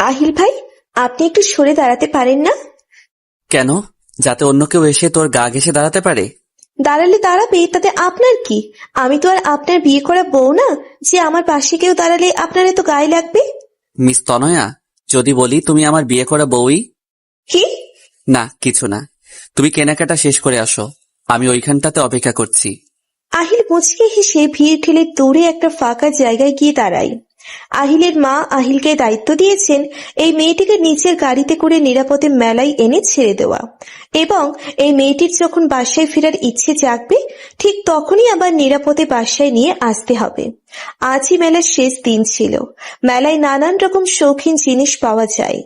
আহিল ভাই, আপনি একটু সরে দাঁড়াতে পারেন না? কেন? যাতে অন্য কেউ এসে তোর গা ঘেঁষে দাঁড়াতে পারে? দাঁড়ালে দাঁড়াবে, তাতে আপনার কি? আমি তো আর আপনার বিয়ে করা বউ না যে আমার পাশে কেউ দাঁড়ালে আপনার এত গায়ে লাগবে। মিস তনয়া, যদি বলি তুমি আমার বিয়ে করা বউই? কি? না, কিছু না। তুমি কেনাকাটা শেষ করে আসো, আমি ওইখানটাতে অপেক্ষা করছি। আহিল মুচকে হেসে ভিড় ঠেলে দৌড়ে একটা ফাঁকা জায়গায় গিয়ে দাঁড়ায়। আহিলের মা আহিলকে দায়িত্ব দিয়েছেন এই মেয়েটিকে নিচের গাড়িতে করে নিরাপদে মেলায় এনে ছেড়ে দেওয়া, এবং এই মেয়েটির যখন বাসায় ফেরার ইচ্ছে জাগবে ঠিক তখনই আবার নিরাপদে বাসায় নিয়ে আসতে হবে। আজই মেলার শেষ দিন ছিল। মেলায় নানান রকম শৌখিন জিনিস পাওয়া যায়,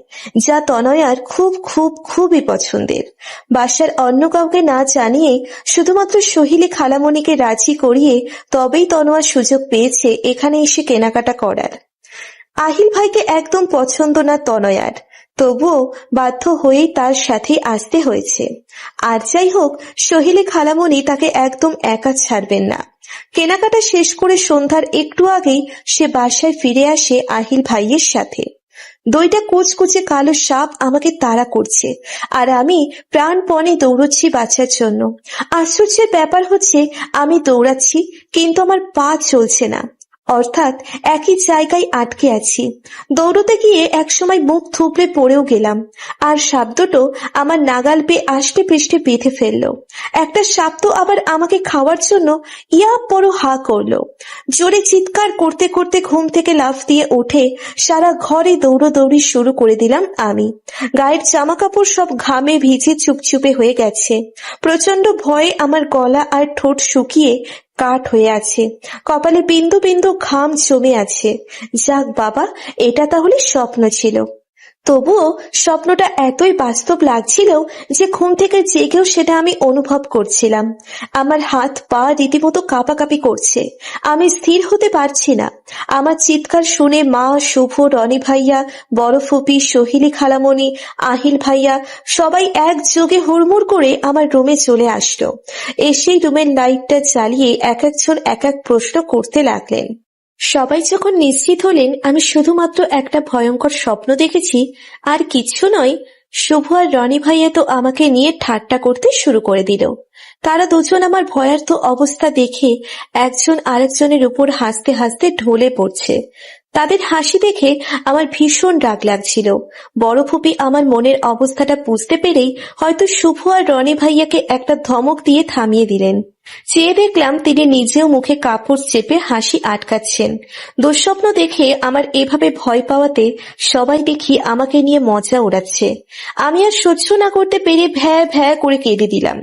যা তনয়ার খুব খুব খুবই পছন্দের। বাসার অন্য কাউকে না জানিয়ে শুধুমাত্র সহিলি খালামণিকে রাজি করিয়ে তবেই তনোয়া সুযোগ পেয়েছে এখানে এসে কেনাকাটা করার। আহিল ভাইকে একদম পছন্দ না তনয়ার, তবুও বাধ্য হয়েই তার সাথে আসতে হয়েছে। আর যাই হোক, সহিলি খালামণি তাকে একদম একা ছাড়বেন না। কেনাকাটা শেষ করে সন্ধ্যার একটু আগেই সে বাসায় ফিরে আসে আহিল ভাইয়ের সাথে। দুইটা কুচকুচে কালো সাপ আমাকে তাড়া করছে, আর আমি প্রাণপণে দৌড়চ্ছি বাঁচার জন্য। আশ্চর্যের ব্যাপার হচ্ছে, আমি দৌড়াচ্ছি কিন্তু আমার পা চলছে না, অর্থাৎ একই জায়গায় আটকে আছি। দৌড়তে গিয়ে একসময় মুখ থুবড়ে পড়েও গেলাম, আর সাপ দুটো আমার নাগাল পেয়ে আষ্টে পৃষ্ঠে বেঁধে ফেললো। একটা সাপ তো আবার আমাকে খাওয়ার জন্য ইয়া বড় হা করলো। জোরে চিৎকার করতে করতে ঘুম থেকে লাফ দিয়ে উঠে সারা ঘরে দৌড়দৌড়ি শুরু করে দিলাম আমি। গায়ের জামা কাপড় সব ঘামে ভিজে চুপচুপে হয়ে গেছে। প্রচন্ড ভয়ে আমার গলা আর ঠোঁট শুকিয়ে কাঠ হয়ে আছে, কপালে বিন্দু বিন্দু ঘাম জমে আছে। যাক বাবা, এটা তাহলে স্বপ্ন ছিল। তবুও স্বপ্নটা এতই বাস্তব লাগছিল যে ঘুম থেকে জেগেও সেটা আমি অনুভব করছিলাম। আমার হাত পা রীতিমতো কাঁপাকাঁপি করছে, আমি স্থির হতে পারছি না। আমার চিৎকার শুনে মা, শুভ, রনি ভাইয়া, বড় ফুপি, সহিলি খালামণি, আহিল ভাইয়া সবাই একযোগে হুড়মুড় করে আমার রুমে চলে আসলো। এসেই রুমের লাইটটা জ্বালিয়ে এক একজন এক এক প্রশ্ন করতে লাগলেন। সবাই যখন নিশ্চিত হলেন আমি শুধুমাত্র একটা ভয়ঙ্কর স্বপ্ন দেখেছি আর কিছু নয়, শুভ আর রনি ভাইয়া তো আমাকে নিয়ে ঠাট্টা করতে শুরু করে দিল। তারা দুজন আমার ভয়ার্থ অবস্থা দেখে একজন আরেকজনের উপর হাসতে হাসতে ঢলে পড়ছে। তাদের হাসি দেখে আমার ভীষণ রাগ লাগছিল। বড় ফুপি আমার মনের অবস্থাটা বুঝতে পেরেই হয়তো শুভ আর রনি ভাইয়াকে একটা ধমক দিয়ে থামিয়ে দিলেন। চেয়ে দেখলাম তিনি নিজেও মুখে কাপড় চেপে হাসি আটকাচ্ছেন। দুঃস্বপ্ন দেখে আমার এভাবে ভয় পাওয়াতে সবাই দেখি আমাকে নিয়ে মজা ওড়াচ্ছে। আমি আর সহ্য না করতে পেরে ভ্যা ভ্যা করে কেঁদে দিলাম।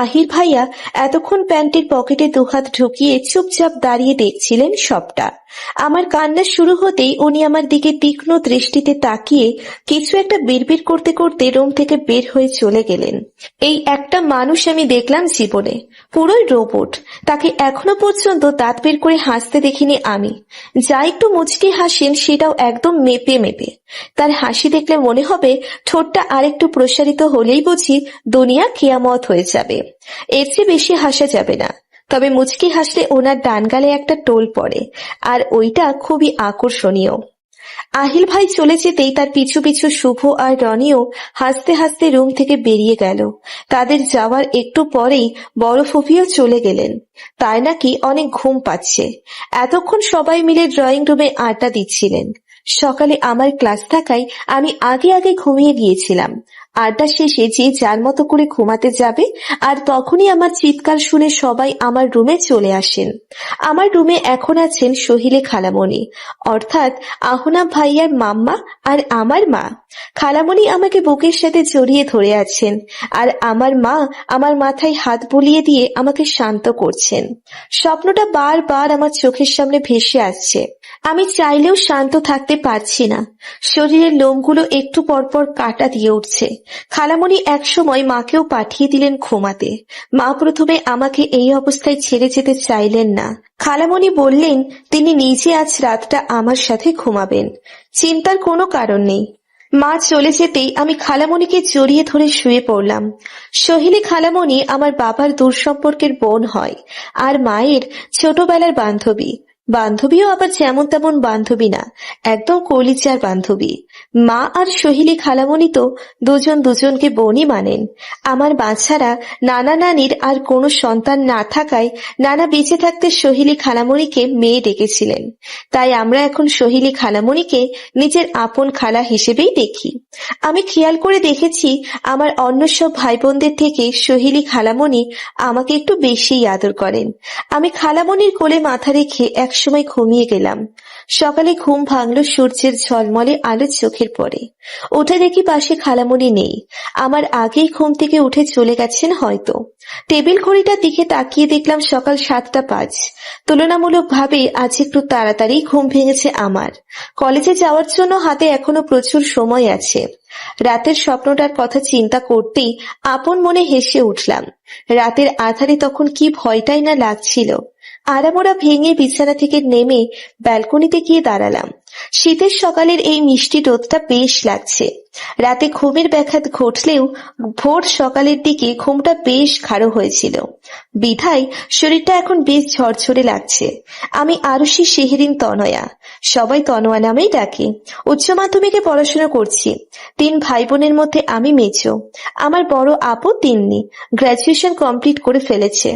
আহির ভাইয়া এতক্ষণ প্যান্টের পকেটে দুহাত ঢুকিয়ে চুপচাপ দাঁড়িয়ে দেখছিলেন সবটা। আমার কান্না শুরু হতেই উনি আমার দিকে তীক্ষ্ণ দৃষ্টিতে তাকিয়ে কিছু একটা বিড়বিড় করতে করতে রুম থেকে বের হয়ে চলে গেলেন। এই একটা মানুষ আমি দেখলাম জীবনে, পুরোই রোবট। তাকে এখনো পর্যন্ত দাঁত বের করে হাসতে দেখিনি আমি। যা একটু মুচকি হাসেন সেটাও একদম মেপে মেপে। তার হাসি দেখলে মনে হবে ঠোঁটটা আরেকটু প্রসারিত হলেই বুঝি দুনিয়া কিয়ামত হয়ে যাবে। এর চেয়ে বেশি হাসা যাবে না। তবে মুচকি হাসলে ওনার ডান গালে একটা টোল পড়ে, আর ওইটা খুবই আকর্ষণীয়। আহিল ভাই চলে যেতেই তার পিছু পিছু শুভ আর রনিও হাসতে হাসতে রুম থেকে বেরিয়ে গেল। তাদের যাওয়ার একটু পরেই বড় ফুফিও চলে গেলেন। তার নাকি অনেক ঘুম পাচ্ছে। এতক্ষণ সবাই মিলে ড্রয়িং রুমে আড্ডা দিচ্ছিলেন। সকালে আমার ক্লাস থাকায় আমি আগে আগে ঘুমিয়ে গিয়েছিলাম। আড্ডা শেষে যে যার মতো করে ঘুমাতে যাবে, আর তখনই আমার চিৎকার শুনে সবাই আমার রুমে চলে আসেন। আমার রুমে এখন আছেন সহিলে খালামণি, অর্থাৎ আহনা ভাইয়ার মাম্মা আর আমার মা। খালামণি আমাকে বুকের সাথে জড়িয়ে ধরে আছেন, আর আমার মা আমার মাথায় হাত বুলিয়ে দিয়ে আমাকে শান্ত করছেন। স্বপ্নটা বারবার আমার চোখের সামনে ভেসে আসছে। আমি চাইলেও শান্ত থাকতে পারছি না। শরীরের লোমগুলো একটু পরপর কাটা দিয়ে উঠছে। খালামণি একসময় মাকেও পাঠিয়ে দিলেন ঘুমাতে। মা প্রথমে আমাকে এই অবস্থায় ছেড়ে যেতে চাইলেন না। খালামণি বললেন তিনি নিজে আজ রাতটা আমার সাথে ঘুমাবেন, চিন্তার কোনো কারণ নেই। মা চলে যেতেই আমি খালামণিকে জড়িয়ে ধরে শুয়ে পড়লাম। সহিলি খালামণি আমার বাবার দূর সম্পর্কের বোন হয়, আর মায়ের ছোটবেলার বান্ধবী। বান্ধবীও আবার যেমন তেমন বান্ধবী না, একদম কলিজার বান্ধবী। মা আর সহিলি খালামণি তো দুজন দুজনকে বোনই মানেন। আমার বাচ্চারা নানা নানির আর কোনো সন্তান না থাকায় নানা বেঁচে থাকতে সহিলি খালামণিকে মেয়ে ডেকেছিলেন। তাই আমরা এখন সহিলি খালামণিকে নিজের আপন খালা হিসেবেই দেখি। আমি খেয়াল করে দেখেছি আমার অন্য সব ভাই বোনদের থেকে সহিলি খালামণি আমাকে একটু বেশিই আদর করেন। আমি খালামণির কোলে মাথা রেখে একসময় ঘুমিয়ে গেলাম। সকালে ঘুম ভাঙলো সূর্যের ঝলমলে আলো চোখের পরে। উঠে দেখি পাশে খালামণি নেই। আমার আগেই ঘুম থেকে উঠে চলে গেছেন হয়তো। টেবিল ঘড়িটার দিকে তাকিয়ে দেখলাম সকাল 7:05। তুলনামূলকভাবে আজ একটু তাড়াতাড়ি ঘুম ভেঙেছে আমার। কলেজে যাওয়ার জন্য হাতে এখনো প্রচুর সময় আছে। রাতের স্বপ্নটার কথা চিন্তা করতেই আপন মনে হেসে উঠলাম। রাতের আধারে তখন কি ভয়টাই না লাগছিল। আড়ামোড়া ভেঙে বিছানা থেকে নেমে ব্যালকনিতে গিয়ে দাঁড়ালাম। শীতের সকালের এই মিষ্টি রোদটা বেশ লাগছে। রাতে ঘুমের ব্যাঘাত ঘটলেও ভোর সকালের দিকে ঘুমটা বেশ গাঢ় হয়েছিল, বিধায় শরীরটা এখন বেশ ঝরঝরে লাগছে। আমি আরুষি, শেহরিন, তনয়া, সবাই তনোয়া নামেই ডাকে। উচ্চ মাধ্যমিকে পড়াশোনা করছি। 3 ভাই বোনের মধ্যে আমি মেজো। আমার বড় আপু তিন্নি গ্রাজুয়েশন কমপ্লিট করে ফেলেছে।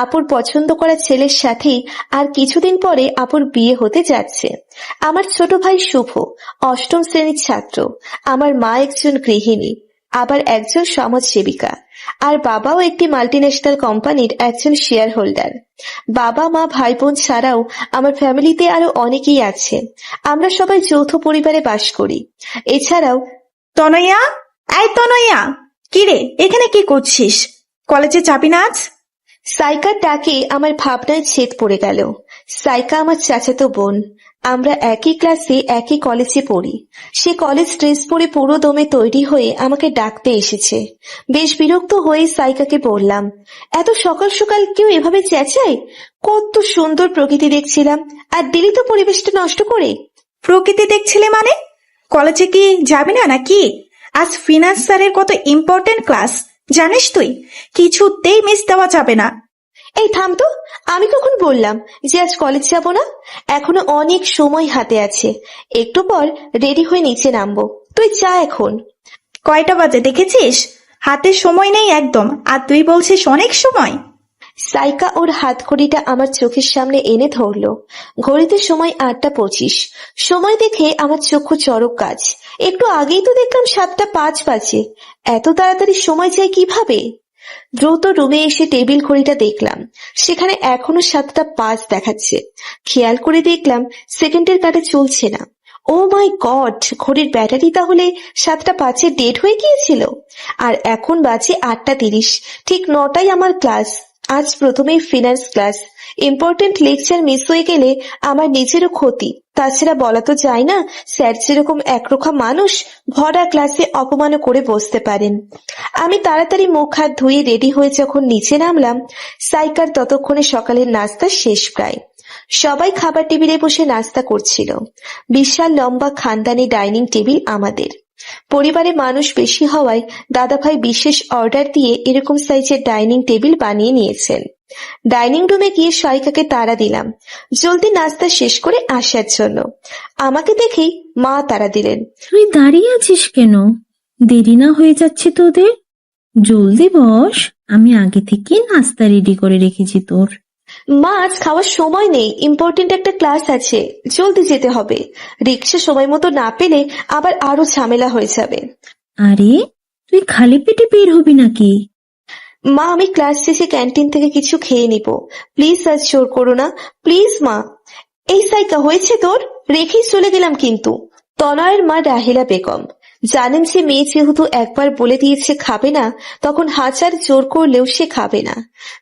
আপুর পছন্দ করা ছেলের সাথেই আর কিছুদিন পরে আপুর বিয়ে হতে যাচ্ছে। আমার ছোট ভাই শুভ 8ম শ্রেণীর ছাত্র। আমার মা একজন গৃহিণী, আবার একজন সমাজসেবিকা, আর বাবাও একটি মাল্টিন্যাশনাল কোম্পানির একজন শেয়ার হোল্ডার। বাবা মা ভাই বোন ছাড়াও আমার ফ্যামিলিতে আরো অনেকেই আছে। আমরা সবাই যৌথ পরিবারে বাস করি। এছাড়াও তনয়া, এই তনয়া, কিরে এখানে কি করছিস? কলেজে যাবি না আজ? সাইকার ডাকে আমার ভাবনায় ছেদ পড়ে গেল। সাইকা আমার চাচাতো বোন। আমরা একই ক্লাসে একই কলেজে পড়ি। সে কলেজ ড্রেস পরে পুরো দমে তৈরি হয়ে আমাকে ডাকতে এসেছে। বেশ বিরক্ত হয়ে সাইকাকে বললাম, এত সকাল সকাল কেউ এভাবে চেঁচায়? কত সুন্দর প্রকৃতি দেখছিলাম, আর দিলি তো পরিবেশটা নষ্ট করে। প্রকৃতি দেখছিলে মানে? কলেজে কি যাবি না নাকি? আজ ফিনান্স স্যারের কত ইম্পর্টেন্ট ক্লাস জানিস তুই? কিছুতেই মিস দেওয়া যাবে না। এই থাম তো, আমি কখন বললাম যে আজ কলেজ যাব না? এখনো অনেক সময় হাতে আছে। একটু পর রেডি হয়ে নিচে নামবো। তুই যা এখন। কয়টা বাজে দেখেছিস? হাতে সময় নেই একদম, আর তুই বলছিস অনেক সময়। সাইকা ওর হাত ঘড়িটা আমার চোখের সামনে এনে ধরলো। ঘড়িতে সময় 8:25। সময় দেখে আমার চক্ষু চড়ক কাজ। একটু আগেই তো দেখলাম 7:05 বাজে। এত তাড়াতাড়ি সময় যায় কিভাবে? দ্রুত রুমে এসে টেবিল ঘড়িটা দেখলাম, সেখানে এখনো 7:05 দেখাচ্ছে। খেয়াল করে দেখলাম সেকেন্ডের কাঁটা চলছে না। ও মাই গড, ঘড়ির ব্যাটারি তাহলে 7:05 ডেড হয়ে গিয়েছিল। আর এখন বাজে 8:30। ঠিক 9টায় আমার ক্লাস। আজ প্রথমেই finance class. Important lecture miss হয়ে গেলে আমার নিজেরও ক্ষতি। তাছাড়া বলা তো যায় না, স্যার যেরকম একরোখা মানুষ, ভরা ক্লাসে অপমানও করে বসতে পারেন। আমি তাড়াতাড়ি মুখ হাত ধুয়ে রেডি হয়ে যখন নিচে নামলাম, সাইকার ততক্ষণে সকালের নাস্তা শেষ প্রায়। সবাই খাবার টেবিলে বসে নাস্তা করছিল। বিশাল লম্বা খানদানি ডাইনিং টেবিল আমাদের। পরিবারে মানুষ বেশি হওয়ায় দাদাভাই বিশেষ অর্ডার দিয়ে এরকম সাইজের ডাইনিং টেবিল বানিয়ে নিয়েছেন। ডাইনিং রুমে গিয়ে সাইকাকে তাড়া দিলাম জলদি নাস্তা শেষ করে আসার জন্য। আমাকে দেখেই মা তাড়া দিলেন, তুই দাঁড়িয়ে আছিস কেন? দেরি না হয়ে যাচ্ছে তোদের? জলদি বস, আমি আগে থেকে নাস্তা রেডি করে রেখেছি তোর। মা আজ খাওয়ার সময় নেই, ইম্পর্টেন্ট একটা ক্লাস আছে, জলদি যেতে হবে। রিক্সা সময় মতো না পেলে আবার আরো ঝামেলা হয়ে যাবে। আরে তুই খালি পেটে বের হবি নাকি? মা আমি ক্লাস শেষে ক্যান্টিন থেকে কিছু খেয়ে নিব, প্লিজ আজ জোর করো না, প্লিজ মা। এই সাইকা হয়েছে তোর, রেখেই চলে গেলাম কিন্তু। তনয়ের মা রাহেলা বেগম জানেন যে মেয়ে যেহেতু একবার বলে দিয়েছে খাবে না, তখন হাজার জোর করলেও সে খাবে না।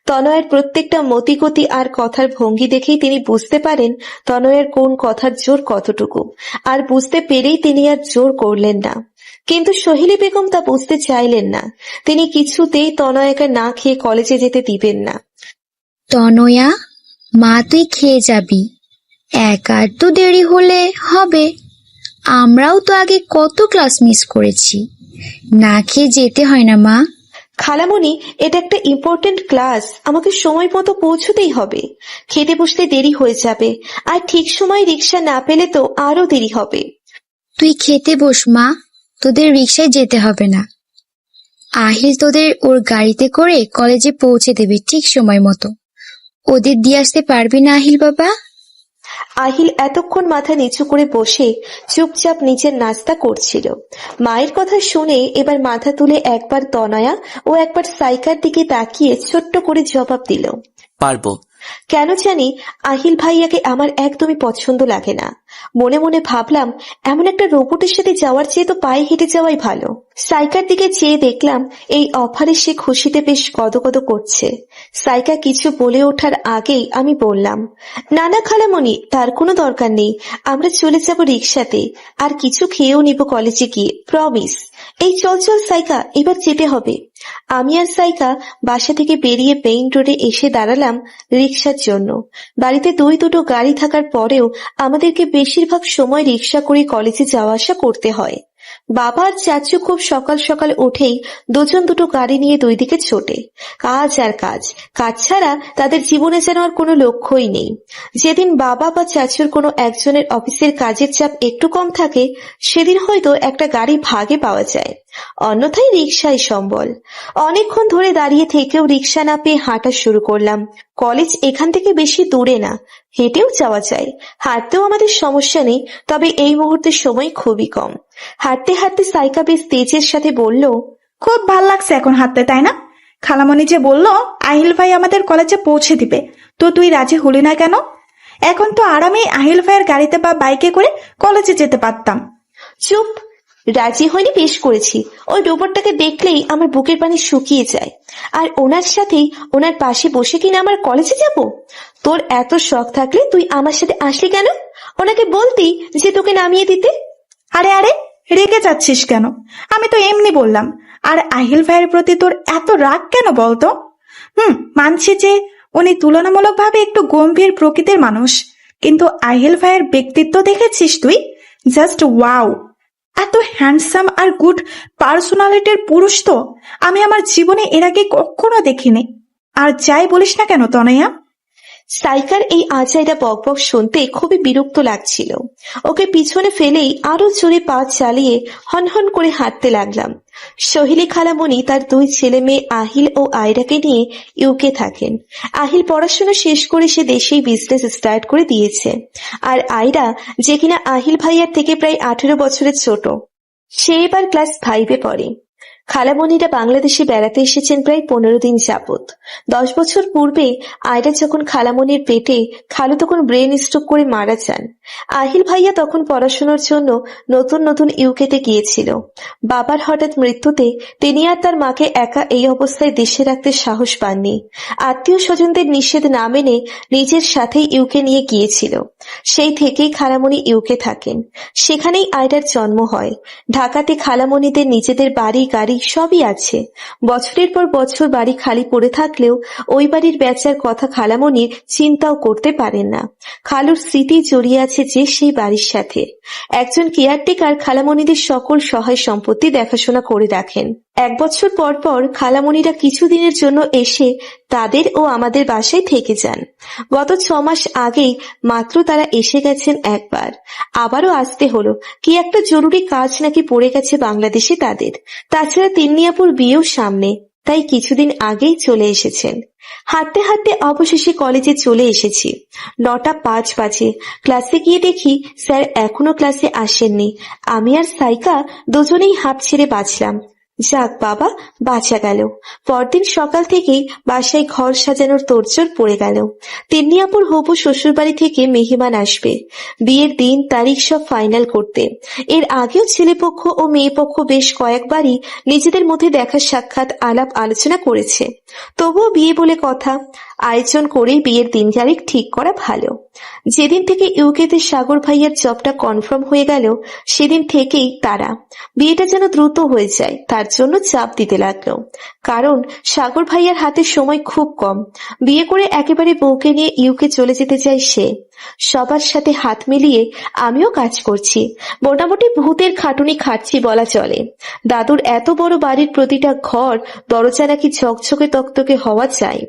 তনয়ের প্রত্যেকটা মতিগতি আর কথার ভঙ্গি দেখেই তিনি বুঝতে পারেন তনয়ের কোন কথার জোর কতটুকু, আর বুঝতে পেরেই তিনি আর জোর করলেন না। কিন্তু সহিলি বেগম তা বুঝতে চাইলেন না। তিনি কিছুতেই তনয়াকে না খেয়ে কলেজে যেতে দিবেন না। তনয়া, মা তুই খেয়ে যাবি, একার তো দেরি হলে হবে। আমরাও তো আগে কত ক্লাস মিস করেছি, না খেয়ে যেতে হয় না মা। খালামণি, এটা একটা ইম্পর্টেন্ট ক্লাস, আমাকে সময় মতো পৌঁছতেই হবে। খেতে বসতে দেরি হয়ে যাবে, আর ঠিক সময় রিক্সা না পেলে তো আরো দেরি হবে। তুই খেতে বস মা, তোদের রিক্সায় যেতে হবে না। আহিল তোদের ওর গাড়িতে করে কলেজে পৌঁছে দেবে ঠিক সময় মতো। ওদের দিয়ে আসতে পারবি না আহিল বাবা? আহিল এতক্ষণ মাথা নিচু করে বসে চুপচাপ নিজের নাস্তা করছিল। মায়ের কথা শুনে এবার মাথা তুলে একবার তনয়া ও একবার সাইকার দিকে তাকিয়ে ছোট্ট করে জবাব দিল, পারবো। কেন জানি আহিল ভাইয়াকে আমার একদমই পছন্দ লাগে না। মনে মনে ভাবলাম, এমন একটা রোবটের সাথে যাওয়ার চেয়ে তো পায়ে হেঁটে যাওয়াই ভালো। সাইকার দিকে চেয়ে দেখলাম এই অফারে সে খুশিতে বেশ গদগদ করছে। সাইকা কিছু বলে ওঠার আগেই আমি বললাম, না না খালামণি, তার কোনো দরকার নেই, আমরা চলে যাব রিক্সাতে, আর কিছু খেয়েও নিব কলেজে গিয়ে, প্রমিস। এই চল চল সাইকা, এবার যেতে হবে। আমি আর সাইকা বাসা থেকে বেরিয়ে মেইন রোডে এসে দাঁড়ালাম রিক্সার জন্য। বাড়িতে দুটো গাড়ি থাকার পরেও আমাদেরকে বেশিরভাগ সময় রিক্সা করে কলেজে যাওয়া আসা করতে হয়। বাবা আর চাচু খুব সকাল সকাল উঠেই দুটো গাড়ি নিয়ে দুই দিকে ছোটে। কাজ আর কাজ, কাজ ছাড়া তাদের জীবনে যেন আর কোনো লক্ষ্যই নেই। যেদিন বাবা বা চাচুর কোনো একজনের অফিসের কাজের চাপ একটু কম থাকে, সেদিন হয়তো একটা গাড়ি ভাগে পাওয়া যায়, অন্যথায় রিক্সাই সম্বল। অনেকক্ষণ ধরে দাঁড়িয়ে থেকেও রিক্সা না পেয়ে হাঁটা শুরু করলাম। কলেজ এখান থেকে বেশি দূরে না, হেঁটেও যাওয়া যায়, হাঁটতেও আমাদের সমস্যা নেই, তবে এই মুহূর্তে সময় খুবই কম। হাঁটতে হাঁটতে সাইকা বেশ তেজের সাথে বলল, খুব ভাল লাগছে এখন হাঁটতে, তাই না? খালামণি যে বলল আহিল ভাই আমাদের কলেজে পৌঁছে দিবে, তো তুই রাজি হলি না কেন? এখন তো আরামে আহিল ভাইয়ের গাড়িতে বা বাইকে করে কলেজে যেতে পারতাম। চুপ, রাজি হয়নি বেশ করেছি। ওই রোবটটাকে দেখলেই আমার বুকের পানি শুকিয়ে যায়, আর ওনার সাথেই ওনার পাশে বসে কিনা আমার কলেজে যাব। তোর এত শখ থাকলে তুই আমার সাথে আসলি কেন? ওনাকে বলতি যে তোকে নামিয়ে দিতে। আরে আরে, রেগে যাচ্ছিস কেন? আমি তো এমনি বললাম। আর আহিল ভাইয়ের প্রতি তোর এত রাগ কেন বলতো? মানছি যে উনি তুলনামূলকভাবে একটু গম্ভীর প্রকৃতির মানুষ, কিন্তু আহিল ভাইয়ের ব্যক্তিত্ব দেখেছিস তুই? Just wow! এত হ্যান্ডসাম আর গুড পার্সোনালিটির পুরুষ তো আমি আমার জীবনে এর আগে কখনো দেখিনি। আর যাই বলিস না কেন তনয়া, সাইকার এই আজাইরা বকবক শুনতে খুবই বিরক্ত লাগছিল। ওকে পিছনে ফেলেই আরো জোরে পা চালিয়ে হনহন করে হাঁটতে লাগলাম। সোহেলি খালামণি তার দুই ছেলে মেয়ে আহিল ও আয়রাকে নিয়ে ইউকে থাকেন। আহিল পড়াশোনা শেষ করে সে দেশেই বিজনেস স্টার্ট করে দিয়েছে, আর আয়রা, যে কিনা আহিল ভাইয়ার থেকে প্রায় 18 বছরের ছোট, সে এবার ক্লাস 5-এ পড়ে। খালামণিরা বাংলাদেশে বেড়াতে এসেছেন প্রায় 15 দিন যাবত। 10 বছর পূর্বে আয়রা যখন খালামণির পেটে, খালু তখন ব্রেন স্ট্রোক করে মারা যান। আহিল ভাইয়া তখন পড়াশোনার জন্য নতুন ইউকেতে গিয়েছিল। বাবার হঠাৎ মৃত্যুতে তিনি আর তার মাকে একা এই অবস্থায় দেশে রাখতে সাহস পাননি। আত্মীয় স্বজনদের নিষেধ না মেনে নিজের সাথেই ইউকে নিয়ে গিয়েছিল। সেই থেকেই খালামণি ইউকে থাকেন। সেখানেই আয়রার জন্ম হয়। ঢাকাতে খালামণিদের নিজেদের বাড়ি গাড়ি সবই আছে। বছরের পর বছর বাড়ি খালি পড়ে থাকলেও ওই বাড়ির বেচার কথা খালামণির চিন্তাও করতে পারেন না। খালুর স্মৃতি জড়িয়ে আছে যে সেই বাড়ির সাথে। একজন কেয়ারটেকার খালামণিদের সকল সহায় সম্পত্তি দেখাশোনা করে রাখেন। 1 বছর পর পর খালামণিরা কিছুদিনের জন্য এসে তাদের ও আমাদের বাসায় থেকে যান। গত 6 মাস আগেই মাত্র তারা এসে গেছেন একবার, আবারও আসতে হলো। কি একটা জরুরি কাজ নাকি পড়ে গেছে বাংলাদেশে তাদের। তাছাড়া তিন্নিয়াপুর বিয়েও সামনে, তাই কিছুদিন আগেই চলে এসেছেন। হাঁটতে হাঁটতে অবশেষে কলেজে চলে এসেছি। 9:05 বাজে। ক্লাসে গিয়ে দেখি স্যার এখনো ক্লাসে আসেননি। আমি আর সাইকা দুজনেই হাঁপ ছেড়ে বাঁচলাম। যাক বাবা, বাঁচা গেল। পরদিন সকাল থেকেই বাসায় ঘর সাজানোর তোড়জোড় পড়ে গেল। তিন্নিয়াপুর হবু শ্বশুরবাড়ি থেকে মেহমান আসবে, বিয়ের দিন তারিখ সব ফাইনাল করতে। এর আগেও ছেলেপক্ষ ও মেয়েপক্ষ বেশ কয়েকবারই নিজেদের মধ্যে দেখা সাক্ষাৎ আলাপ আলোচনা করেছে। তবুও বিয়ে বলে কথা, আয়োজন করেই বিয়ের দিন তারিখ ঠিক করা ভালো। যেদিন থেকে ইউকেতে সাগর ভাইয়ার জবটা কনফার্ম হয়ে গেল, সেদিন থেকেই তারা বিয়েটা যেন দ্রুত হয়ে যায় তার তার জন্য চাপ দিতে লাগলো। কারণ সাগর ভাইয়ার হাতে সময় খুব কম, বিয়ে করে একেবারে বউকে নিয়ে ইউকে চলে যেতে চায় সে। সবার সাথে হাত মিলিয়ে আমিও কাজ করছি, মোটামুটি ভূতের খাটুনি খাচ্ছি বলা চলে। দাদুর এত বড় বাড়ির প্রতিটা ঘর দরজা নাকি ঝকঝকে তকতকে হওয়া চাই।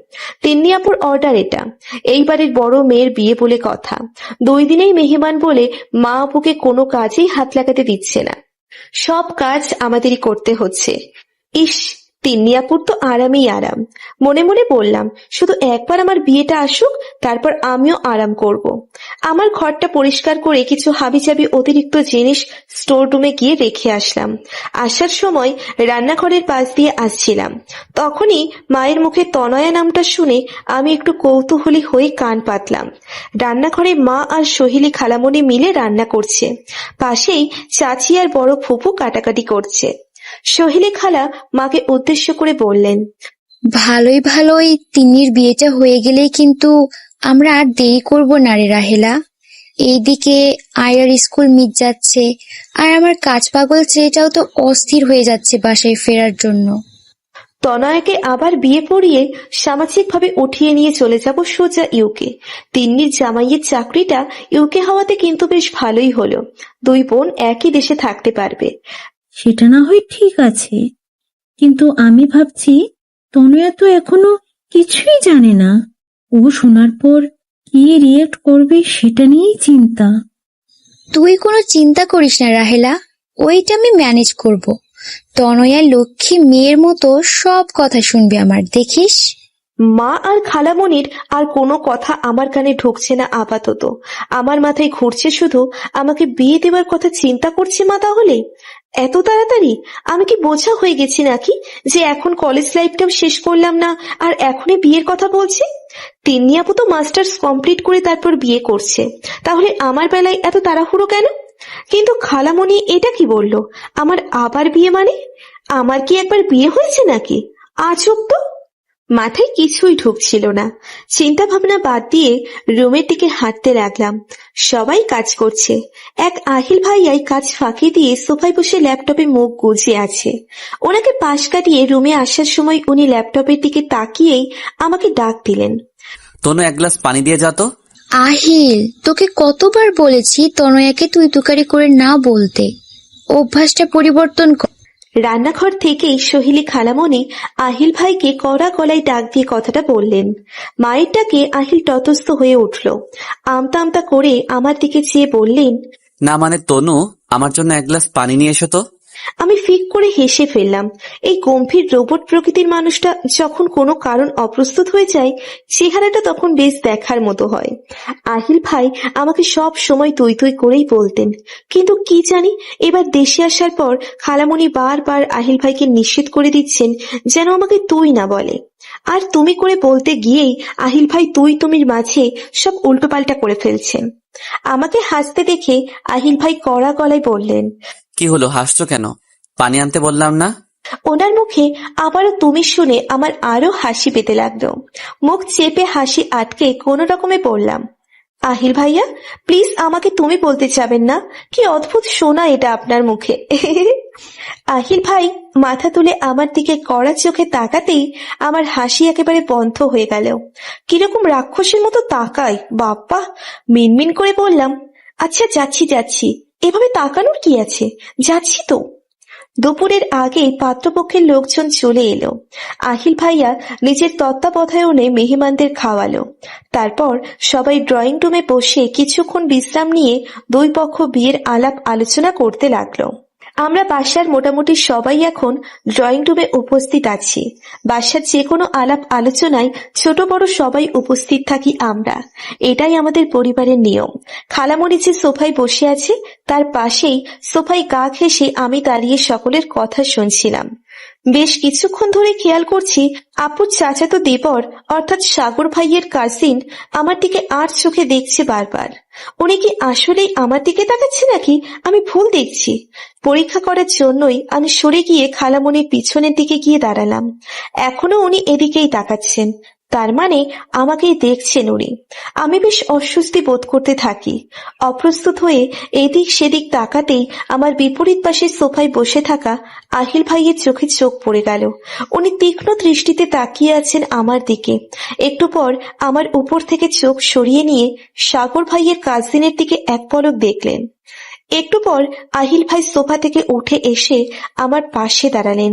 তিন্নি আপুর অর্ডার এটা। এই বাড়ির বড় মেয়ের বিয়ে বলে কথা, 2 দিনেই মেহমান বলে মা আপুকে কোনো কাজেই হাত লাগাতে দিচ্ছে না, সব কাজ আমাদেরই করতে হচ্ছে। ইস, তিন্নি আপুর তো আরামই আরাম। মনে মনে বললাম, শুধু একবার আমার বিয়েটা আসুক, তারপর আমিও আরাম করব। আমার ঘরটা পরিষ্কার করে কিছু হাবিজাবি অতিরিক্ত জিনিস স্টোর রুমে গিয়ে রেখে আসলাম। আসার সময় রান্নাঘরের পাশ দিয়ে আসছিলাম, তখনই মায়ের মুখে তনয়া নামটা শুনে আমি একটু কৌতূহলী হয়ে কান পাতলাম। রান্নাঘরে মা আর সোহেলি খালামণি মিলে রান্না করছে, পাশেই চাচি আর বড় ফুপু কাটাকাটি করছে। সোহেলি খালা মাকে উদ্দেশ্য করে বললেন, ভালোই ভালোই তিন্নির বিয়েটা হয়ে গেলেই কিন্তু আমরা আর দেরি করব না রে রাহেলা। এইদিকে আয়ার স্কুল মিট যাচ্ছে, আর আমার কাজ পাগল ছেলেটাও তো অস্থির হয়ে যাচ্ছে বাসায় ফেরার জন্য। তনয়াকে আবার বিয়ে পড়িয়ে সামাজিকভাবে উঠিয়ে নিয়ে চলে যাব সোজা ইউকে। তিন্নির জামাইয়ের চাকরিটা ইউকে হওয়াতে কিন্তু বেশ ভালোই হলো, 2 বোন একই দেশে থাকতে পারবে। সেটা না হয় ঠিক আছে, কিন্তু আমি ভাবছি তনয়া তো এখনো কিছুই জানে না। ও শোনার পর কি রিয়েক্ট করবে সেটা নিয়েই চিন্তা। তুই কোনো চিন্তা করিস না রাহেলা, ওইটা আমি ম্যানেজ করব। তনয়া লক্ষ্মী মেয়ের মতো সব কথা শুনবে আমার, দেখিস। মা আর খালামণির আর কোনো কথা আমার কানে ঢুকছে না আপাতত। আমার মাথায় ঘুরছে শুধু আমাকে বিয়ে দেওয়ার কথা চিন্তা করছে মা। তাহলে এত তাড়াতাড়ি আমি কি বোঝা হয়ে গেছি নাকি, যে এখন কলেজ লাইফটাও শেষ করলাম না আর এখনই বিয়ের কথা বলছে? তিন্নি আপু তো মাস্টার্স কমপ্লিট করে তারপর বিয়ে করছে, তাহলে আমার বেলায় এত তাড়াহুড়ো কেন? কিন্তু খালামণি এটা কি বললো, আমার আবার বিয়ে মানে? আমার কি একবার বিয়ে হয়েছে নাকি? আজব তো, মাথায় কিছুই ঢুকছিল না। চিন্তা ভাবনা বাদ দিয়ে রুমের দিকে হাঁটতে লাগলাম। সবাই কাজ করছে, এক আহিল ভাইয়াই কাজ ফাঁকি দিয়ে সোফায় বসে ল্যাপটপে মুখ গুজে আছে। ওনাকে পাশ কাটিয়ে রুমে আসার সময় উনি ল্যাপটপের দিকে তাকিয়েই আমাকে ডাক দিলেন, তনু 1 গ্লাস পানি দিয়ে যা তো। আহিল, তোকে কতবার বলেছি তনয়াকে তুই তুকারি করে না বলতে, অভ্যাসটা পরিবর্তন কর। রান্নাঘর থেকেই সোহেলি খালামণি আহিল ভাইকে কড়া গলায় ডাক দিয়ে কথাটা বললেন। মায়ের ডাকে আহিল ততস্থ হয়ে উঠল, আমতা আমতা করে আমার দিকে চেয়ে বললেন, না মানে তনু, আমার জন্য 1 গ্লাস পানি নিয়ে এসো তো। আমি ফিক করে হেসে ফেললাম। এই গম্ভীর রোবট প্রকৃতির মানুষটা যখন কোনো কারণ অপ্রস্তুত হয়ে যায়, চেহারাটা তখন বেশ দেখার মতো হয়। আহিল ভাই আমাকে সব সময় তুই তুই করেই বলতেন, কিন্তু কি জানি এবার দেশে আসার পর খালামণি বারবার আহিল ভাইকে নিষেধ করে দিচ্ছেন যেন আমাকে তুই না বলে। আর তুমি করে বলতে গিয়েই আহিল ভাই তুই তুমির মাঝে সব উল্টোপাল্টা করে ফেলছেন। আমাকে হাসতে দেখে আহিল ভাই কড়া গলায় বললেন, কি হলো, হাসছো কেন? পানি আনতে বললাম না? ওনার মুখে আবারও তুমি শুনে আমার আরো হাসি পেতে লাগলো। মুখ চেপে হাসি আটকে কোনো রকমে বললাম, আহিল ভাইয়া প্লিজ আমাকে তুমি বলতে যাবেন না, কি অদ্ভুত শোনা এটা আপনার মুখে। আহিল ভাই মাথা তুলে আমার দিকে কড়া চোখে তাকাতেই আমার হাসি একেবারে বন্ধ হয়ে গেল। কিরকম রাক্ষসের মতো তাকায় বাপ্পা। মিনমিন করে বললাম, আচ্ছা যাচ্ছি যাচ্ছি, এভাবে তাকানোর কি আছে, যাচ্ছি তো। দুপুরের আগেই পাত্রপক্ষের লোকজন চলে এলো। আহিল ভাইয়া নিজের তত্ত্বাবধায়নে মেহমানদের খাওয়ালো। তারপর সবাই ড্রয়িং রুমে বসে কিছুক্ষণ বিশ্রাম নিয়ে 2 পক্ষ বিয়ের আলাপ আলোচনা করতে লাগলো। আমরা বাসার মোটামুটি সবাই এখন ড্রয়িং রুমে উপস্থিত আছি। বাসার যে কোনো আলাপ আলোচনায় ছোট বড় সবাই উপস্থিত থাকি আমরা, এটাই আমাদের পরিবারের নিয়ম। খালামণি যে সোফায় বসে আছে তার পাশেই সোফায় গা ঘেঁষে আমি দাঁড়িয়ে সকলের কথা শুনছিলাম। বেশ কিছুক্ষণ ধরে খেয়াল করছি আপুর চাচাতো দেবর অর্থাৎ সাগর ভাইয়ের কাজিন আমার দিকে আর চোখে দেখছে বারবার। উনি কি আসলেই আমার দিকে তাকাচ্ছে নাকি আমি ভুল দেখছি? পরীক্ষা করার জন্যই আমি সরে গিয়ে খালামণির পিছনের দিকে গিয়ে দাঁড়ালাম। এখনো উনি এদিকেই তাকাচ্ছেন, তার মানে আমাকেই দেখছেন উনি। আমি বেশ অস্বস্তি বোধ করতে থাকি। অপ্রস্তুত হয়ে এদিক সেদিক তাকাতেই আমার বিপরীত পাশে সোফায় বসে থাকা আহিল ভাইয়ের চোখে চোখ পড়ে গেল। উনি তীক্ষ্ণ দৃষ্টিতে তাকিয়ে আছেন আমার দিকে। একটু পর আমার উপর থেকে চোখ সরিয়ে নিয়ে সাগর ভাইয়ের কাজিনের দিকে এক পলক দেখলেন। একটু পর আহিল ভাই সোফা থেকে উঠে এসে আমার পাশে দাঁড়ালেন।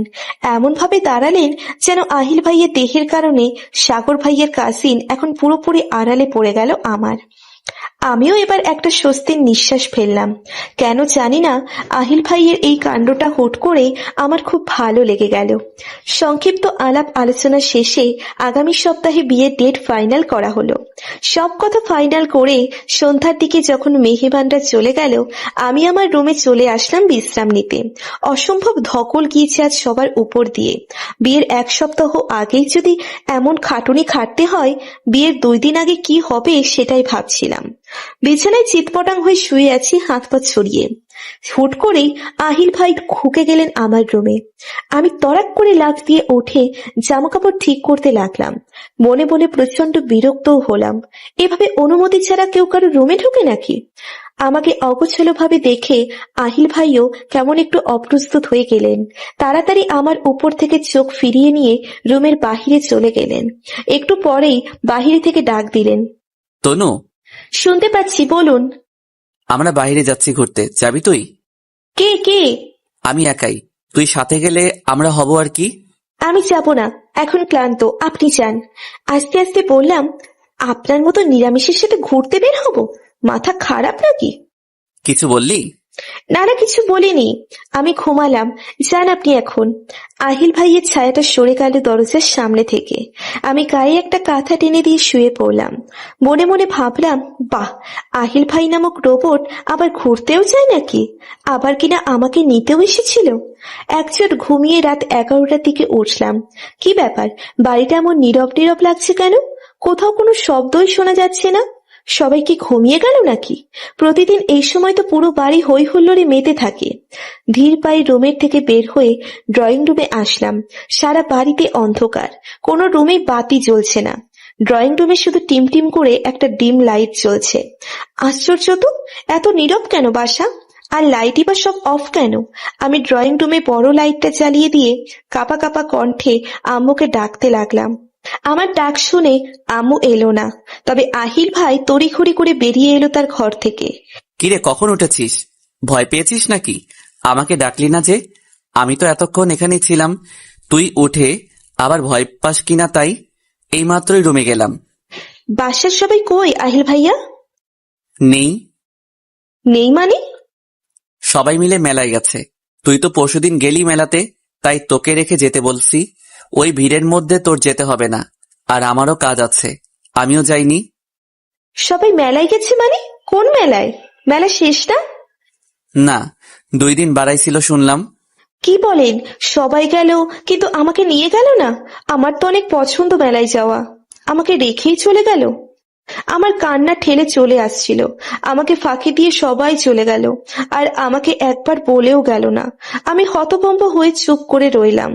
এমন ভাবে দাঁড়ালেন যেন আহিল ভাইয়ের দেহের কারণে সাগর ভাইয়ের কাজিন এখন পুরোপুরি আড়ালে পড়ে গেল আমার। আমিও এবার একটা স্বস্তির নিঃশ্বাস ফেললাম। কেন জানি না আহিল ভাইয়ের এই কাণ্ডটা হুট করে আমার খুব ভালো লেগে গেল। সংক্ষিপ্ত আলাপ আলোচনা শেষে আগামী সপ্তাহে বিয়ের ডেট ফাইনাল করা হলো। সব কথা ফাইনাল করে সন্ধ্যার দিকে যখন মেহমানরা চলে গেল, আমি আমার রুমে চলে আসলাম বিশ্রাম নিতে। অসম্ভব ধকল গিয়েছে আজ সবার উপর দিয়ে। বিয়ের 1 সপ্তাহ আগেই যদি এমন খাটুনি খাটতে হয়, বিয়ের 2 দিন আগে কি হবে সেটাই ভাবছিলাম। বিছানায় চিৎপটাং হয়ে শুয়ে আছি হাত পা ছড়িয়ে। হুট করেই আহিল ভাই ঢুকে গেলেন আমার রুমে। আমি তড়াক করে লাফ দিয়ে উঠে জামা কাপড় ঠিক করতে লাগলাম। মনে মনে প্রচন্ড বিরক্তও হলাম। এভাবে অনুমতি ছাড়া কেউ কারো রুমে ঢোকে নাকি? আমাকে অগোছালো ভাবে দেখে আহিল ভাইও কেমন একটু অপ্রস্তুত হয়ে গেলেন। তাড়াতাড়ি আমার উপর থেকে চোখ ফিরিয়ে নিয়ে রুমের বাহিরে চলে গেলেন। একটু পরেই বাহিরে থেকে ডাক দিলেন। তনু, শুনতে পাচ্ছি, বলুন। আমরা বাইরে যাচ্ছি ঘুরতে, যাবি তুই? কে কে? আমি একাই, তুই সাথে গেলে আমরা হব আর কি। আমি যাব না, এখন ক্লান্ত, আপনি যান। আস্তে আস্তে বললাম, আপনার মতো নিরামিষের সাথে ঘুরতে বের হব? মাথা খারাপ নাকি? কিছু বললি? না না, কিছু বলিনি, আমি ঘুমালাম। যান আপনি এখন। আহিল ভাইয়ের ছায়াটা সরে গেল দরজার সামনে থেকে। আমি গায়ে একটা কাঁথা টেনে দিয়ে শুয়ে পড়লাম। মনে মনে ভাবলাম, বাহ, আহিল ভাই নামক রোবট আবার ঘুরতেও যায় নাকি? আবার কিনা আমাকে নিতেও এসেছিল। একচোট ঘুমিয়ে রাত 11টার দিকে উঠলাম। কি ব্যাপার, বাড়িটা এমন নীরব নীরব লাগছে কেন? কোথাও কোনো শব্দই শোনা যাচ্ছে না। সবাই কি ঘুমিয়ে গেল নাকি? প্রতিদিন এই সময় তো পুরো বাড়ি হই হুল্লোড়ে মেতে থাকে। ধীর পায়ে রুমের থেকে বের হয়ে ড্রয়িং রুমে আসলাম। সারা বাড়িতে অন্ধকার, কোনো রুমে বাতি জ্বলছে না। ড্রয়িং রুমে শুধু টিম টিম করে একটা ডিম লাইট জ্বলছে। আশ্চর্য তো, এত নীরব কেন বাসা? আর লাইটই বা সব অফ কেন? আমি ড্রয়িং রুমে বড় লাইটটা জ্বালিয়ে দিয়ে কাঁপা কাঁপা কণ্ঠে আম্মুকে ডাকতে লাগলাম। আমার ডাক শুনে আম্মু এলো না, তবে আহিল ভাই তড়িঘড়ি করে বেরিয়ে এলো তার ঘর থেকে। কিরে, কখন উঠেছিস? ভয় পেয়েছিস নাকি? আমাকে ডাকলি না যে? আমি তো এতক্ষণ এখানেই ছিলাম। তুই উঠে আবার ভয় পাস কিনা তাই এইমাত্রই রুমে গেলাম। বাসার সবাই কই আহিল ভাইয়া? নেই। নেই মানে? সবাই মিলে মেলায় গেছে। তুই তো পরশুদিন গেলি মেলাতে, তাই তোকে রেখে যেতে বলছি। ওই ভিড়ের মধ্যে তোর যেতে হবে না, আর আমারও কাজ আছে, আমিও যাইনি। সবাই মেলায় গেছে মানে? কোন মেলায়? মেলা শেষ না? না, 2 দিন বাড়াইছিল শুনলাম। কি বলেন, সবাই গেল কিন্তু আমাকে নিয়ে গেল না? আমার তো অনেক পছন্দ মেলায় যাওয়া, আমাকে রেখেই চলে গেল। আমার কান্না ঠেলে চলে আসছিল। আমাকে ফাঁকি দিয়ে সবাই চলে গেল, আর আমাকে একবার বলেও গেল না। আমি হতভম্ব হয়ে চুপ করে রইলাম।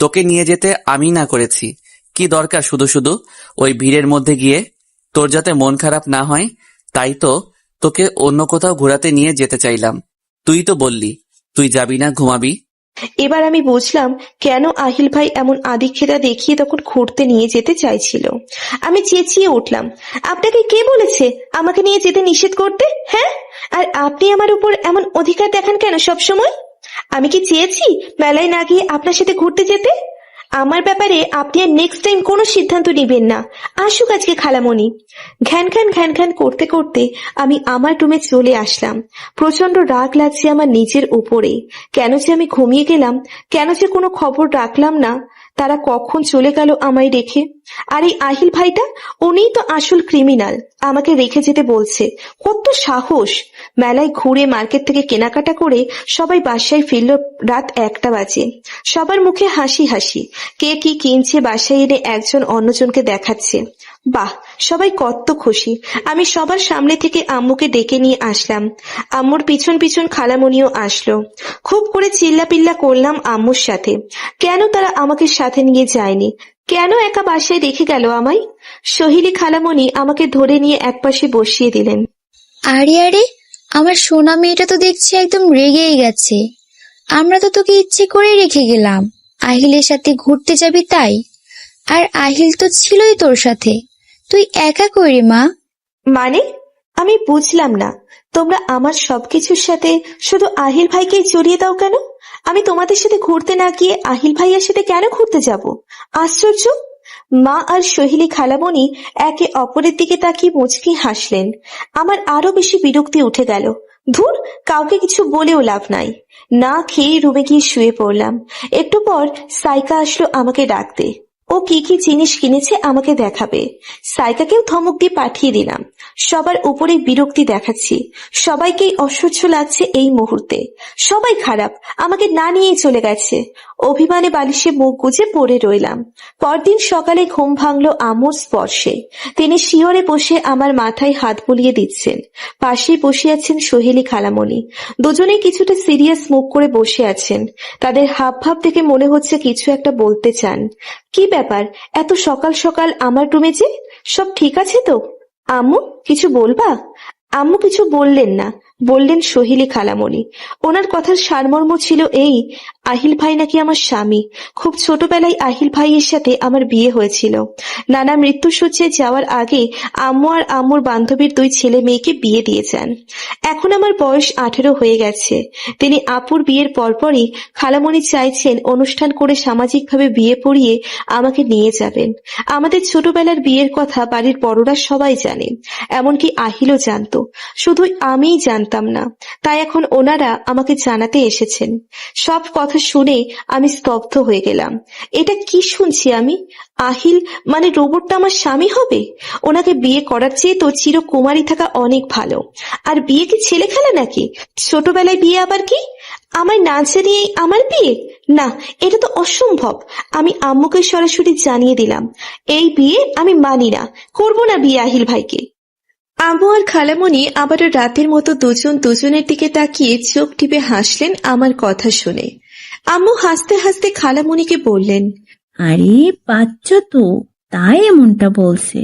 তোকে নিয়ে যেতে আমি না করেছি, কি দরকার শুধু শুধু ওই ভিড়ের মধ্যে গিয়ে? তোর যাতে মন খারাপ না হয়, তাই তো তোকে অন্য কোথাও ঘোরাতে নিয়ে যেতে চাইলাম। তুই তো বললি তুই যাবি না, ঘুমাবি। এবার আমি বুঝলাম কেন আহিল ভাই এমন আদিক্ষেতা দেখিয়ে তখন ঘুরতে নিয়ে যেতে চাইছিল। আমি চেঁচিয়ে উঠলাম, আপনাকে কে বলেছে আমাকে নিয়ে যেতে নিষেধ করতে? হ্যাঁ, আর আপনি আমার উপর এমন অধিকার দেখান কেন সব সময়? আমি কি চেয়েছি মেলায় না গিয়ে আপনার সাথে ঘুরতে যেতে? আমার ব্যাপারে আপনি আর নেক্সট টাইম কোনো সিদ্ধান্ত নিবেন না। আসুক আজকে খালামণি। ঘ্যান ঘ্যান ঘ্যান ঘ্যান করতে করতে আমি আমার রুমে চলে আসলাম। প্রচন্ড রাগ লাগছে আমার নিজের উপরে। কেন যে আমি ঘুমিয়ে গেলাম, কেন যে কোনো খবর রাখলাম না। তারা কখন চলে গেল আমায় রেখে। আর এই আহিল ভাইটা, উনিই তো আসল ক্রিমিনাল, আমাকে রেখে যেতে বলছে। কত সাহস! মেলায় ঘুরে মার্কেট থেকে কেনাকাটা করে সবাই বাসায় ফিরল রাত 1টা বাজে। সবার মুখে হাসি হাসি, কে কি কিনছে বাসায় এনে একজন অন্যজনকে দেখাচ্ছে। বাহ, সবাই কত খুশি। আমি সবার সামনে থেকে আম্মুকে ডেকে নিয়ে আসলাম। আম্মুর পিছন পিছন খালামণিও আসলো। খুব করে চিল্লাপিল্লা করলাম আম্মুর সাথে। কেন তারা আমাকে সাথে নিয়ে যায়নি? কেন একা বাসায় রেখে গেল আমায়? সহিলি খালামণি আমাকে ধরে নিয়ে একপাশে বসিয়ে দিলেন। আরে আরে, আমার সোনা মেয়েটা তো দেখছি একদম রেগেই গেছে। আমরা তো তোকে ইচ্ছে করেই রেখে গেলাম, আহিলের সাথে ঘুরতে যাবি তাই। আর আহিল তো ছিলই তোর সাথে, তুই একা কই রে মা? মানে? আমি বুঝলাম না, তোমরা আমার সবকিছুর সাথে শুধু আহিল ভাইকেই জড়িয়ে দাও কেন? আমি তোমাদের সাথে ঘুরতে না গিয়ে আহিল ভাইয়ের সাথে কেন ঘুরতে যাব? আশ্চর্য। মা আর সহিলি খালামণি একে অপরের দিকে তাকিয়ে মুচকি হাসলেন। আমার আরো বেশি বিরক্তি উঠে গেল। ধুর, কাউকে কিছু বলেও লাভ নাই। না খেয়ে রুমে গিয়ে শুয়ে পড়লাম। একটু পর সাইকা আসলো আমাকে ডাকতে। ও কি কি জিনিস কিনেছে আমাকে দেখাবে। সাইকাকেও ধমক দিয়ে পাঠিয়ে দিলাম। সবার উপরে বিরক্তি দেখাচ্ছি, সবাইকেই অসহ্য লাগছে এই মুহূর্তে। সবাই খারাপ, আমাকে না নিয়েই চলে গেছে। অভিমানে বালিশে মুখ গুজে পড়ে রইলাম। পরদিন সকালে ঘুম ভাঙলো আম্মুর স্পর্শে। তিনি শিয়রে বসে আমার মাথায় হাত বুলিয়ে দিচ্ছেন। পাশেই বসে আছেন সোহেলি খালামণি। দুজনেই কিছুটা সিরিয়াস মুখ করে বসে আছেন। তাদের হাব ভাব দেখে মনে হচ্ছে কিছু একটা বলতে চান। কি ব্যাপার, এত সকাল সকাল আমার রুমে যে? সব ঠিক আছে তো? আম্মু, কিছু বলবা? আম্মু কিছু বললেন না, বললেন সহিলি খালামণি। ওনার কথার সারমর্ম ছিল এই, আহিল ভাই নাকি আমার স্বামী। খুব ছোটবেলায় আহিল ভাইয়ের সাথে আমার বিয়ে হয়েছিল। নানা মৃত্যুসজ্জায় যাওয়ার আগে আম্মু আর আম্মুর বান্ধবীর 2 ছেলে মেয়েকে বিয়ে দিয়ে যান। এখন আমার বয়স 18 হয়ে গেছে। তিনি আপুর বিয়ের পরপরই খালামণি চাইছেন অনুষ্ঠান করে সামাজিকভাবে বিয়ে পড়িয়ে আমাকে নিয়ে যাবেন। আমাদের ছোটবেলার বিয়ের কথা বাড়ির বড়রা সবাই জানে, এমনকি আহিলও জানতো, শুধু আমিই জানতাম না। তাই এখন ওনারা আমাকে জানাতে এসেছেন। সব কথা শুনে আমি স্তব্ধ হয়ে গেলাম। এটা কি শুনছি আমি? আহিল মানে রোবটটা আমার স্বামী হবে? ওনাকে বিয়ে করার চেয়ে তো চিরকুমারী থাকা অনেক ভালো। আর বিয়ে কি ছেলে খেলা নাকি? ছোটবেলায় বিয়ে আবার কি? আমায় না জানিয়েই আমার বিয়ে? না, এটা তো অসম্ভব। আমি আম্মুকে সরাসরি জানিয়ে দিলাম, এই বিয়ে আমি মানি না, করবো না বিয়ে আহিল ভাইকে। আম্মু আর খালামণি আবারও রাতের মতো দুজন দুজনের দিকে তাকিয়ে চোখ টিপে হাসলেন আমার কথা শুনে। আম্মু হাসতে হাসতে খালামণিকে বললেন, আরে বাচ্চা তো, তাই এমনটা বলছে।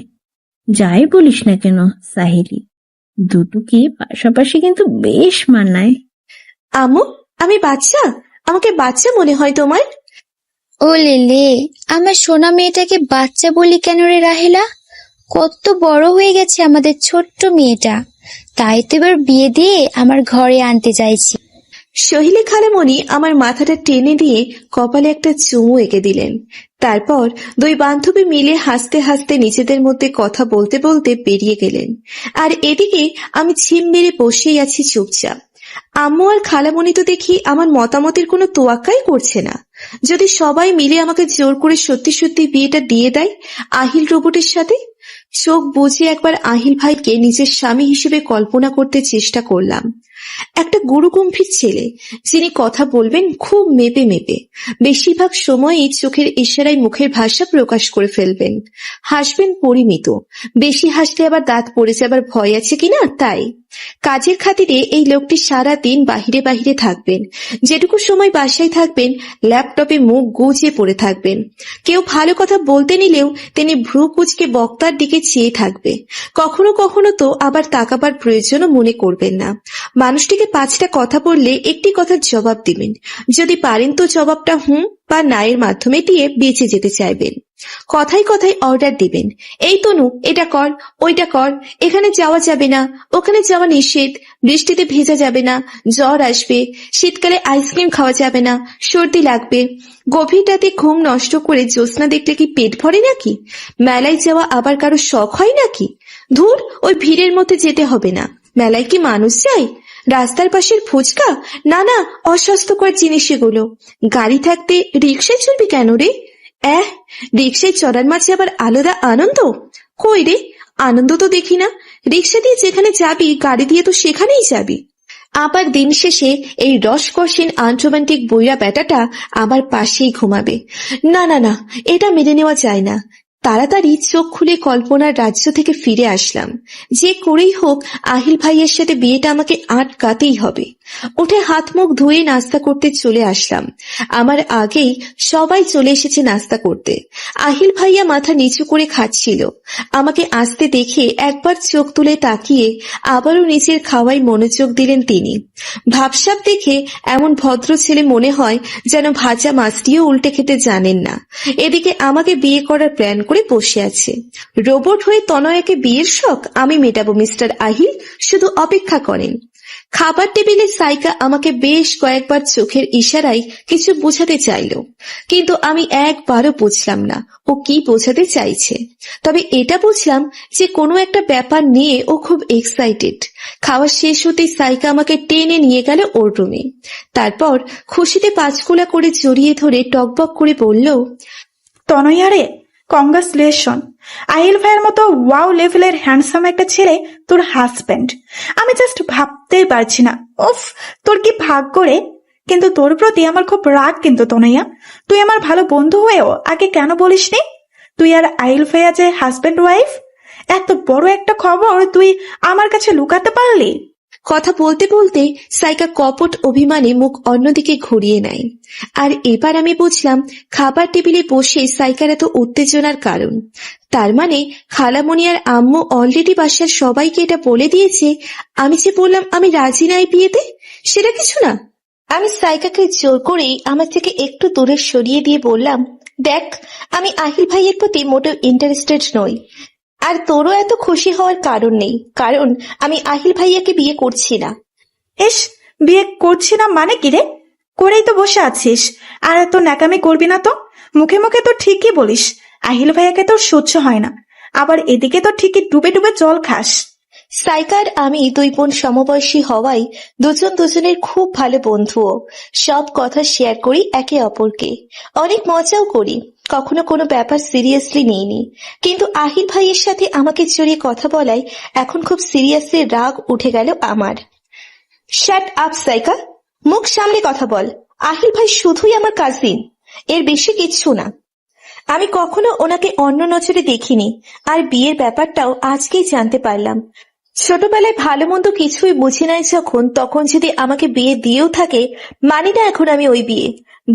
যাই বলিস না কেন সাহিলি, দুটোকে পাশাপাশি কিন্তু বেশ মানায়। আম্মু, আমি বাচ্চা? আমাকে বাচ্চা মনে হয় তোমার? ও লেলে, আমার সোনা মেয়েটাকে বাচ্চা বলি কেন রে রাহেলা? কত বড় হয়ে গেছে আমাদের ছোট্ট মেয়েটা, তাই তো এবার বিয়ে দিয়ে আমার ঘরে আনতে চাইছি। সহিলি খালামণি আমার মাথাটা টেনে দিয়ে কপালে একটা চুমু এঁকে দিলেন। তারপর 2 বান্ধবী মিলে হাসতে হাসতে নিজেদের মধ্যে কথা বলতে বলতে বেরিয়ে গেলেন। আর এদিকে আমি ছিম মেরে বসেই আছি চুপচাপ। আম্মু আর খালামণি তো দেখি আমার মতামতের কোনো তোয়াক্কাই করছে না। যদি সবাই মিলে আমাকে জোর করে সত্যি সত্যি বিয়েটা দিয়ে দেয় আহিল রোবটের সাথে। চোখ বুজে একবার আহিল ভাইকে নিজের স্বামী হিসেবে কল্পনা করতে চেষ্টা করলাম। একটা গুরুগম্ভীর ছেলে, যিনি কথা বলবেন খুব মেপে মেপে, বেশিরভাগ সময়ই চোখের ইশারায় মুখের ভাষা প্রকাশ করে ফেলবেন, হাসবেন পরিমিত, বেশি হাসলে আবার দাঁত পড়ে যাবার ভয় আছে কিনা তাই। কাজের খাতিরে এই লোকটি সারা দিন বাহিরে বাহিরে থাকবেন। যেটুকু সময় বাসায় থাকবেন ল্যাপটপে মুখ গুজে পড়ে থাকবেন। কেউ ভালো কথা বলতে নিলেও তিনি ভ্রু কুঁচকে বক্তার দিকে চেয়ে থাকবে। কখনো কখনো তো আবার তাকাবার প্রয়োজনও মনে করবেন না। মানুষটিকে 5টা কথা বললে একটি কথার জবাব দিবেন, যদি পারেন তো জবাবটা হুম বা না এর মাধ্যমে দিয়ে বেঁচে যেতে চাইবেন। কথায় কথায় অর্ডার দিবেন, এই তনু এটা কর, ওইটা কর, এখানে যাওয়া যাবে না, ওখানে যাওয়া নিষেধ, বৃষ্টিতে ভেজা যাবে না, জ্বর আসবে, শীতকালে আইসক্রিম খাওয়া যাবে না, সর্দি লাগবে। গভীর রাতে ঘুম নষ্ট করে জ্যোৎস্না দেখলে কি পেট ভরে নাকি? মেলায় যাওয়া আবার কারো শখ হয় নাকি? ধুর, ওই ভিড়ের মধ্যে যেতে হবে না। মেলায় কি মানুষ যায়? রাস্তার পাশের ফুচকা? না না, অস্বাস্থ্যকর জিনিস এগুলো। গাড়ি থাকতে রিক্সায় চলবি কেন রে? রিক্সায় চড়ার মাঝে আবার আলাদা আনন্দ? কই রে, আনন্দ তো দেখি না। রিক্সা দিয়ে যেখানে যাবি গাড়ি দিয়ে তো সেখানেই যাবি। আবার দিন শেষে এই রসকসীন আনরোমান্টিক বইরা ব্যাটাটা আমার পাশেই ঘুমাবে। না না না, এটা মেনে নেওয়া যায় না। তাড়াতাড়ি চোখ খুলে কল্পনার রাজ্য থেকে ফিরে আসলাম। যে করেই হোক আহিল ভাইয়ের সাথে বিয়েটা আমাকে আটকাতেই হবে। উঠে হাত মুখ ধুয়ে নাস্তা করতে চলে আসলাম। আমার আগেই সবাই চলে এসেছে নাস্তা করতে। আহিল ভাইয়া মাথা নিচু করে খাচ্ছিল। আমাকে আসতে দেখে একবার চোখ তুলে তাকিয়ে আবারও নিজের খাওয়ায় মনোযোগ দিলেন তিনি। ভাবসাব দেখে এমন ভদ্র ছেলে মনে হয় যেন ভাজা মাছটিও উল্টে খেতে জানেন না। এদিকে আমাকে বিয়ে করার প্ল্যান করে বসে আছে। রোবট হয়ে তনয়াকে বিয়ের শখ আমি মেটাবো মিস্টার আহিল, শুধু অপেক্ষা করেন। খাবার টেবিলে সাইকা আমাকে বেশ কয়েকবার চোখের ইশারায় কিছু বোঝাতে চাইল, কিন্তু আমি একবারও বুঝলাম না ও কি বোঝাতে চাইছে। তবে এটা বুঝলাম যে কোনো একটা ব্যাপার নিয়ে ও খুব এক্সাইটেড। খাওয়া শেষ হতেই সাইকা আমাকে টেনে নিয়ে গেল ওর রুমে। তারপর খুশিতে পাঁচকুলা করে জড়িয়ে ধরে টকবক করে বলল, তনয়া রে, কংগ্রাচুলেশন। আহিল ভাইয়ের মতো ওয়াও লেভেলের হ্যান্ডসাম একটা ছেলে তোর হাজবেন্ড। আমি জাস্ট ভাবতেই পারছি না। উফ, তোর কি ভাগ্য রে। কিন্তু তোর প্রতি আমার খুব রাগ কিন্তু তনয়া। তুই আমার ভালো বন্ধু হয়েও আগে কেন বলিসনি তুই আর আহিল ভাইয়া যে হাজবেন্ড ওয়াইফ? এত বড় একটা খবর তুই আমার কাছে লুকাতে পারলি? কথা বলতে বলতে সাইকা কপট অভিমানে মুখ অন্যদিকে ঘুরিয়ে নেয়। আর এবার আমি বুঝলাম খাবার টেবিলে বসে সাইকার এত উত্তেজনার কারণ। তার মানে খালামণি আর আম্মু অলরেডি বাসার সবাইকে এটা বলে দিয়েছে আমি যে বললাম আমি রাজি নাই বিয়েতে, সেটা কিছু না। আমি সাইকাকে জোর করেই আমার থেকে একটু দূরে সরিয়ে দিয়ে বললাম, দেখ, আমি আহিল ভাইয়ের প্রতি মোটেও ইন্টারেস্টেড নই। আর তোরও এত খুশি হওয়ার কারণ নেই, কারণ আমি আহিল ভাইয়াকে বিয়ে করছি না। ইস, বিয়ে করছি না মানে কি রে? করেই তো বসে আছিস। আর এত ন্যাকামি করবি না তো। মুখে মুখে তো ঠিকই বলিস আহিল ভাইয়াকে তোর সহ্য হয় না, আবার এদিকে তো ঠিকই ডুবে ডুবে জল খাস। সাইকার আমি দুই বোন সমবয়সী হওয়ায় দুজন দুজনের খুব ভালো বন্ধুও। সব কথা শেয়ার করি একে অপরকে, অনেক মজাও করি, কখনো কোনো ব্যাপার সিরিয়াসলি নিইনি। কিন্তু আহিল ভাইয়ের সাথে আমাকে জড়িয়ে কথা বলায় এখন খুব সিরিয়াসলি রাগ উঠে গেল আমার। শ্যাট আপ সাইকা, মুখ সামলে কথা বল। আহিল ভাই শুধুই আমার কাজিন, এর বেশি কিচ্ছু না। আমি কখনো ওনাকে অন্য নজরে দেখিনি, আর বিয়ের ব্যাপারটাও আজকেই জানতে পারলাম। ছোটবেলায় ভালো মন্দ কিছুই বুঝি নাই যখন, তখন যদি আমাকে বিয়ে দিয়েও থাকে, মানি না এখন আমি ওই বিয়ে।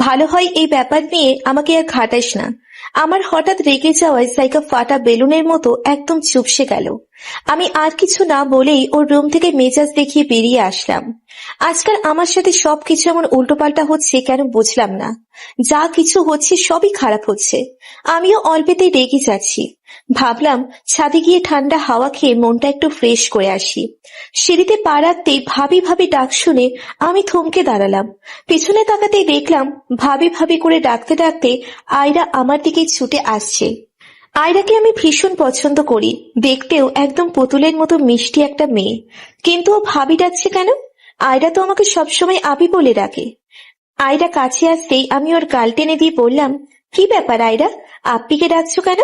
ভালো হয় এই ব্যাপার নিয়ে আমাকে আর ঘাটাস না। আমার হঠাৎ রেগে যাওয়ায় সাইকা ফাটা বেলুনের মতো একদম চুপসে গেল। আমি আর কিছু না বলেই ওর রুম থেকে মেজাজ দেখিয়ে বেরিয়ে আসলাম। আজকাল আমার সাথে সবকিছু এমন উল্টোপাল্টা হচ্ছে কেন বুঝলাম না। যা কিছু হচ্ছে সবই খারাপ হচ্ছে। আমিও অল্পেতেই রেগে যাচ্ছি। ভাবলাম ছাদে গিয়ে ঠান্ডা হাওয়া খেয়ে মনটা একটু ফ্রেশ করে আসি। সিঁড়িতে পা রাখতেই ভাবি ভাবি ডাক শুনে আমি থমকে দাঁড়ালাম। পিছনে তাকাতেই দেখলাম ভাবি ভাবি করে ডাকতে ডাকতে আয়রা আমার দিকে ছুটে আসছে। আয়রাকে আমি ভীষণ পছন্দ করি, দেখতেও একদম পুতুলের মতো মিষ্টি একটা মেয়ে। কিন্তু ও ভাবি ডাকছে কেন? আয়রা তো আমাকে সবসময় আবি বলে ডাকে। আয়রা কাছে আসতেই আমি ওর গাল টেনে দিয়ে বললাম, কি ব্যাপার আয়রা, আপ্পিকে ডাকছো কেন?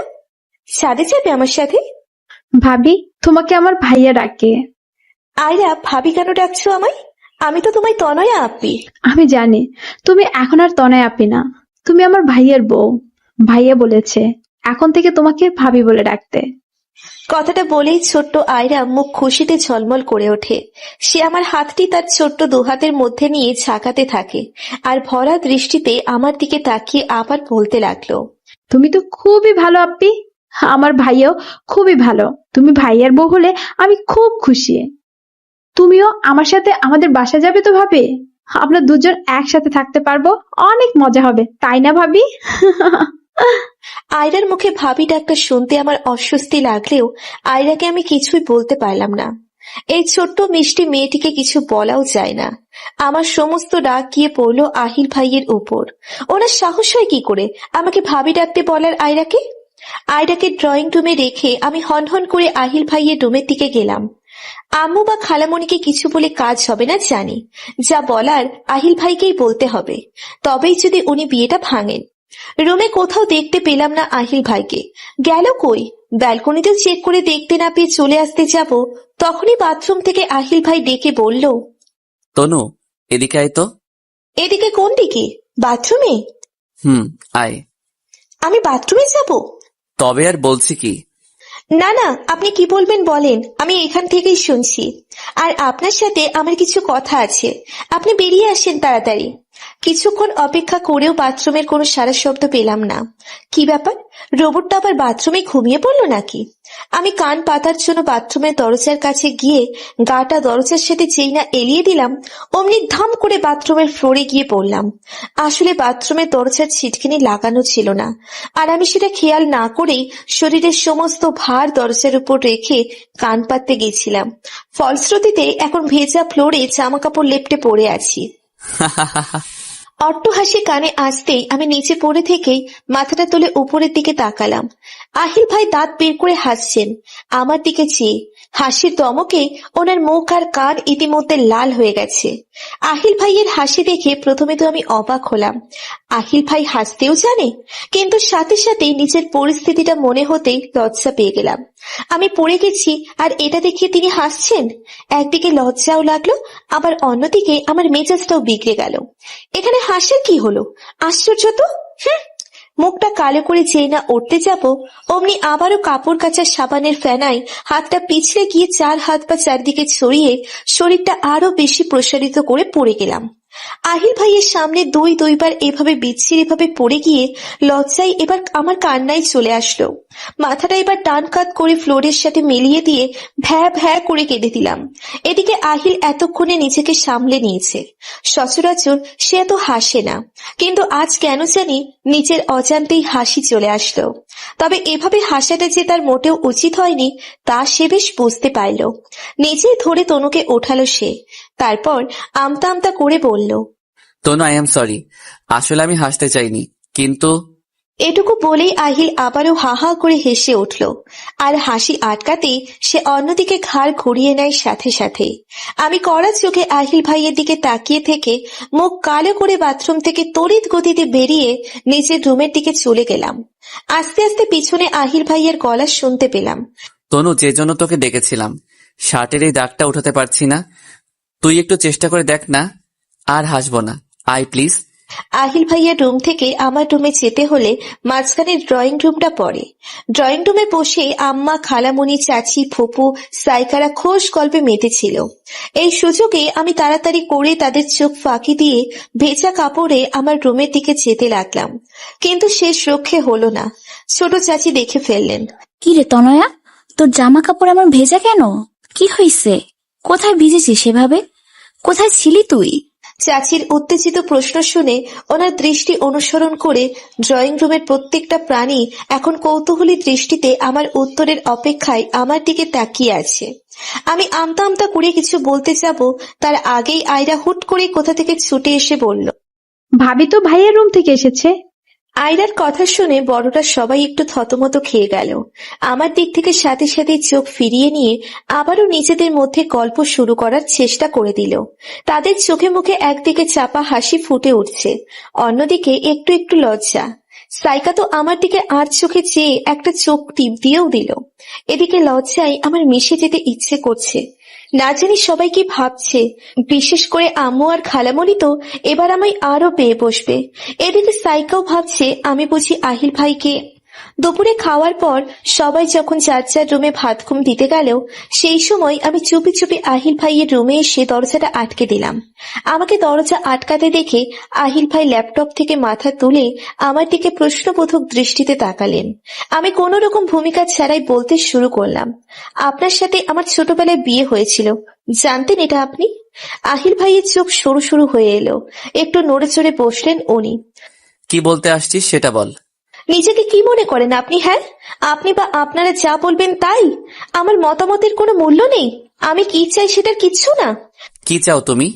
ছাদে যাবে আমার সাথে? ভাবি, তোমাকে আমার ভাইয়া ডাকে। আয়রা, ভাবি কেন ডাকছো আমায়? আমি তো তোমায় তনয়া আপ্পি। আমি জানি তুমি এখন আর তনয় আপি না, তুমি আমার ভাইয়ের বউ। ভাইয়া বলেছে এখন থেকে তোমাকে ভাবি বলে ডাকতে। কথাটা বলেই ছোট্ট আয়রা মুখ খুশিতে ঝলমল করে ওঠে। সে আমার হাতটি তার ছোট্ট দুহাতের মধ্যে নিয়ে ঝাঁকাতে থাকে, আর ভরা দৃষ্টিতে আমার দিকে তাকিয়ে আবার বলতে লাগলো, তুমি তো খুবই ভালো আপি, আমার ভাইয়াও খুবই ভালো। তুমি ভাইয়ার বউ হলে আমি খুব খুশি। তুমিও আমার সাথে আমাদের বাসা যাবে তো ভাবি? আমরা দুজন একসাথে থাকতে পারবো, অনেক মজা হবে, তাই না ভাবি? আয়রার মুখে ভাবি ডাকটা শুনতে আমার অস্বস্তি লাগলেও আয়রাকে আমি কিছুই বলতে পারলাম না। এই ছোট্ট মিষ্টি মেয়েটিকে কিছু বলাও যায় না। আমার সমস্ত রাগ গিয়ে পড়লো আহিল ভাইয়ের উপর। ওনার সাহস হয় কি করে আমাকে ভাবি ডাকতে বলার আয়রাকে? আয়রাকে ড্রয়িং রুমে রেখে আমি হনহন করে আহিল ভাইয়ের রুমের দিকে গেলাম। আম্মু বা খালামণিকে কিছু বলে কাজ হবে না জানি, যা বলার আহিল ভাইকেই বলতে হবে, তবেই যদি উনি বিয়েটা ভাঙেন। রুমে কোথাও দেখতে পেলাম না আহিল ভাইকে। গেল কই? ব্যালকনিতেও চেক করে দেখতে না পেয়ে চলে আসতে যাব, তখনই বাথরুম থেকে আহিল ভাই ডেকে বলল, তনু, এদিকে আয় তো। এদিকে কোন দিকে? বাথরুমে? আয়। আমি বাথরুমে যাব? তবে আর বলছি কি? না না, আপনি কি বলবেন বলেন, আমি এখান থেকেই শুনছি। আর আপনার সাথে আমার কিছু কথা আছে, আপনি বেরিয়ে আসেন তাড়াতাড়ি। কিছুক্ষণ অপেক্ষা করেও বাথরুমের কোনো সারা শব্দ পেলাম না। কি ব্যাপার, রোবটটা আবার বাথরুমে ঘুমিয়ে পড়লো নাকি? আমি কান পাতার জন্য বাথরুমের দরজার কাছে গিয়ে গাটা দরজার সাথে যেই না এলিয়ে দিলাম, অমনি ধাম করে বাথরুমের ফ্লোরে গিয়ে পড়লাম। আসলে বাথরুমের দরজার ছিটকিনি লাগানো ছিল না, আর আমি সেটা খেয়াল না করেই শরীরের সমস্ত ভার দরজার উপর রেখে কান পাততে গেছিলাম। ফলশ্রুতিতে এখন ভেজা ফ্লোরে জামা কাপড় লেপ্টে পড়ে আছি। অট্ট হাসি কানে আসতেই আমি নিচে পড়ে থেকেই মাথাটা তুলে উপরের দিকে তাকালাম। আহিল ভাই দাঁত বের করে হাসছেন আমার দিকে চেয়ে। হাসির দমকে ওনার মুখ আর কান ইতিমধ্যে লাল হয়ে গেছে। আহিল ভাইয়ের হাসি দেখে প্রথমে তো আমি অবাক হলাম, আহিল ভাই হাসতেও জানে? কিন্তু সাথে সাথে নিজের পরিস্থিতিটা মনে হতেই লজ্জা পেয়ে গেলাম। আমি পড়ে গেছি আর এটা দেখে তিনি হাসছেন। একদিকে লজ্জাও লাগলো, আবার অন্যদিকে আমার মেজাজটাও বিগড়ে গেল। এখানে হাসির কি হলো? আশ্চর্য তো। মুখটা কালো করে যেই না উঠতে যাব, অমনি আবারও কাপড় কাচার সাবানের ফেনায় হাতটা পিছলে গিয়ে 4 হাত পা চারদিকে ছড়িয়ে শরীরটা আরো বেশি প্রসারিত করে পড়ে গেলাম। আহিল ভাইয়ের সামনে দুইবার এভাবে বিচ্ছিরি ভাবে পড়ে গিয়ে লজ্জায় এবার আমার কান্নায় চলে আসলো। মাথাটা এবার টান কাত করে ফ্লোরের সাথে মিলিয়ে দিয়ে ভ্যা ভ্যা করে কেঁদে দিলাম। এদিকে আহিল এতক্ষণে নিজেকে সামলে নিয়েছে। সচরাচর সে এত হাসে না, কিন্তু আজ কেন জানি নিজের অজান্তেই হাসি চলে আসলো। তবে এভাবে হাসাটা যে তার মোটেও উচিত হয়নি তা সে বেশ বুঝতে পারল। নিজে ধরে তনুকে ওঠালো সে, তারপর আমতা আমতা করে বলল, তনু, আই এম সরি, আসলে আমি হাসতে চাইনি, কিন্তু এটুকু বলেই আহিল আবারও হা হা করে হেসে উঠল। আর হাসি আটকাতেই সে অন্যদিকে ঘাড় ঘুরিয়ে নেয় সাথে সাথে। আমি কড়া চোখে আহিল ভাইয়ের দিকে তাকিয়ে থেকে মুখ কালো করে বাথরুম থেকে তড়িৎ গতিতে বেরিয়ে নিজের রুমের দিকে চলে গেলাম। আস্তে আস্তে পিছনে আহিল ভাইয়ের গলা শুনতে পেলাম, তনু, যে জন্য তোকে ডেকেছিলাম, শার্টের এই দাগটা উঠাতে পারছি না, তুই একটু চেষ্টা করে দেখ না। আর হাসবো না, আই প্লিজ। আহিল ভাইয়ার রুম থেকে আমার রুমে যেতে হলে মাঝখানে ড্রয়িং রুমটা পড়ে। ড্রয়িং রুমে বসে আম্মা, খালামণি, চাচি, ফুপু, সাইকারা খোশ গল্পে মেতেছিল। এই সুযোগে আমি তাড়াতাড়ি করে তাদের চোখ ফাঁকি দিয়ে ভেজা কাপড়ে আমার রুমের দিকে যেতে লাগলাম, কিন্তু শেষ রক্ষে হলো না। ছোট চাচি দেখে ফেললেন। কি রে তনয়া, তোর জামা কাপড় আমার ভেজা কেন? কি হইছে? কোথায় ভিজেছিস সেভাবে? কোথায় ছিলি তুই? চাচির উত্তেজিত প্রশ্ন শুনে ওনার দৃষ্টি অনুসরণ করে ড্রয়িং রুমের প্রত্যেকটা প্রাণী এখন কৌতূহলী দৃষ্টিতে আমার উত্তরের অপেক্ষায় আমার দিকে তাকিয়ে আছে। আমি আমতা আমতা করে কিছু বলতে যাব, তার আগেই আয়রা হুট করে কোথা থেকে ছুটে এসে বলল, ভাবি তো ভাইয়ের রুম থেকে এসেছে। আয়রার কথা শুনে বড়রা সবাই একটু থতমত খেয়ে গেল। আমার দিক থেকে সাথে সাথে চোখ ফিরিয়ে নিয়ে আবারও নিজেদের মধ্যে গল্প শুরু করার চেষ্টা করে দিল। তাদের চোখে মুখে একদিকে চাপা হাসি ফুটে উঠছে, অন্যদিকে একটু একটু লজ্জা। সাইকা তো আমার দিকে আর চোখে চেয়ে একটা চোখ টিপ দিয়েও দিল। এদিকে লজ্জায় আমার মিশে যেতে ইচ্ছে করছে। না জানি সবাই কি ভাবছে, বিশেষ করে আম্মু আর খালামণি তো এবার আমায় আরো পেয়ে বসবে। এদিকে সাইকাও ভাবছে আমি বুঝি আহিল ভাইকে। দুপুরে খাওয়ার পর সবাই যখন যার যার রুমে ভাত ঘুম দিতে গেল, সেই সময় আমি চুপি চুপি আহিল ভাইয়ের রুমে এসে দরজাটা আটকে দিলাম। আমাকে দরজা আটকাতে দেখে আহিল ভাই ল্যাপটপ থেকে মাথা তুলে আমার দিকে প্রশ্নবোধক দৃষ্টিতে তাকালেন। আমি কোনো রকম ভূমিকা ছাড়াই বলতে শুরু করলাম, আপনার সাথে আমার ছোটবেলায় বিয়ে হয়েছিল, জানতেন এটা আপনি? আহিল ভাইয়ের চোখ সরু সরু হয়ে এলো। একটু নড়ে চড়ে বসলেন উনি। কি বলতে আসছিস সেটা বল। নিজেকে কি মনে করেন আপনি? হ্যাঁ, আপনি বা আপনারা যা বলবেন তাই? আমার মতামতের কোনো মূল্য নেই? আমি কি চাই সেটার কিচ্ছু না? কি চাও তুমি?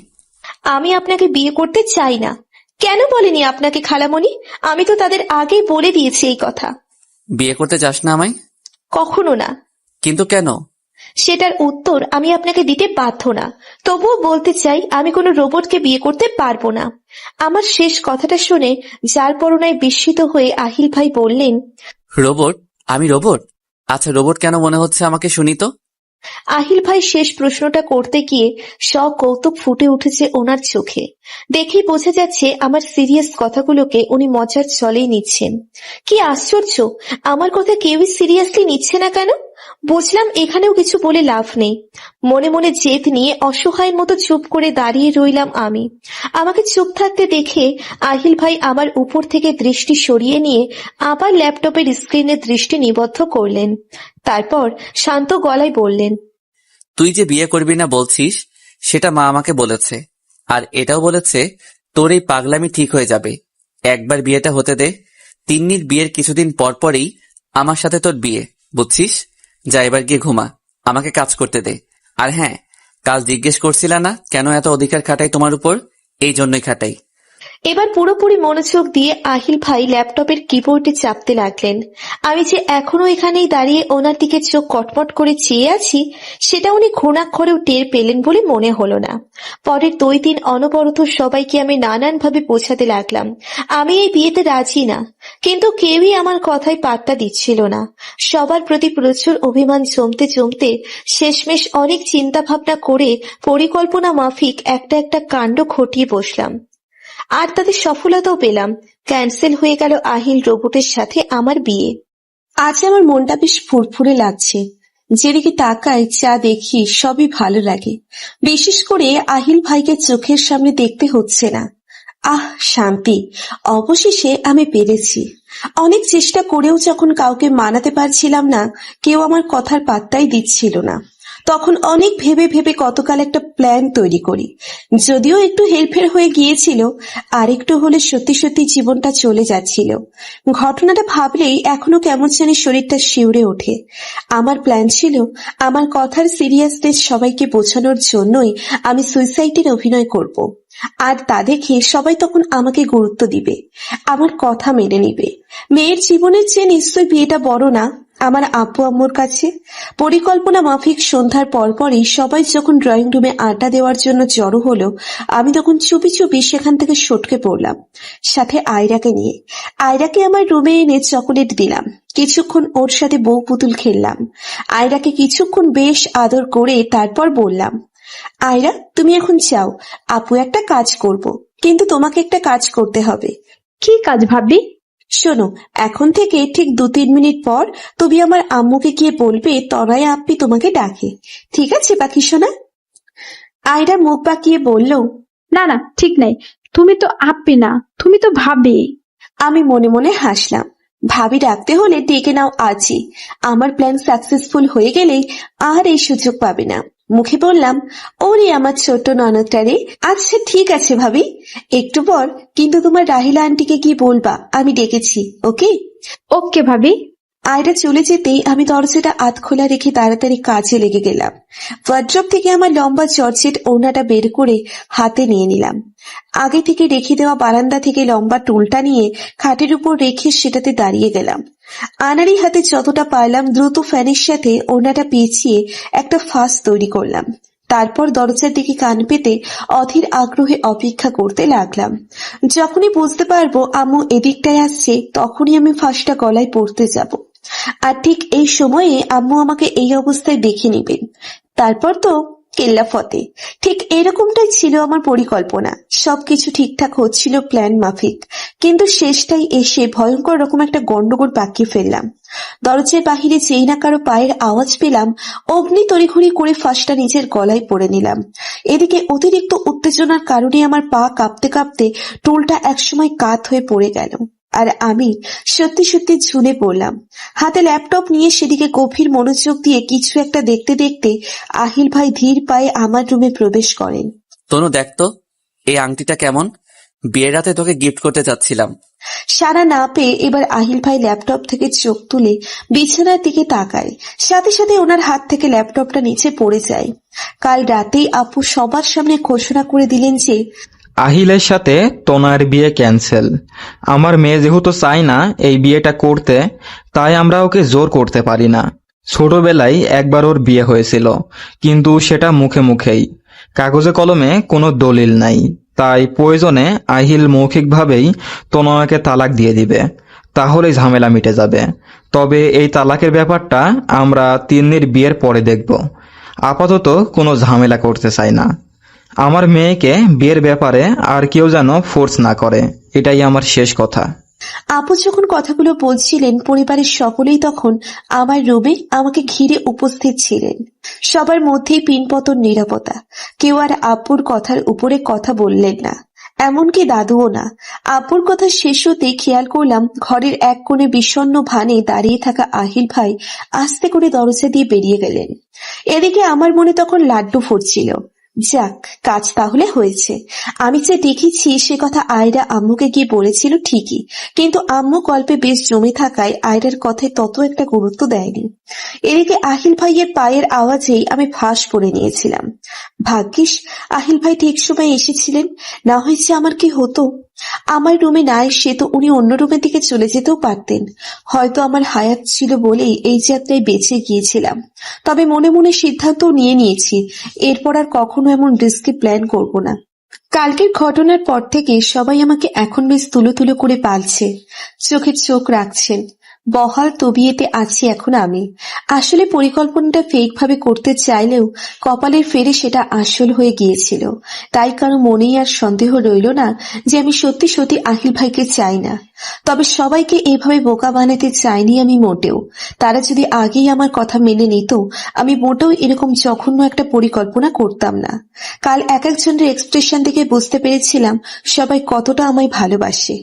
আমি আপনাকে বিয়ে করতে চাই না। কেন বলেনি আপনাকে খালামণি? আমি তো তাদের আগেই বলে দিয়েছি এই কথা। বিয়ে করতে চাস না আমায়? কখনো না। কিন্তু কেন? সেটার উত্তর আমি আপনাকে দিতে বাধ্য না। তবুও বলতে চাই, আমি কোনো রোবটকে বিয়ে করতে পারবো না। আমার শেষ কথাটা শুনে যার পরনায় বিস্মিত হয়ে আহিল ভাই বললেন, রোবট? আমি রোবট? আচ্ছা, রোবট কেন মনে হচ্ছে আমাকে, শুনি তো। আহিল ভাই শেষ প্রশ্নটা করতে গিয়ে সকৌতুক ফুটে উঠেছে ওনার চোখে। দেখেই বোঝা যাচ্ছে আমার সিরিয়াস কথাগুলোকে উনি মজার ছলেই নিচ্ছেন। কি আশ্চর্য, আমার কথা কেউই সিরিয়াসলি নিচ্ছে না কেন? বুঝলাম এখানেও কিছু বলে লাভ নেই। মনে মনে জেদ নিয়ে অসহায়ের মতো চুপ করে দাঁড়িয়ে রইলাম আমি। আমাকে চুপ থাকতে দেখে আহিল ভাই আমার উপর থেকে দৃষ্টি সরিয়ে নিয়ে আবার ল্যাপটপের স্ক্রিনে দৃষ্টি নিবদ্ধ করলেন। তারপর শান্ত গলায় বললেন, তুই যে বিয়ে করবি না বলছিস, সেটা মা আমাকে বলেছে। আর এটাও বলেছে তোর এই পাগলামি ঠিক হয়ে যাবে। একবার বিয়েটা হতে দে। তিন্নির বিয়ের কিছুদিন পর পরই আমার সাথে তোর বিয়ে, বুঝছিস? যা এবার গিয়ে ঘুমা, আমাকে কাজ করতে দে। আর হ্যাঁ, কাল জিজ্ঞেস করছিলা না কেন এত অধিকার খাটাই তোমার উপর? এই জন্যই খাটাই। এবার পুরোপুরি মনোযোগ দিয়ে আহিল ভাই ল্যাপটপের কিবোর্ডে চাপতে লাগলেন। আমি যে এখনো এখানেই দাঁড়িয়ে ওনার দিকে চোখ কটমট করে চেয়ে আছি, সেটা উনি ঘুণাক্ষরেও টের পেলেন বলে মনে হলো না। পরের 2 দিন অনবরত সবাইকে আমি নানানভাবে বোঝাতে লাগলাম আমি এই বিয়েতে রাজি না, কিন্তু কেউই আমার কথায় পাত্তা দিচ্ছিল না। সবার প্রতি প্রচুর অভিমান জমতে জমতে শেষমেশ অনেক চিন্তা ভাবনা করে পরিকল্পনা মাফিক একটা একটা কাণ্ড ঘটিয়ে বসলাম। আর তাতে সফলতাও পেলাম। ক্যান্সেল হয়ে গেল আহিল রোবটের সাথে আমার বিয়ে। আজ আমার মনটা বেশ ফুরফুরে লাগছে। যেদিকে তাকাই যা দেখি সবই ভালো লাগে। বিশেষ করে আহিল ভাইকে চোখের সামনে দেখতে হচ্ছে না। আহ, শান্তি! অবশেষে আমি পেরেছি। অনেক চেষ্টা করেও যখন কাউকে মানাতে পারছিলাম না, কেউ আমার কথার পাত্তাই দিচ্ছিল না, তখন অনেক ভেবে ভেবে গতকাল একটা প্ল্যান তৈরি করি। যদিও একটু হেরফের হয়ে গিয়েছিল, আর একটু হলে সত্যি সত্যি জীবনটা চলে যাচ্ছিল। ঘটনাটা ভাবলেই এখনো কেমন জানি শরীরটা শিউরে ওঠে। আমার প্ল্যান ছিল, আমার কথার সিরিয়াসনেস সবাইকে বোঝানোর জন্যই আমি সুইসাইডের অভিনয় করব। আর তা দেখে সবাই তখন আমাকে গুরুত্ব দিবে, আমার কথা মেনে নিবে। মেয়ের জীবনের চেয়ে নিশ্চয়ই বিয়েটা বড় না আমার আব্বু আম্মুর কাছে। পরিকল্পনা মাফিক সন্ধ্যার পরপরই সবাই যখন ড্রয়িং রুমে আড্ডা দেওয়ার জন্য জড়ো হলো, আমি তখন চুপি চুপি সেখান থেকে সটকে পড়লাম, সাথে আয়রাকে নিয়ে। আয়রাকে আমার রুমে এনে চকোলেট দিলাম। কিছুক্ষণ ওর সাথে বউ পুতুল খেললাম। আয়রাকে কিছুক্ষণ বেশ আদর করে তারপর বললাম, আয়রা, তুমি এখন যাও, আপু একটা কাজ করব, কিন্তু তোমাকে একটা কাজ করতে হবে। কি কাজ ভাবি? শোনো, এখন থেকে ঠিক 2-3 মিনিট পর তুমি আমার আম্মুকে গিয়ে বলবে তনয়া আপ্পি তোমাকে ডাকে। ঠিক আছে পাখি সোনা? আয়রা মুখ বাঁকিয়ে বলল, না না, ঠিক নাই। তুমি তো আপ্পি না, তুমি তো ভাবি। আমি মনে মনে হাসলাম। ভাবি ডাকতে হলে ডেকে নাও আজই। আমার প্ল্যান সাকসেসফুল হয়ে গেলেই আর এই সুযোগ পাবে না। মুখে বললাম, ওরে আমার ছোট্ট ননদটারে। আচ্ছা ঠিক আছে ভাবি, একটু পর কিন্তু তোমার রাহিলা আন্টিকে গিয়ে বলবা আমি ডেকেছি, ওকে? ওকে ভাবি। আয়রা চলে যেতেই আমি দরজাটা আধ খোলা রেখে তাড়াতাড়ি কাজে লেগে গেলাম। ওয়ার্ড্রপ থেকে আমার লম্বা জর্জেট ওড়নাটা বের করে হাতে নিয়ে নিলাম। আগে থেকে রেখে দেওয়া বারান্দা থেকে লম্বা টুলটা নিয়ে খাটের উপর রেখে সেটাতে দাঁড়িয়ে গেলাম। আনাড়ি হাতে যতটা পারলাম দ্রুত ফ্যানের সাথে ওড়নাটা পেঁচিয়ে একটা ফাঁস তৈরি করলাম। তারপর দরজার দিকে কান পেতে অধীর আগ্রহে অপেক্ষা করতে লাগলাম। যখনই বুঝতে পারবো আম্মু এদিকটায় আসছে, তখনই আমি ফাঁসটা গলায় পড়তে যাব। আর ঠিক এই সময়ে আম্মু আমাকে এই অবস্থায় দেখে নেবেন। তারপর তো কেল্লা ফতে। ঠিক এরকমটাই ছিল আমার পরিকল্পনা। সবকিছু ঠিকঠাক হচ্ছিল প্ল্যান মাফিক, কিন্তু শেষটাই এসে ভয়ঙ্কর রকম একটা গন্ডগোল পাকিয়ে ফেললাম। দরজার বাহিরে যেই না কারো পায়ের আওয়াজ পেলাম, অগ্নি তড়িঘড়ি করে ফাঁসটা নিজের গলায় পরে নিলাম। এদিকে অতিরিক্ত উত্তেজনার কারণে আমার পা কাঁপতে কাঁপতে টুলটা একসময় কাত হয়ে পড়ে গেল, আর আমি সত্যি সত্যি ঝুলে পড়লাম। হাতে ল্যাপটপ নিয়ে সেদিকে গভীর মনোযোগ দিয়ে কিছু একটা দেখতে দেখতে আহিল ভাই ধীর পায়ে আমার রুমে প্রবেশ করেন। তনু, দেখতো এই আংটিটা কেমন? বিয়ের রাতে তোকে গিফট করতে চাচ্ছিলাম। সাড়া না পেয়ে এবার আহিল ভাই ল্যাপটপ থেকে চোখ তুলে বিছানার দিকে তাকায়। সাথে সাথে ওনার হাত থেকে ল্যাপটপটা নিচে পড়ে যায়। কাল রাতেই আপু সবার সামনে ঘোষণা করে দিলেন যে আহিলের সাথে তনয়ার বিয়ে ক্যান্সেল। আমার মেয়ে যেহেতু চায় না এই বিয়েটা করতে, তাই আমরা ওকে জোর করতে পারি না। ছোটবেলায় একবার ওর বিয়ে হয়েছিল, কিন্তু সেটা মুখে মুখেই, কাগজে কলমে কোনো দলিল নাই। তাই প্রয়োজনে আহিল মৌখিকভাবেই তনয়াকে তালাক দিয়ে দিবে, তাহলে ঝামেলা মিটে যাবে। তবে এই তালাকের ব্যাপারটা আমরা তিন্নির বিয়ের পরে দেখব। আপাতত কোনো ঝামেলা করতে চাই না। আমার মেয়েকে বিয়ের ব্যাপারে আর কেউ যেন ফোর্স না করে, এটাই আমার শেষ কথা। আপু যখন কথাগুলো বলছিলেন পরিবারের সকলেই তখন আমার রুমে আমাকে ঘিরে উপস্থিত ছিলেন। সবার মধ্যেই পিনপতন নীরবতা। কেউ আর আপুর কথার উপরে কথা বললেন না, এমনকি দাদুও না। আপুর কথা শেষ হতে খেয়াল করলাম ঘরের এক কোণে বিষণ্ণ ভানে দাঁড়িয়ে থাকা আহিল ভাই আস্তে করে দরজা দিয়ে বেরিয়ে গেলেন। এদিকে আমার মনে তখন লাড্ডু ফুটছিল। যাক, কাজ তাহলে হয়েছে। আমি যে দেখেছি সে কথা আয়রা আম্মুকে গিয়ে বলেছিল ঠিকই, কিন্তু আম্মু গল্পে বেশ জমে থাকায় আয়রার কথায় তত একটা গুরুত্ব দেয়নি। এদিকে আহিল ভাইয়ের পায়ের আওয়াজেই আমি ফাঁস পড়ে নিয়েছিলাম। ভাগ্যিস আহিল ভাই ঠিক সময় এসেছিলেন, না হয়েছে আমার কি হতো। আমার রুমে না এসে তো উনি অন্য রুমের দিকে চলে যেতেও পারতেন। হয়তো আমার হায়াত ছিল বলেই এই যাত্রায় বেঁচে গিয়েছিলাম। তবে মনে মনে সিদ্ধান্ত নিয়ে নিয়েছি এরপর আর কখনো এমন রিস্কি প্ল্যান করব না। কালকের ঘটনার পর থেকে সবাই আমাকে এখন বেশ তুলো তুলো করে পালছে, চোখে চোখ রাখছেন। বহাল তবিয়েতে আছি এখন আমি। আসলে পরিকল্পনাটা ফেক ভাবে করতে চাইলেও কপালের ফেরে সেটা আসল হয়ে গিয়েছিল। তাই কারো মনেই আর সন্দেহ রইল না যে আমি সত্যি সত্যি আহিল ভাইকে চাই না। তবে সবাইকে এভাবে বোকা বানাতে চাইনি আমি মোটেও। তারা যদি আগেই আমার কথা মেনে নিত আমি মোটেও এরকম জঘন্য একটা পরিকল্পনা করতাম না। কাল এক একজনের এক্সপ্রেশন থেকে বুঝতে পেরেছিলাম সবাই কতটা আমায় ভালোবাসে।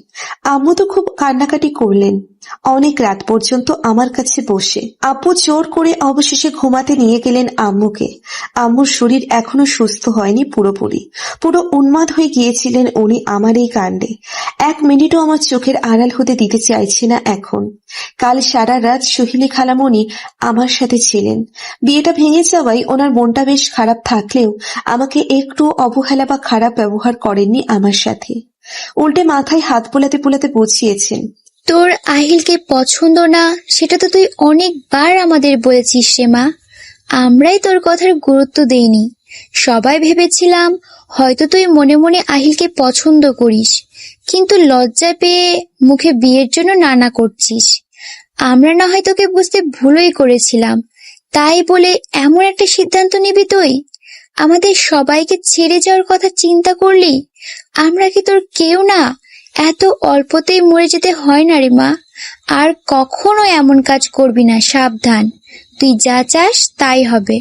আম্মু তো খুব কান্নাকাটি করলেন অনেক রাত পর্যন্ত আমার কাছে বসে। আব্বু জোর করে অবশেষে ঘুমাতে নিয়ে গেলেন আম্মুকে। আম্মুর শরীর এখনো সুস্থ হয়নি পুরোপুরি। পুরো উন্মাদ হয়ে গিয়েছিলেন উনি আমার এই কাণ্ডে। এক মিনিটও আমার চোখের আড়াল হতে দিতে চাইছে না এখন। কাল সারা রাত সোহিনী খালামণি আমার সাথে ছিলেন। বিয়েটা ভেঙে যাওয়ায় ওনার মনটা বেশ খারাপ থাকলেও আমাকে একটু অবহেলা বা খারাপ ব্যবহার করেননি আমার সাথে। উল্টে মাথায় হাত বোলাতে বোলাতে বুঝিয়েছেন, তোর আহিলকে পছন্দ না সেটা তো তুই অনেকবার আমাদের বলেছিস রে মা। আমরাই তোর কথার গুরুত্ব দেইনি। সবাই ভেবেছিলাম হয়তো তুই মনে মনে আহিলকে পছন্দ করিস, কিন্তু লজ্জা পেয়ে মুখে বিয়ের জন্য নানা করছিস। আমরা না হয় তোকে বুঝতে ভুলই করেছিলাম, তাই বলে এমন একটা সিদ্ধান্ত নিবি তুই? আমাদের সবাইকে ছেড়ে যাওয়ার কথা চিন্তা করলি? আমরা কি তোর কেউ না? এত অল্পতেই মরে যেতে হয় না রে মা। আর কখনো এমন কাজ করবি না, সাবধান। তুই যা চাস তাই হবে।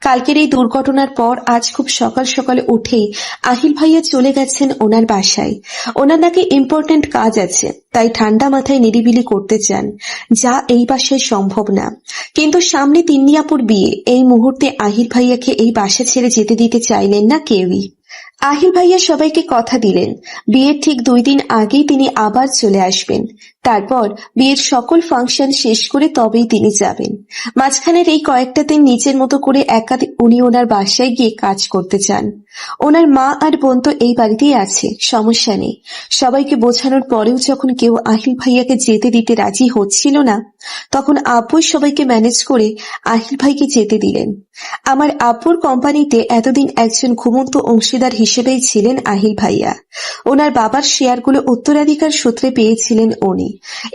কালকের এই দুর্ঘটনার পর আজ খুব সকাল সকালে উঠেই আহিল ভাইয়া চলে গেছেন ওনার বাসায়। ওনার নাকি ইম্পর্টেন্ট কাজ আছে, তাই ঠান্ডা মাথায় নিরিবিলি করতে চান, যা এই বাসায় সম্ভব না। কিন্তু সামনে তিন্নিয়াপুর বিয়ে, এই মুহূর্তে আহিল ভাইয়াকে এই বাসা ছেড়ে যেতে দিতে চাইলেন না কেউই। আহিল ভাইয়া সবাইকে কথা দিলেন বিয়ের ঠিক 2 দিন আগেই তিনি আবার চলে আসবেন। তারপর বিয়ের সকল ফাংশন শেষ করে তবেই তিনি যাবেন। মাঝখানের এই কয়েকটা দিন নিজের মতো করে একা উনি ওনার বাসায় গিয়ে কাজ করতে চান। ওনার মা আর বোন তো এই বাড়িতেই আছে, সমস্যা নেই। সবাইকে বোঝানোর পরেও যখন কেউ আহিল ভাইয়াকে যেতে দিতে রাজি হচ্ছিল না, তখন আব্বুই সবাইকে ম্যানেজ করে আহিল ভাইকে যেতে দিলেন। আমার আব্বুর কোম্পানিতে এতদিন একজন ঘুমন্ত অংশীদার হিসেবেই ছিলেন আহিল ভাইয়া। ওনার বাবার শেয়ারগুলো উত্তরাধিকার সূত্রে পেয়েছিলেন উনি।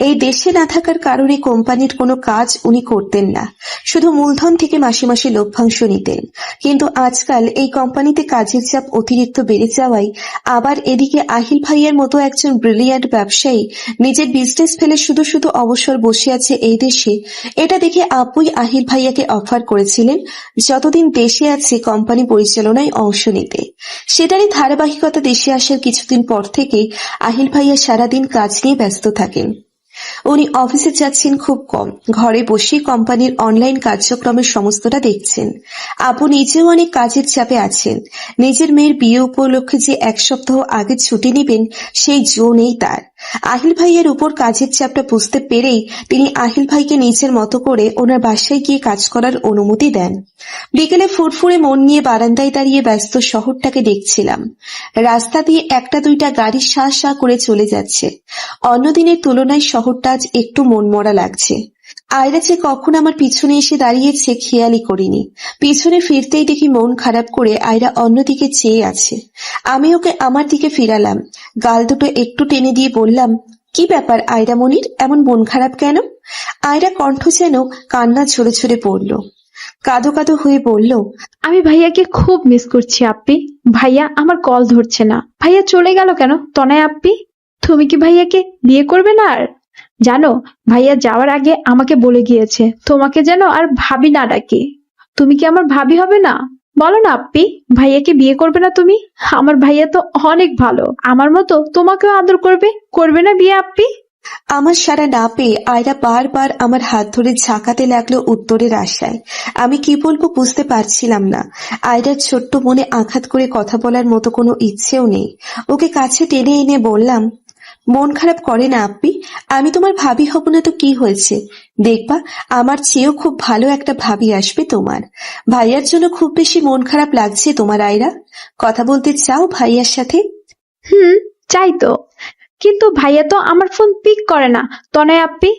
এই দেশে না থাকার কারণে কোম্পানির কোনো কাজ উনি করতেন না, শুধু মূলধন থেকে মাসে মাসে লভ্যাংশ নিতেন। কিন্তু আজকাল এই কোম্পানিতে কাজের চাপ অতিরিক্ত বেড়ে যাওয়ায় আবার এদিকে আহিল ভাইয়ার মতো একজন ব্রিলিয়ান্ট ব্যবসায়ী নিজের বিজনেস ফেলে শুধু শুধু অবসর বসে আছে এই দেশে, এটা দেখে আব্বুই আহিল ভাইয়াকে অফার করেছিলেন যতদিন দেশে আছে কোম্পানি পরিচালনায় অংশ নিতে। সেটারই ধারাবাহিকতা দেশে আসার কিছুদিন পর থেকেই আহিল ভাইয়া সারাদিন কাজ নিয়ে ব্যস্ত থাকেন। উনি অফিসে যাচ্ছেন খুব কম, ঘরে বসে কোম্পানির অনলাইন কার্যক্রমের সমস্তটা দেখছেন। আপু নিজেও অনেক কাজের চাপে আছেন। নিজের মেয়ের বিয়ে উপলক্ষে যে 1 সপ্তাহ আগে ছুটি নেবেন সেই জো নেই তার। আহিল ভাইয়ের উপর কাজের চাপটা বুঝতে পেরেই তিনি আহিল ভাইকে নিজের মতো করে ওনার বাসায় গিয়ে কাজ করার অনুমতি দেন। বিকেলে ফুরফুরে মন নিয়ে বারান্দায় দাঁড়িয়ে ব্যস্ত শহরটাকে দেখছিলাম। রাস্তা দিয়ে 1-2টা গাড়ি শা শা করে চলে যাচ্ছে। অন্যদিনের তুলনায় শহরটা আজ একটু মনমরা লাগছে। আয়রা যে কখন আমার পিছনে এসে দাঁড়িয়েছে খেয়ালই করিনি। পিছনে ফিরতেই দেখি মন খারাপ করে আয়রা অন্যদিকে চেয়ে আছে। আমি ওকে আমার দিকে ফিরালাম, গাল দুটো একটু টেনে দিয়ে বললাম, কি ব্যাপার আয়রা মনির, এমন মন খারাপ কেন? আয়রা কণ্ঠ যেন কান্না ঝরে ঝরে পড়ল, কাঁদো কাঁদো হয়ে বলল, আমি ভাইয়াকে খুব মিস করছি আপ্পি। ভাইয়া আমার কল ধরছে না। ভাইয়া চলে গেল কেন তনয় আপ্পি? তুমি কি ভাইয়াকে বিয়ে করবে না আর? জানো, ভাইয়া যাওয়ার আগে আমাকে বলে গিয়েছে তোমাকে যেন আর ভাবি না ডাকে। তুমি কি আমার ভাবি হবে না? বলো না আপ্পি, ভাইয়াকে বিয়ে করবে না তুমি? আমার ভাইয়া তো অনেক ভালো, আমার মতো তোমাকেও আদর করবে। করবে না বিয়ে আপ্পি? আমার সাড়া না পেয়ে আয়রা বারবার আমার হাত ধরে ঝাঁকাতে লাগলো উত্তরের আশায়। আমি কি বলবো বুঝতে পারছিলাম না। আয়রার ছোট্ট মনে আঘাত করে কথা বলার মতো কোনো ইচ্ছেও নেই। ওকে কাছে টেনে এনে বললাম, মন খারাপ করে না আপ্পি, আমি তোমার ভাবি হব না তো কি হয়েছে? দেখবা আমার চেয়েও খুব ভালো একটা ভাবি আসবে তোমার। ভাইয়ার জন্য খুব বেশি মন খারাপ লাগছে তোমার আয়রা? কথা বলতে চাও ভাইয়ার সাথে? চাই তো, কিন্তু ভাইয়া তো আমার ফোন পিক করে না। তনয় আপ্পি,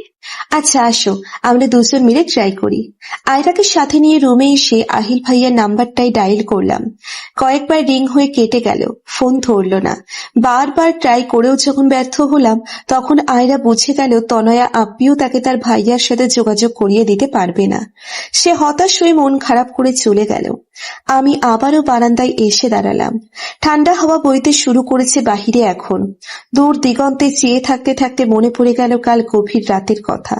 আচ্ছা আসো, আমরা দুজন মিলে ট্রাই করি। আয়রাকে সাথে নিয়ে রুমে এসে আহিল ভাইয়ার নাম্বারটাই ডায়াল করলাম। কয়েকবার রিং হয়ে কেটে গেল, ফোন ধরল না। বারবার ট্রাই করেও যখন ব্যর্থ হলাম, তখন আয়রা বুঝে গেল তনয়া আপ্পিও তাকে তার ভাইয়ার সাথে যোগাযোগ করিয়ে দিতে পারবে না। সে হতাশ হয়ে মন খারাপ করে চলে গেল। আমি আবারও বারান্দায় এসে দাঁড়ালাম। ঠান্ডা হাওয়া বইতে শুরু করেছে বাহিরে এখন। দূর দিগন্তে চেয়ে থাকতে থাকতে মনে পড়ে গেল কাল গভীর রাতের কথা।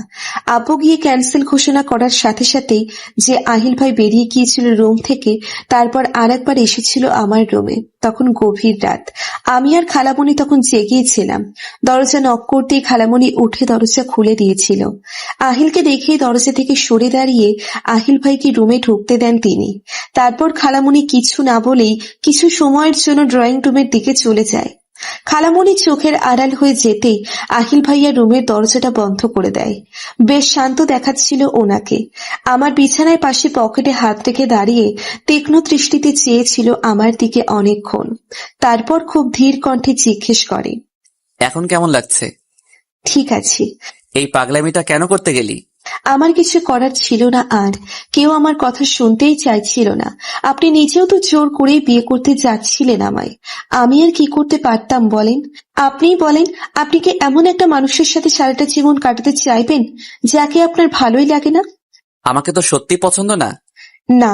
আপু গিয়ে ক্যান্সেল ঘোষণা করার সাথে সাথেই যে আহিল ভাই বেরিয়ে গিয়েছিল রুম থেকে, তারপর আরেকবার এসেছিল আমার রুমে। তখন গভীর রাত, আমি আর খালামণি তখন জেগেছিলাম। দরজা নক করতেই খালামণি উঠে দরজা খুলে দিয়েছিল। আহিলকে দেখেই দরজা থেকে সরে দাঁড়িয়ে আহিল ভাইকে রুমে ঢুকতে দেন তিনি। তারপর খালামণি কিছু না বলেই কিছু সময়ের জন্য ড্রয়িং রুমের দিকে চলে যায়। খালামণি চোখের আড়াল হয়ে যেতেই আহিল ভাইয়া রুমের দরজাটা বন্ধ করে দেয়। বেশ শান্ত দেখাচ্ছিল ওনাকে। আমার বিছানায় পাশে পকেটে হাত রেখে দাঁড়িয়ে তীক্ষ্ণ দৃষ্টিতে চেয়েছিল আমার দিকে অনেকক্ষণ। তারপর খুব ধীর কণ্ঠে জিজ্ঞেস করে, এখন কেমন লাগছে? ঠিক আছে। এই পাগলামিটা কেন করতে গেলি? আমার কিছু করার ছিল না, আর কেউ আমার কথা শুনতেই চাইছিল না। আপনি নিজেও তো জোর করেই বিয়ে করতে যাচ্ছিলেন আমায়। আমি আর কি করতে পারতাম বলেন? আপনিই বলেন, আপনি কি এমন একটা মানুষের সাথে সারাটা জীবন কাটাতে চাইবেন যাকে আপনার ভালোই লাগে না? আমাকে তো সত্যি পছন্দ না। না।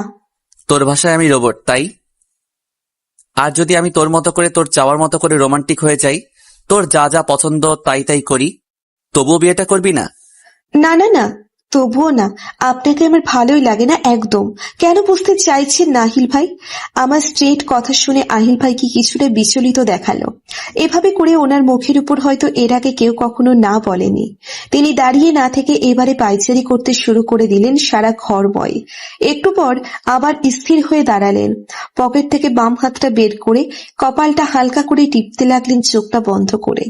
তোর ভাষায় আমি রোবট, তাই? আর যদি আমি তোর মতো করে, তোর চাওয়ার মতো করে রোমান্টিক হয়ে যাই, তোর যা যা পছন্দ তাই তাই করি, তবুও বিয়েটা করবি না? না না না, তবুও না। আপনাকে আমার ভালোই লাগে না একদম। কেন বুঝতে চাইছেন না আহিল ভাই? আমার স্ট্রেট কথা শুনে আহিল ভাই কি কিছুটা বিচলিত দেখালো। এভাবে করে ওনার মুখের উপর হয়তো এর আগে কেউ কখনো না বলেনি। তিনি দাঁড়িয়ে না থেকে এবারে পায়চারি করতে শুরু করে দিলেন সারা ঘরময়। একটু পর আবার স্থির হয়ে দাঁড়ালেন। পকেট থেকে বাম হাতটা বের করে কপালটা হালকা করে টিপতে লাগলেন চোখটা বন্ধ করে।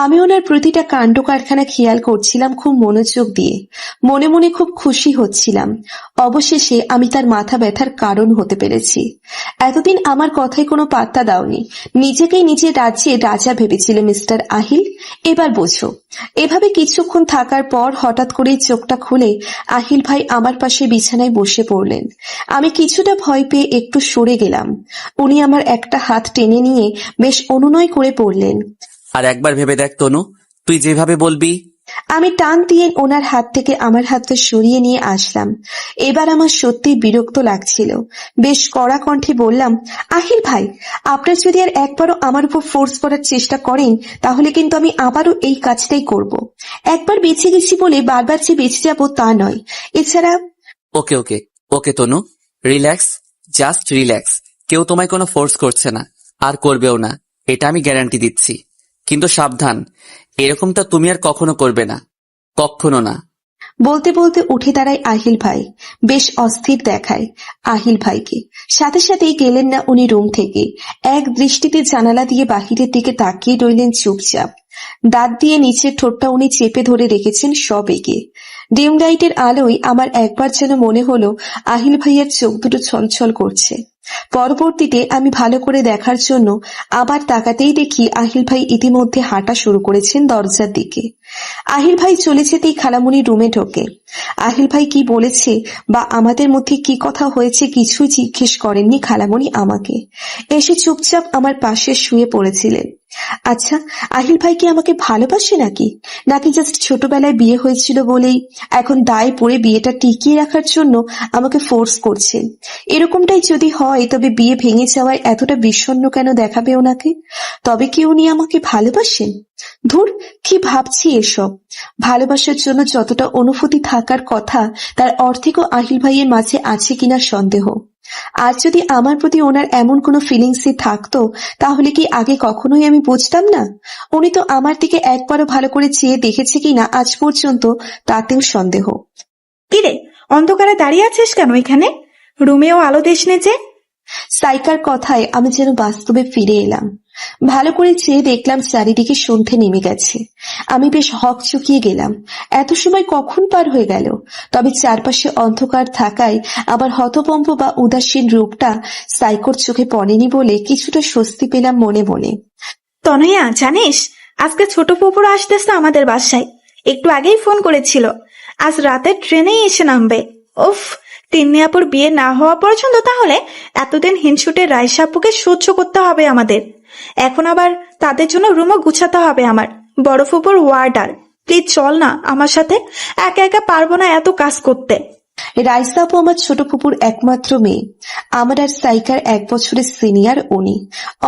আমি ওনার প্রতিটা কাণ্ড কারখানা খেয়াল করছিলাম খুব মনোযোগ দিয়ে। মনে মনে খুব খুশি হচ্ছিলাম। অবশেষে আমি তার মাথা ব্যথার কারণ হতে পেরেছি। এতদিন আমার কথায় কোনো পাত্তা দাওনি, নিজেকেই নিজের রাজ্যে রাজা ভেবেছিলে মিস্টার আহিল। এবার বোঝো। এভাবে কিছুক্ষণ থাকার পর হঠাৎ করেই চোখটা খুলে আহিল ভাই আমার পাশে বিছানায় বসে পড়লেন। আমি কিছুটা ভয় পেয়ে একটু সরে গেলাম। উনি আমার একটা হাত টেনে নিয়ে বেশ অনুনয় করে পড়লেন, আর একবার ভেবে দেখ তনু, তুই যেভাবে বলবি। আমি টান দিয়ে ওনার হাত থেকে আমার হাতটা সরিয়ে নিয়ে আসলাম। এবার আমার সত্যি বিরক্ত লাগছিল। বেশ কড়া কণ্ঠে বললাম, আহিল ভাই, আপনার যদি আর একবারও আমার উপর ফোর্স করার চেষ্টা করেন, তাহলে কিন্তু আমি আবারও এই কাজটাই করব। একবার বেঁচে গেছি বলে বারবার যে বেঁচে যাব তা নয়। এছাড়া ওকে ওকে ওকে তনু, রিল্যাক্স, জাস্ট রিল্যাক্স। কেউ তোমায় কোনো ফোর্স করছে না, আর করবেও না, এটা আমি গ্যারান্টি দিচ্ছি। কিন্তু সাবধান, এরকমটা তুমি আর কখনো করবে না, কখনো না। বলতে বলতে উঠে দাঁড়ায় আহিল ভাই। বেশ অস্থির দেখায় আহিল ভাইকে। সাথে সাথেই গেলেন না উনি রুম থেকে। এক দৃষ্টিতে জানালা দিয়ে বাহিরের দিকে তাকিয়ে রইলেন চুপচাপ। দাঁত দিয়ে নিচের ঠোঁটটা উনি চেপে ধরে রেখেছেন সব এগে। ডিম লাইটের আলোয় আমার একবার যেন মনে হলো আহিল ভাইয়ের চোখ দুটো ছলছল করছে। পরবর্তীতে আমি ভালো করে দেখার জন্য আবার তাকাতেই দেখি আহিল ভাই ইতিমধ্যে হাঁটা শুরু করেছেন দরজার দিকে। আহিল ভাই চলে যেতেই খালামণি রুমে ঢোকে। আহিল ভাই কি বলেছে বা আমাদের মধ্যে কি কথা হয়েছে কিছুই জিজ্ঞেস করেননি খালামণি আমাকে। এসে চুপচাপ আমার পাশে শুয়ে পড়েছিলেন। আচ্ছা, আহিল ভাই কি আমাকে ভালোবাসে নাকি নাকি জাস্ট ছোটবেলায় বিয়ে হয়েছিল বলেই এখন দায় পড়ে বিয়েটা টিকিয়ে রাখার জন্য আমাকে ফোর্স করছেন? এরকমটাই যদি হয় হয় তবে বিয়ে ভেঙে যাওয়ায় এতটা বিষণ্ণ কেন দেখাবে ওনাকে? তবে কি উনি আমাকে ভালোবাসেন? ধুর, কি ভাবছি এসব! ভালোবাসার জন্য যতটা অনুভূতি থাকার কথা তার অর্ধেকও আহিল ভাইয়ের মাঝে আছে কিনা সন্দেহ। আর যদি আমার প্রতি ওনার এমন কোনো ফিলিংসই থাকতো তাহলে কি আগে কখনোই আমি বুঝতাম না? উনি তো আমার দিকে একবারও ভালো করে চেয়ে দেখেছে কিনা আজ পর্যন্ত তাতেও সন্দেহ। কিরে, অন্ধকারে দাঁড়িয়ে আছিস কেন এখানে? রুমেও আলো দিস নে যে। সাইকার কথায় আমি যেন বাস্তবে ফিরে এলাম। ভালো করে চেয়ে দেখলাম চারিদিকে সন্ধে নেমে গেছে। আমি বেশ হকচকিয়ে গেলাম, এত সময় কখন পার হয়ে গেল। তবে চারপাশে অন্ধকার থাকায় আমার হতভম্ব বা উদাসীন রূপটা সাইকোর চোখে পড়েনি বলে কিছুটা স্বস্তি পেলাম মনে মনে। তনয়া, জানিস আজকে ছোট পুকুর আসতেছে আমাদের বাসায়। একটু আগেই ফোন করেছিল, আজ রাতের ট্রেনেই এসে নামবে। উফ, তিন্নিয়াপুর বিয়ে না হওয়া পর্যন্ত তাহলে এতদিন হিনশুটের রাইসা আপুকে সহ্য করতে হবে আমাদের। এখন আবার তাদের জন্য রুমও গুছাতে হবে আমার। বড় ফুপুর ওয়ার্ডার, প্লিজ চল না আমার সাথে, একা একা পারবো না এত কাজ করতে। রাইসা আপু আমার ছোট ফুপুর একমাত্র মেয়ে। আমার আর সাইকার 1 বছরের সিনিয়র উনি।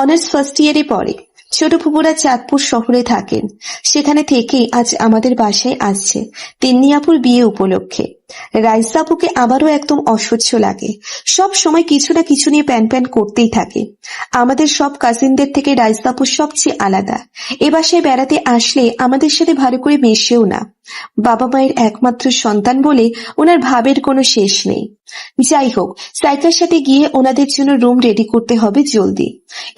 অনার্স ফার্স্ট ইয়ারে পড়ে। ছোট ফুপুরা চাঁদপুর শহরে থাকেন। সেখানে থেকেই আজ আমাদের বাসায় আসছে তিন্নিয়াপুর বিয়ে উপলক্ষে। রাইসা আপুকে আবারও একদম অসহ্য লাগে। সব সময় কিছু না কিছু নিয়ে প্যান প্যান করতেই থাকে। আমাদের সব কাজিনদের থেকে রাইসা আপু সবচেয়ে আলাদা। এ বাসায় বেড়াতে আসলে আমাদের সাথে ভালো করে মেশেও না। বাবা মায়ের একমাত্র সন্তান বলে ওনার ভাবের কোনো শেষ নেই। যাই হোক, সাইকার সাথে গিয়ে ওনাদের জন্য রুম রেডি করতে হবে জলদি।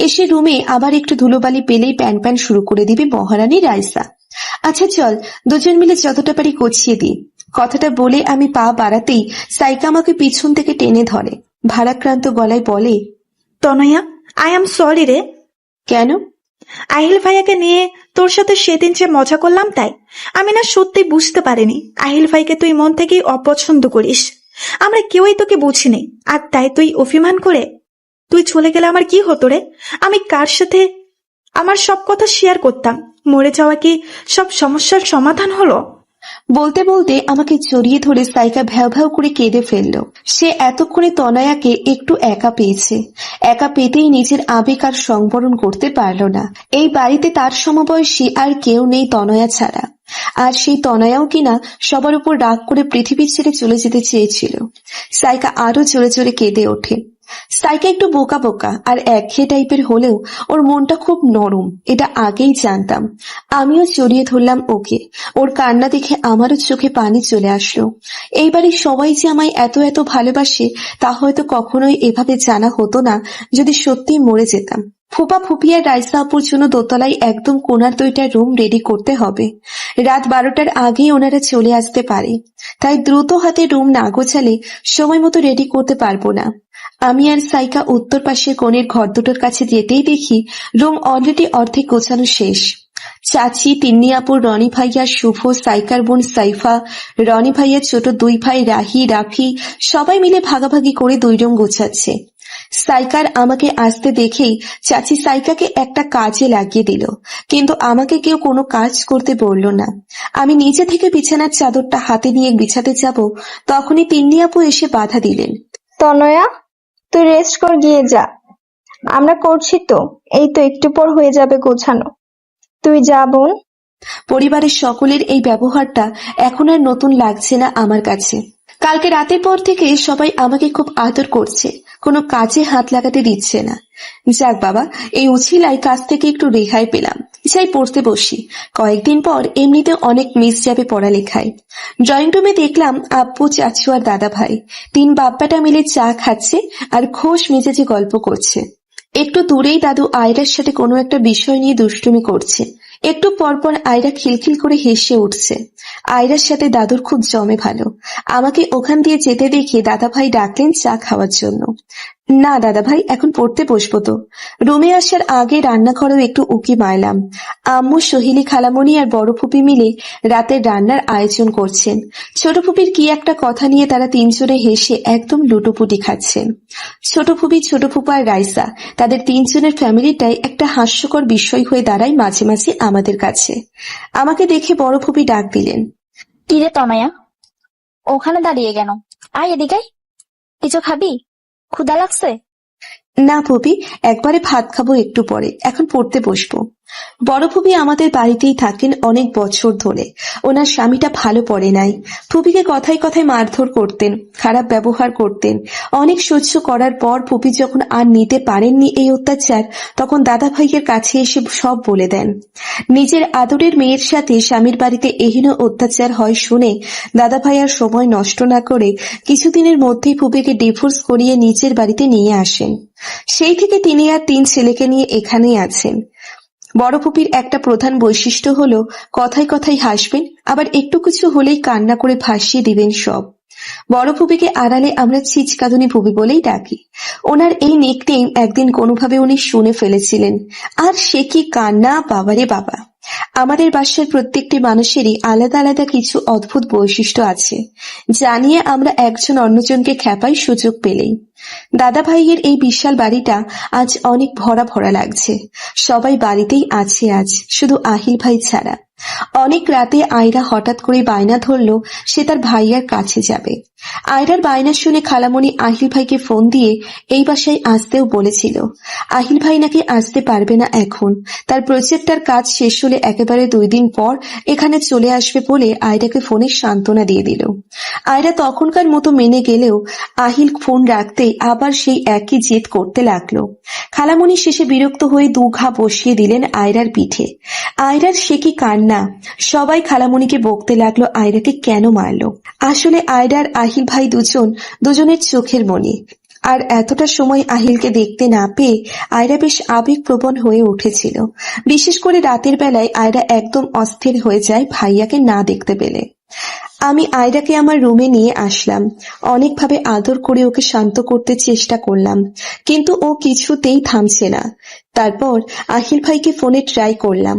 এসে রুমে আবার একটু ধুলোবালি পেলেই প্যান প্যান শুরু করে দিবে মহারানী রাইসা। আচ্ছা চল, দুজন মিলে যতটা পারি গুছিয়ে দিই। কথাটা বলে আমি পা বাড়াতেই সাইকা আমাকে পিছন থেকে টেনে ধরে, ভারাক্রান্ত গলায় বলে, তনয়া, আই এম সরি রে। কেন? আহিল ভাইয়াকে নিয়ে তোর সাথে সেদিন যে মজা করলাম তাই। আমি না সত্যি বুঝতে পারিনি আহিল ভাইকে তুই মন থেকেই অপছন্দ করিস। আমরা কেউই তোকে বুঝিনি, আর তাই তুই অভিমান করে তুই চলে গেলে আমার কি হতো রে? আমি কার সাথে আমার সব কথা শেয়ার করতাম? মরে যাওয়া কি সব সমস্যার সমাধান হলো? বলতে বলতে আমাকে জড়িয়ে ধরে সাইকা ভ্যাও ভ্যাও করে কেঁদে ফেলল। সে এতক্ষণে তনয়াকে একটু একা পেয়েছে। একা পেতেই নিজের আবেগ আর সংবরণ করতে পারল না। এই বাড়িতে তার সমবয়সী আর কেউ নেই তনয়া ছাড়া। আর সেই তনয়াও কিনা সবার উপর রাগ করে পৃথিবী ছেড়ে চলে যেতে চেয়েছিল। সাইকা আরো জোরে জোরে কেঁদে ওঠে। সাইকা একটু বোকা বোকা আর একঘেয়ে টাইপের হলেও ওর মনটা খুব নরম, এটা আগেই জানতাম। আমিও জড়িয়ে ধরলাম ওকে। ওর কান্না দেখে আমারও চোখে পানি চলে আসলো। এইবারে সবাই যে আমায় এত এত ভালোবাসে তা হয়তো কখনোই এভাবে জানা হতো না যদি সত্যিই মরে যেতাম। ফুপা ফুপি আর রাইসা আপুর জন্য দোতলায় একদম কোনার 2টা রুম রেডি করতে হবে। রাত 12টার আগেই ওনারা চলে আসতে পারে, তাই দ্রুত হাতে রুম না গোছালে সময় মতো রেডি করতে পারবো না। আমি আর সাইকা উত্তর পাশের কোণের ঘর দুটোর কাছে যেতেই দেখি রুম অলরেডি অর্ধেক গোছানো শেষ। চাচি, তিন্নিয়াপুর, রনি ভাইয়া, শুভ, সাইকার বোন সাইফা, রনি ভাইয়ার ছোট 2 ভাই রাহি, রাফি সবাই মিলে ভাগাভাগি করে 2 রুম গোছাচ্ছে। সাইকার আমাকে আসতে দেখেই চাচি সাইকাকে একটা কাজে লাগিয়ে দিল, কিন্তু আমাকে কেউ কোনো কাজ করতে বলল না। আমি নিচে থেকে বিছানার চাদরটা হাতে নিয়ে বিছাতে যাব, তখনই তিন্নিয়াপু এসে বাধা দিলেন। তনয়া, তুই রেস্ট কর, গিয়ে যা। আমরা করছি তো, এই তো একটু পর হয়ে যাবে গোছানো। তুই যা বোন। পরিবারের সকলের এই ব্যবহারটা এখন আর নতুন লাগছে না আমার কাছে। কালকে রাতের পর থেকে সবাই আমাকে খুব আদর করছে, কোনো কাজে হাত লাগাতে দিচ্ছে না। যাক বাবা, এই উছিলায় কাজ থেকে একটু রেহাই পেলাম। যাই পড়তে বসি। কয়েকদিন পর এমনিতে অনেক মিস যাবে পড়ালেখায়। ড্রয়িং রুমে দেখলাম আব্বু, চাচু আর দাদা ভাই 3 বাপ্পাটা মিলে চা খাচ্ছে আর খোশ মেজাজে গল্প করছে। একটু দূরেই দাদু আয়রার সাথে কোনো একটা বিষয় নিয়ে দুষ্টুমি করছে। একটু পরপর আয়রা খিলখিল করে হেসে উঠছে। আয়রার সাথে দাদুর খুব জমে ভালো। আমাকে ওখান দিয়ে যেতে দেখে দাদা ভাই ডাকলেন চা খাওয়ার জন্য। না দাদা ভাই, এখন পড়তে বসবো তো। রুমে আসার আগে রান্নাঘরেও একটু উকি মারলাম। আম্মু, সোহিলি খালামণি আর বড় ফুপি মিলে রাতের রান্নার আয়োজন করছেন। ছোট ফুপির কি একটা কথা নিয়ে তারা 3 জনে হেসে একদম লুটোপুটি খাচ্ছেন। ছোট ফুপি, ছোট ফুপা আর রাইসা, তাদের 3 জনের ফ্যামিলিটাই একটা হাস্যকর বিষয় হয়ে দাঁড়ায় মাঝে মাঝে আমাদের কাছে। আমাকে দেখে বড় ফুপি ডাক দিলেন। কিরে তনয়া, ওখানে দাঁড়িয়ে কেন? আয় এদিকে, কিছু খাবি? ক্ষুধা লাগছে? না ফুপি, একবারে ভাত খাবো একটু পরে, এখন পড়তে বসবো। বড় ফুপি আমাদের বাড়িতেই থাকেন অনেক বছর ধরে। ওনার স্বামীটা ভালো পড়ে নাই। ফুপিকে কথায় কথায় মারধর করতেন, খারাপ ব্যবহার করতেন। অনেক সহ্য করার পর ফুপি যখন আর নিতে পারেননি এই অত্যাচার, তখন দাদা ভাইয়ের কাছে এসে সব বলে দেন। নিজের আদরের মেয়ের সাথে স্বামীর বাড়িতে এহেন অত্যাচার হয় শুনে দাদা ভাই আর সময় নষ্ট না করে কিছুদিনের মধ্যেই ফুপিকে ডিভোর্স করিয়ে নিজের বাড়িতে নিয়ে আসেন। সেই থেকে তিনি আর 3 ছেলেকে নিয়ে এখানেই আছেন। বড় ফুপির একটা প্রধান বৈশিষ্ট্য হলো কথায় কথায় হাসবেন, আবার একটু কিছু হলেই কান্না করে ভাসিয়ে দিবেন সব। বড় ফুপিকে আড়ালে আমরা ছিচকাদুনি ফুপি বলেই ডাকি। ওনার এই নিকনেম একদিন কোনোভাবে উনি শুনে ফেলেছিলেন, আর সে কি কান্না, বাবারে বাবা। আমাদের বাসার প্রত্যেকটি মানুষেরই আলাদা আলাদা কিছু অদ্ভুত বৈশিষ্ট্য আছে, জানিয়ে আমরা একজন অন্যজনকে খ্যাপাই সুযোগ পেলেই। দাদা ভাইয়ের এই বিশাল বাড়িটা আজ অনেক ভরা ভরা লাগছে। সবাই বাড়িতেই আছে আজ, শুধু আহিল ভাই ছাড়া। অনেক রাতে আয়রা হঠাৎ করে বায়না ধরল সে তার ভাইয়ার কাছে যাবে। আয়রার বায়না শুনে খালামণি আহিল ভাইকে ফোন দিয়ে এই বাসায় আসতেও বলেছিল। আহিল ভাই নাকি আসতে পারবে না এখন, তার প্রজেক্টটার কাজ শেষ হলে একেবারে 2 দিন পর এখানে চলে আসবে বলে আয়রাকে ফোনে সান্ত্বনা দিয়ে দিল। আয়রা তখনকার মতো মেনে গেলেও আহিল ফোন রাখতেই আবার সেই একই জেদ করতে লাগলো। খালামণি শেষে বিরক্ত হয়ে 2 ঘা বসিয়ে দিলেন আয়রার পিঠে। আয়রার সে কি কান্না! সবাই খালামণিকে বকতে লাগলো আয়রাকে কেন মারলো। আসলে আয়রার আহিল ভাই দুজনের চোখের মণি। আর এতটা সময় আহিলকে দেখতে না পেয়ে আয়রা বেশ আবেগপ্রবণ হয়ে উঠেছিল। বিশেষ করে রাতের বেলায় আয়রা একদম অস্থির হয়ে যায় ভাইয়াকে না দেখতে পেলে। আমি আয়রাকে আমার রুমে নিয়ে আসলাম। অনেকভাবে আদর করে ওকে শান্ত করতে চেষ্টা করলাম, কিন্তু ও কিছুতেই থামছে না। তারপর আহিল ভাইকে ফোনে ট্রাই করলাম,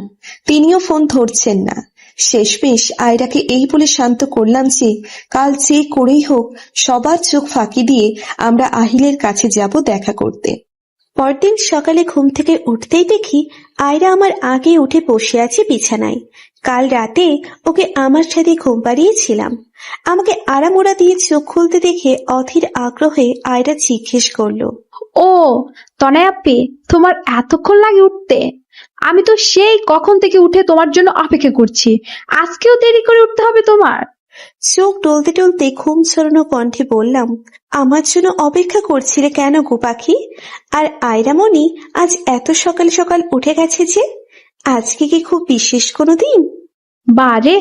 তিনিও ফোন ধরছেন না। শেষমেশ আয়রাকে এই বলে শান্ত করলাম যে কাল যে করেই হোক সবার চোখ ফাঁকি দিয়ে আমরা আহিলের কাছে যাব দেখা করতে। পরদিন সকালে ঘুম থেকে উঠতেই দেখি আয়রা আমার আগে উঠে বসে আছে বিছানায়। কাল রাতে ওকে আমার সাথে ঘুম পাড়িয়েছিলাম। আমাকে আড়ামোড়া দিয়ে চোখ খুলতে দেখে অধীর আগ্রহে আয়রা জিজ্ঞেস করলো, ও তনয় আপ্পি, তোমার এতক্ষণ লাগে উঠতে? আমি তো সেই কখন থেকে উঠে তোমার জন্য অপেক্ষা করছি। আজকেও দেরি করে উঠতে হবে তোমার? চোখ টলতে টলতে ঘুম ছড়ানো কণ্ঠে বললাম, আমার জন্য অপেক্ষা করছিলে কেন গো পাখি? আর আয়রামণি আজ এত সকাল সকাল উঠে গেছে যে, আজকে কি খুব বিশেষ কোনো দিন? বারে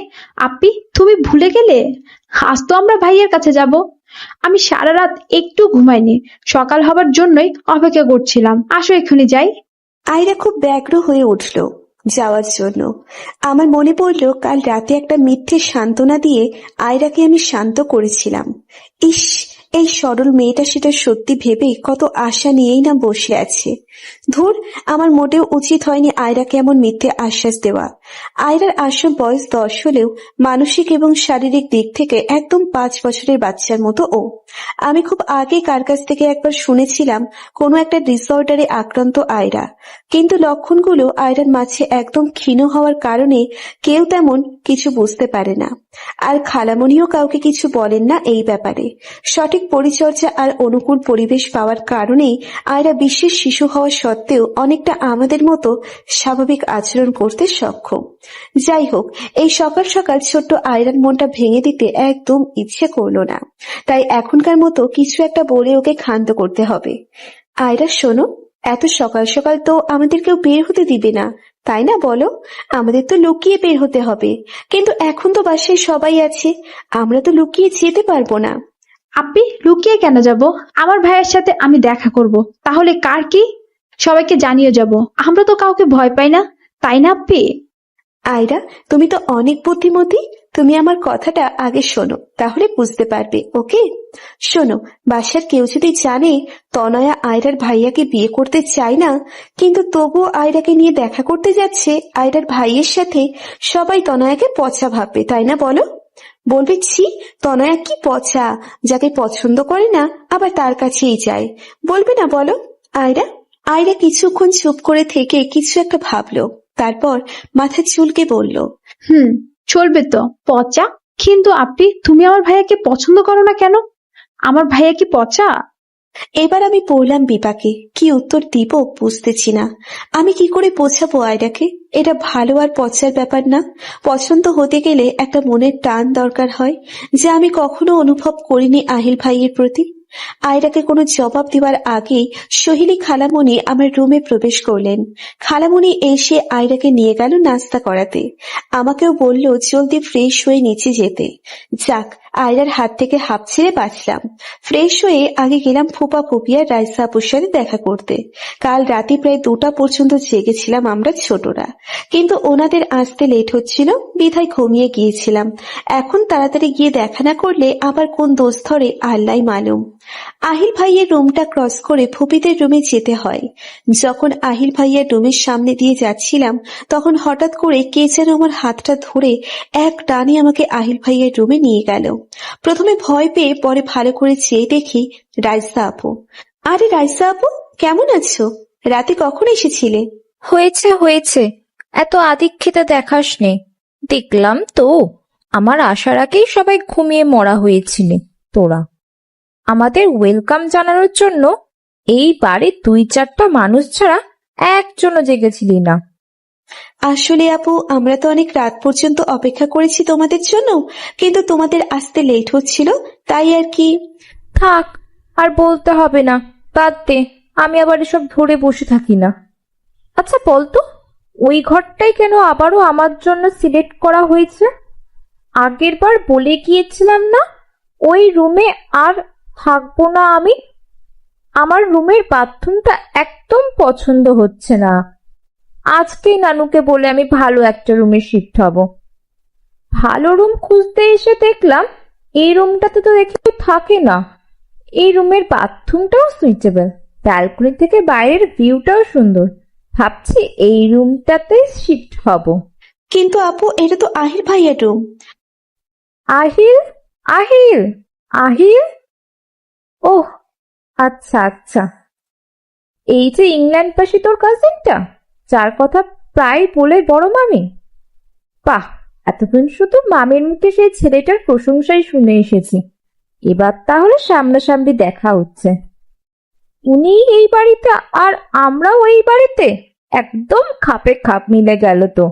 আপ্পি, তুমি ভুলে গেলে আজ তো আমরা ভাইয়ের কাছে যাব। আমি সারা রাত একটু ঘুমাইনি, সকাল হবার জন্যই অপেক্ষা করছিলাম। আসো এক্ষুনি যাই। আয়রা খুব ব্যগ্র হয়ে উঠল যাওয়ার জন্য। আমার মনে পড়ল কাল রাতে একটা মিথ্যে সান্ত্বনা দিয়ে আয়রাকে আমি শান্ত করেছিলাম। ইস, এই সরল মেয়েটা সেটা সত্যি ভেবে কত আশা নিয়েই না বসে আছে। ধুর, আমার মোটেও উচিত হয়নি আয়রাকে এমন মিথ্যে আশ্বাস দেওয়া। আয়রার আসল বয়স 10 হলেও মানসিক এবং শারীরিক দিক থেকে একদম 5 বছরের বাচ্চার মতো ও। আমি খুব আগে কার কাছ থেকে একবার শুনেছিলাম কোনো একটা ডিসঅর্ডারে আক্রান্ত আয়রা, কিন্তু লক্ষণগুলো আয়রার মাঝে একদম ক্ষীণ হওয়ার কারণে কেউ তেমন কিছু বুঝতে পারে না। আর খালামণিও কাউকে কিছু বলেন না এই ব্যাপারে। সঠিক পরিচর্যা আর অনুকূল পরিবেশ পাওয়ার কারণেই আয়রা বিশেষ শিশু হওয়া সত্ত্বেও অনেকটা আমাদের মতো স্বাভাবিক আচরণ করতে সক্ষম। যাই হোক, এই সকাল সকাল ছোট্ট আয়রার মনটা ভেঙে দিতে একদম ইচ্ছে করলো না। তাই এখনকার মতো কিছু একটা বলে ওকে ক্ষান্ত করতে হবে। আয়রা শোনো, এত সকাল সকাল তো আমাদের কেউ বের হতে দিবে না, তাই না বলো? আমাদের তো লুকিয়ে বের হতে হবে, কিন্তু এখন তো বাসায় সবাই আছে, আমরা তো লুকিয়ে যেতে পারবো না। আপ্পি, লুকিয়ে কেন যাব? আমার ভাইয়ের সাথে আমি দেখা করব, তাহলে কার কি? সবাইকে জানিয়ে যাব। আমরা তো কাউকে ভয় পাই না, তাই না আপ্পি? আয়রা, তুমি তো অনেক বুদ্ধিমতী। তুমি আমার কথাটা আগে শোনো, তাহলে বুঝতে পারবে। ওকে, শোনো, বাসার কেউ যদি জানে তনয়া আয়রার ভাইয়াকে বিয়ে করতে চায় না, কিন্তু তবুও আয়রাকে নিয়ে দেখা করতে যাচ্ছে আয়রার ভাইয়ের সাথে, সবাই তনয়াকে পচা ভাববে, তাই না বলো? বলবে, ছি, তনয়া কি পচা, যাকে পছন্দ করে না আবার তার কাছেই যায়। বলবে না বলো? আয়রা আয়রা কিছুক্ষণ চুপ করে থেকে কিছু একটা ভাবলো, তারপর মাথা চুলকে বলল, চলবে তো পচা। কিন্তু আপ্পি, তুমি আমার ভাইয়াকে পছন্দ করো না কেন? আমার ভাইয়া কি পচা? এবার আমি পড়লাম বিপাকে, কি উত্তর দিব বুঝতেছি না। আমি কি করে বোঝাবো আয়রাকে এটা ভালো আর পচার ব্যাপার না। পছন্দ হতে গেলে একটা মনের টান দরকার হয়, যা আমি কখনো অনুভব করিনি আহিল ভাইয়ের প্রতি। আয়রাকে কোনো জবাব দেওয়ার আগেই সোহিনী খালামণি আমার রুমে প্রবেশ করলেন। খালামণি এসে আয়রাকে নিয়ে গেল নাস্তা করাতে। আমাকেও বলল জলদি ফ্রেশ হয়ে নিচে যেতে। যাক, আয়রার হাত থেকে হাঁপ ছেড়ে বাঁচলাম। ফ্রেশ হয়ে আগে গেলাম ফুপা ফুপি আর রাইসা আপুর সাথে দেখা করতে। কাল রাতে প্রায় 2টা পর্যন্ত জেগেছিলাম আমরা ছোটরা, কিন্তু ওনাদের আসতে লেট হচ্ছিল বিধায় ঘুমিয়ে গিয়েছিলাম। এখন তাড়াতাড়ি গিয়ে দেখা না করলে আবার কোন দোষ ধরে আল্লাহ মালুম। আহিল ভাইয়ের রুমটা ক্রস করে ফুপিদের রুমে যেতে হয়। যখন আহিল ভাইয়ের রুমের সামনে দিয়ে যাচ্ছিলাম তখন হঠাৎ করে কে যেন আমার হাতটা ধরে এক টানে আমাকে আহিল ভাইয়ের রুমে নিয়ে গেল। প্রথমে ভয় পেয়ে পরে ভালো করে চেয়ে দেখি রাইসা আপু। আরে রাইসা আপু, কেমন আছো? রাতে কখন এসেছিলে? হয়েছে এত আদিক্ষেতা দেখাস নে। দেখলাম তো আমার আসার আগেই সবাই ঘুমিয়ে মরা হয়েছিলে তোরা। আমাদের ওয়েলকাম জানানোর জন্য এই বাড়ির 2-4টা মানুষ ছাড়া একজনও জেগেছিলি না। আসলে আপু, আমরা তো অনেক রাত পর্যন্ত অপেক্ষা করেছি তোমাদের জন্য, কিন্তু তোমাদের আসতে লেট হচ্ছিল তাই আর কি। থাক, আর বলতে হবে না, বাদ দে, আমি আবার এসব ধরে বসে থাকি না। আচ্ছা বলতো, ওই ঘরটাই কেন আবারও আমার জন্য সিলেক্ট করা হয়েছে? আগের বার বলে গিয়েছিলাম না ওই রুমে আর থাকবো না আমি? আমার রুমের বাথরুমটা একদম পছন্দ হচ্ছে না। আজকেই নানুকে বলে আমি ভালো একটা রুমে শিফট হব। ভালো রুম খুঁজতে এসে দেখলাম এই রুমটাতে তো দেখি থাকে না। এই রুমের বাথরুমটাও সুইচেবল, ব্যালকনি থেকে বাইরের ভিউটাও সুন্দর। ভাবছি এই রুমটাতে শিফট হব। কিন্তু আপু, এটা তো আহিল ভাইয়ের রুম। আহিল আহিল আহিল ওহ, আচ্ছা, এই যে ইংল্যান্ড পাশে তোর কাজিনটা, যার কথা প্রায় বলে বড় মামি। বাহ, এতদিন শুধু মামির মুখে সেই ছেলেটার প্রশংসাই শুনে এসেছি, এবার তাহলে সামনাসামনি দেখা হচ্ছে। উনি এই বাড়িতে আর আমরাও এই বাড়িতে, একদম খাপে খাপ মিলে গেল তো।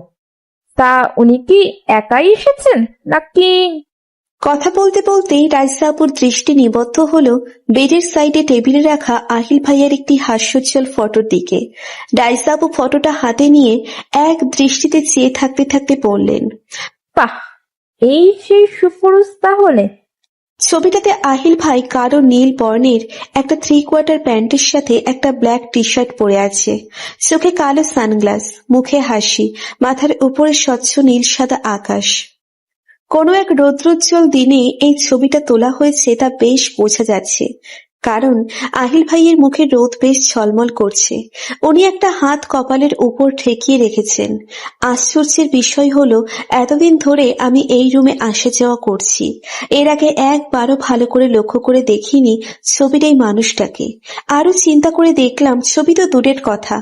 তা উনি কি একাই এসেছেন নাকি? কথা বলতে বলতেই রাইসা আপুর দৃষ্টি নিবদ্ধ হলো বেডের সাইডে টেবিলে রাখা আহিল ভাইয়ের একটি হাস্যোজ্জ্বল ফটোর দিকে। রাইসা আপু ফটোটা হাতে নিয়ে এক দৃষ্টিতে চেয়ে থাকতে থাকতে বললেন, বাহ, এই সেই সুপুরুষ তাহলে। ছবিটাতে আহিল ভাই কালো নীল বর্ণের একটা 3/4 প্যান্টের সাথে একটা ব্ল্যাক টি শার্ট পরে আছে। চোখে কালো সানগ্লাস, মুখে হাসি, মাথার উপরে স্বচ্ছ নীল সাদা আকাশ। কোনো এক রৌদ্রোজ্জ্বল দিনে এই ছবিটা তোলা হয়েছে তা বেশ বোঝা যাচ্ছে, কারণ আহিল ভাইয়ের মুখে রোদ বেশ ঝলমল করছে। উনি একটা হাত কপালের উপর ঠেকিয়ে রেখেছেন। আশ্চর্যের বিষয় হলো এতদিন ধরে আমি এই রুমে আসা যাওয়া করছি, এর আগে একবারও ভালো করে লক্ষ্য করে দেখিনি ছবির এই মানুষটাকে। আরো চিন্তা করে দেখলাম ছবি তো দূরের কথা,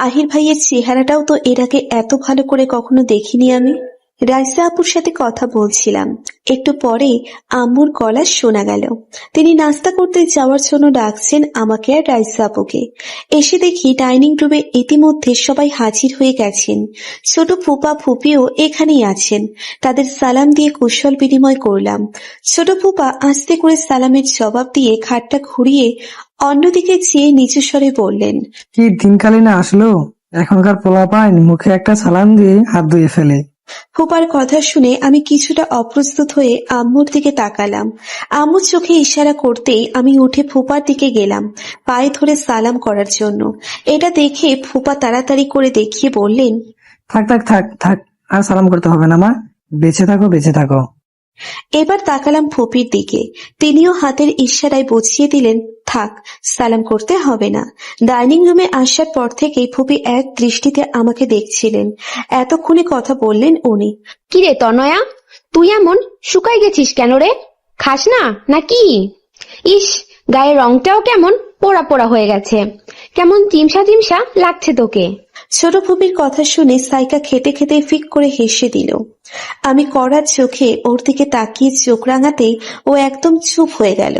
আহিল ভাইয়ের চেহারাটাও তো এর আগে এত ভালো করে কখনো দেখিনি আমি। রাইসা আপুর সাথে কথা বলছিলাম, একটু পরে আম্মুর গলা শোনা গেল। তিনি নাস্তা করতে যাওয়ার জন্য ডাকছেন আমাকে আর রাইসা আপুকে। এসে দেখি ডাইনিং রুমে ইতিমধ্যে সবাই হাজির হয়ে গেছেন। ছোট ফুপা ফুপিও এখানেই আছেন। তাদের সালাম দিয়ে কুশল বিনিময় করলাম। ছোট ফুপা আস্তে করে সালামের জবাব দিয়ে খাটটা ঘুরিয়ে অন্যদিকে চেয়ে নিচু স্বরে বললেন, কি দিনকালে না আসলো, এখনকার পোলাপাইন মুখে একটা সালাম দিয়ে হাত ধুয়ে ফেলে। ফুপার কথা শুনে আমি কিছুটা অপ্রস্তুত হয়ে আম্মুর দিকে তাকালাম। আম্মু চোখে ইশারা করতেই আমি উঠে ফুপার দিকে গেলাম পায়ে ধরে সালাম করার জন্য। এটা দেখে ফুপা তাড়াতাড়ি করে দেখিয়ে বললেন, থাক থাক থাক থাক, আর সালাম করতে হবে না মা, বেঁচে থাকো বেঁচে থাকো। এবার তাকালাম ফুপির দিকে, তিনিও হাতের ইশারায় বুঝিয়ে দিলেন থাক, সালাম করতে হবে না। ডাইনিং রুমে আসার পর থেকেই ফুপি এক দৃষ্টিতে আমাকে দেখছিলেন। এতক্ষণে কথা বললেন উনি। কিরে তনয়া, তুই এমন শুকাই গেছিস কেন রে? খাস না নাকি? ইস, গায়ের রংটাও কেমন পোড়া পোড়া হয়ে গেছে, কেমন চিমসা চিমসা লাগছে তোকে। ছোট ফুপির কথা শুনে সাইকা খেতে খেতে ফিক করে হেসে দিল। আমি কড়ার চোখে ওর দিকে তাকিয়ে চোখ রাঙাতেই ও একদম চুপ হয়ে গেল।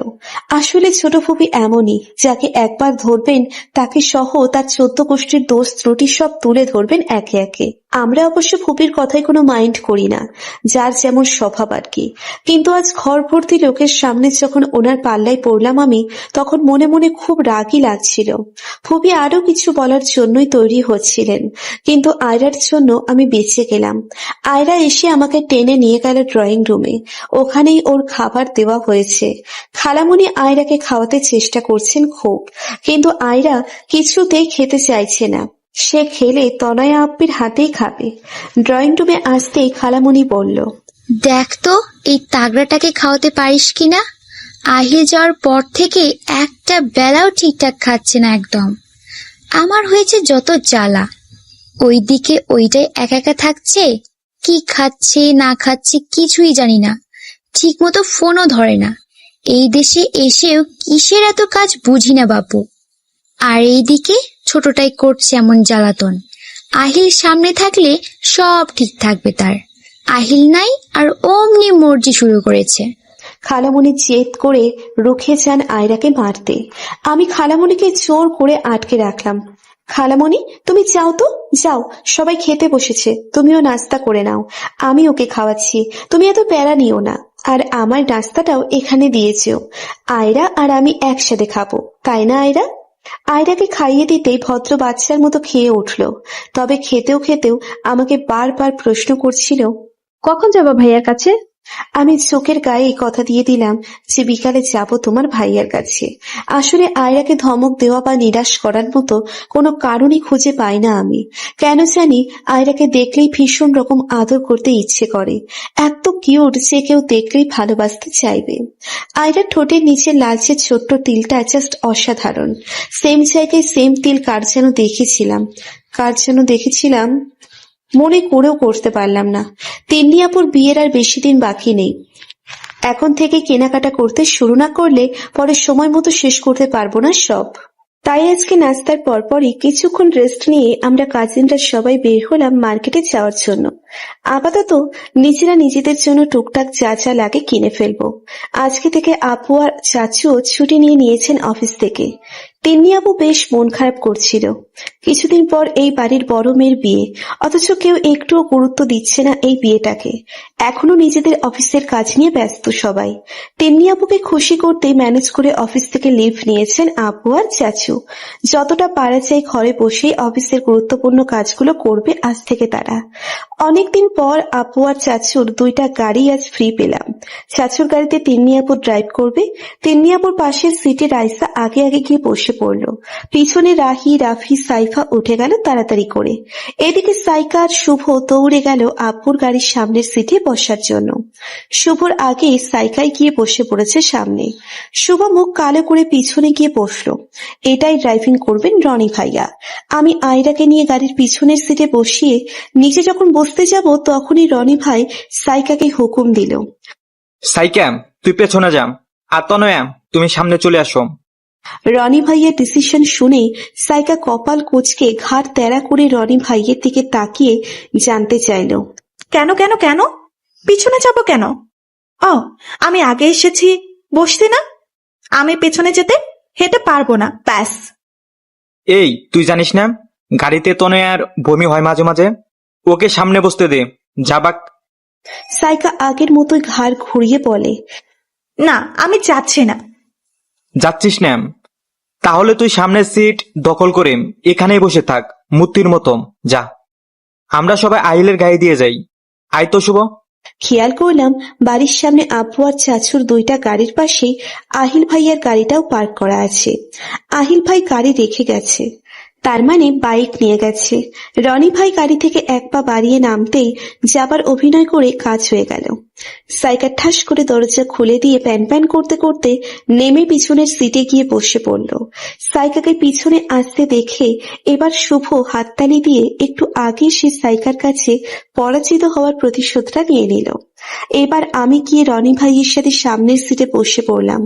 আসলে ছোট ফুপি এমনই, যাকে একবার ধরবেন তাকে সহ তার 14 গোষ্ঠীর দোষ ত্রুটি সব তুলে ধরবেন একে একে। আমরা অবশ্য ফুপির কথায় কোনো মাইন্ড করি না, যার যেমন স্বভাব আর কি। কিন্তু আজ ঘর ভর্তি লোকের সামনে যখন ওনার পাল্লায় পড়লাম আমি, তখন মনে মনে খুব রাগই লাগছিল। ফুপি আরো কিছু বলার জন্যই তৈরি হচ্ছিলেন, কিন্তু আয়রার জন্য আমি বেঁচে গেলাম। আয়রা এসে আমাকে টেনে নিয়ে গেল ড্রয়িং রুমে। ওখানেই ওর খাবার দেওয়া হয়েছে। খালামণি আয়রাকে খাওয়াতে চেষ্টা করছেন খুব, কিন্তু আয়রা কিছুতেই খেতে চাইছে না। সে খেলে তনয়া আপ্পির হাতেই খাবে। ড্রয়িং রুমে আসতেই খালামণি বলল, দেখ তো এই তাগড়াটাকে খাওয়াতে পারিস কিনা। আহিল যাওয়ার পর থেকে একটা বেলাও ঠিকঠাক খাচ্ছে না একদম। আমার হয়েছে যত জ্বালা। ওইদিকে ওইটাই একা একা থাকছে, কি খাচ্ছে না খাচ্ছে কিছুই জানি না, ঠিক মতো ফোনও ধরে না। এই দেশে এসেও কিসের এত কাজ বুঝি না বাপু। আর এইদিকে ছোটটাই করছে এমন জ্বালাতন। আহিল সামনে থাকলে সব ঠিক থাকবে তার, আহিল নাই আর অমনি মর্জি শুরু করেছে। খালামণি জেদ করে রুখে যান আয়রাকে মারতে। আমি খালামণিকে জোর করে আটকে রাখলাম। খালামণি, তুমি যাও তো, যাও, সবাই খেতে বসেছে, তুমিও নাস্তা করে নাও, আমি ওকে খাওয়াচ্ছি, তুমি এত প্যারা নিও না। আর আমার নাস্তাটাও এখানে দিয়েছেও, আয়রা আর আমি একসাথে খাবো, তাই না আয়রা? আয়রাকে খাইয়ে দিতেই ভদ্র বাচ্চার মতো খেয়ে উঠল। তবে খেতেও খেতেও আমাকে বারবার প্রশ্ন করছিল, কখন যাবা ভাইয়ার কাছে? আমি চোখের গায়ে কথা দিয়ে দিলাম যে বিকালে যাব তোমার ভাইয়ার কাছে। আসলে আয়রাকে ধমক দেওয়া বা নিরাশ করার মতো কোনো কারণই খুঁজে পাই না আমি। কেন জানি আয়রাকে দেখলেই ভীষণ রকম আদর করতে ইচ্ছে করে। এত কিউট যে কেউ দেখলেই ভালোবাসতে চাইবে। আয়রার ঠোঁটের নিচে লালচে ছোট্ট তিলটা জাস্ট অসাধারণ। সেম জায়গায় সেম তিল কার যেন দেখেছিলাম মনে করেও করতে পারলাম না। তিন্নিয়াপুর বিয়ের আর বেশি দিন বাকি নেই। এখন থেকে কেনাকাটা করতে শুরু না করলে পরে সময় মতো শেষ করতে পারবো না সব। তাই আজকে নাস্তার পরপরই কিছুক্ষণ রেস্ট নিয়ে আমরা কাজিনরা সবাই বের হলাম মার্কেটে যাওয়ার জন্য। আপাতত নিজেরা নিজেদের জন্য টুকটাক যা যা লাগে কিনে ফেলবো। আজকে থেকে আপু আর চাচুও ছুটি নিয়ে নিয়েছেন অফিস থেকে। তিন্নি আপু বেশ মন খারাপ করছিল। কিছুদিন পর এই বাড়ির বড় মেয়ের বিয়ে, অথচ কেউ একটুও গুরুত্ব দিচ্ছে না এই বিয়েটাকে। এখনো নিজেদের অফিসের কাজ নিয়ে ব্যস্ত সবাই। তিন্নি আপুকে খুশি করতে ম্যানেজ করে অফিস থেকে লিভ নিয়েছেন আপু আর চাচু। যতটা পারা যায় ঘরে বসেই অফিসের গুরুত্বপূর্ণ কাজগুলো করবে আজ থেকে তারা। অনেকদিন পর আপু আর চাচুর দুইটা গাড়ি আজ ফ্রি পেলাম। চাচুর গাড়িতে তিন্নি আপু ড্রাইভ করবে। তিন্নি আপুর পাশের সিটে রাইসা আগে আগে গিয়ে বসে পড়লো। পিছনে রাহি, রাফি, সাইফা উঠে গেল তাড়াতাড়ি করে। এদিকে সাইকা আর শুভ দৌড়ে গেল আপুর গাড়ির সামনের সিটে বসার জন্য। শুভর আগে সাইকায় গিয়ে বসে পড়েছে সামনে। শুভ মুখ কালো করে পিছনে গিয়ে বসলো। এটাই ড্রাইভিং করবেন রনি ভাইয়া। আমি আয়রাকে নিয়ে গাড়ির পিছনের সিটে বসিয়ে নিচে যখন বসতে যাব তখনই রনি ভাই সাইকাকে হুকুম দিল, সাইকা তুই পেছনে যা, আর তনয়া তুমি সামনে চলে আসো। রনি ভাইয়ের ডিসিশন শুনে সাইকা কপাল কুঁচকে ঘাড় তেড়া করে রনি ভাইয়ের দিকে তাকিয়ে জানতে চাইল, কেন কেন কেন পিছনে যাব কেন? ও, আমি আগে এসেছি বসতে না, আমি পেছনে যেতে হেঁটে পারবো না, ব্যাস। এই তুই জানিস না গাড়িতে তনয়ার বমি হয় মাঝে মাঝে, ওকে সামনে বসতে দে। যাবাক। সাইকা আগের মতোই ঘাড় ঘুরিয়ে বলে, না আমি যাচ্ছি না। যাচ্ছিস না? তাহলে তুই সামনের সিট দখল করে এখানেই বসে থাক মূর্তির মতো, যা। আমরা সবাই আহিলের গায়ে দিয়ে যাই। আয় তো শুভ। খেয়াল করলাম বাড়ির সামনে আব্বু আর চাচুর দুইটা গাড়ির পাশে আহিল ভাইয়ার গাড়িটাও পার্ক করা আছে। আহিল ভাই গাড়ি রেখে গেছে, তার মানে বাইক নিয়ে গেছে। রনি ভাই গাড়ি থেকে এক পা বাড়িয়ে নামতেই যাবার অভিনয় করে কাজ হয়ে গেল। সাইকা ঠাস করে দরজা খুলে দিয়ে প্যান প্যান করতে করতে নেমে পিছনের সিটে গিয়ে বসে পড়ল। সাইকাকে পিছনে আসতে দেখে এবার শুভ হাততালি দিয়ে একটু আগে সে সাইকার কাছে পরাজিত হওয়ার প্রতিশোধটা নিয়ে নিল। এবার আমি গিয়ে রনি ভাইয়ের সাথে সামনের সিটে বসে পড়লাম।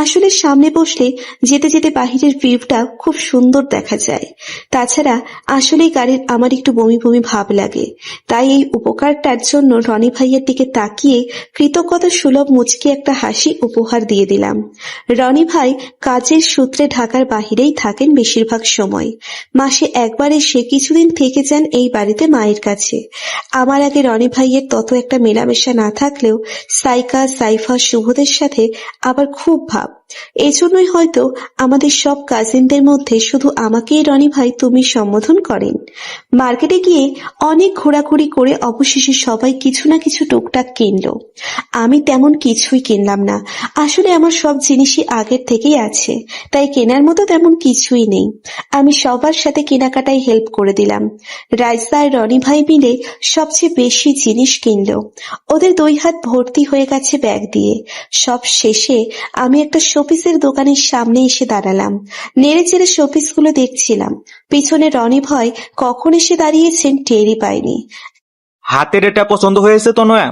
আসলে সামনে বসলে যেতে যেতে বাহিরের ভিউটা খুব সুন্দর দেখা যায়। তাছাড়া আসলেই গাড়ির আমার একটু বমি বমি ভাব লাগে, তাই এই উপকারটার জন্য রনি ভাইয়ের দিকে তাকিয়ে কৃতজ্ঞতা সুলভ মুচকি একটা হাসি উপহার দিয়ে দিলাম। রনি ভাই কাজের সূত্রে ঢাকার বাহিরেই থাকেন বেশিরভাগ সময়। মাসে একবার এসে কিছুদিন থেকে যান এই বাড়িতে মায়ের কাছে। আমার আগে রনি ভাইয়ের তত একটা মেলামেশা না থাকলেও সাইকা, সাইফা, শুভদের সাথে আবার খুব ভাব। এজন্যই হয়তো আমাদের সব কাজিনদের মধ্যে শুধু আমাকেই রনি ভাই তুমি সম্বোধন করেন। মার্কেটে গিয়ে অনেক ঘোরাঘুরি করে অবশেষে সবাই কিছু না কিছু টুকটাক কিনলো। আমি তেমন কিছুই কিনলাম না। আসলে আমার সব জিনিসই আগের থেকেই আছে, তাই কেনার মতো তেমন কিছুই নেই। আমি সবার সাথে কেনাকাটায় হেল্প করে দিলাম। রাইসা আর রনি ভাই মিলে সবচেয়ে বেশি জিনিস কিনলো। ওদের 2 হাত ভর্তি হয়ে গেছে ব্যাগ দিয়ে। সব শেষে আমি একটা শোপিসের দোকানের সামনে এসে দাঁড়ালাম। নেড়ে চেড়ে শোপিসগুলো দেখছিলাম। পিছনে রনি ভাই কখন এসে দাঁড়িয়েছেন টেরই পাইনি। হাতের এটা পছন্দ হয়েছে তনয়া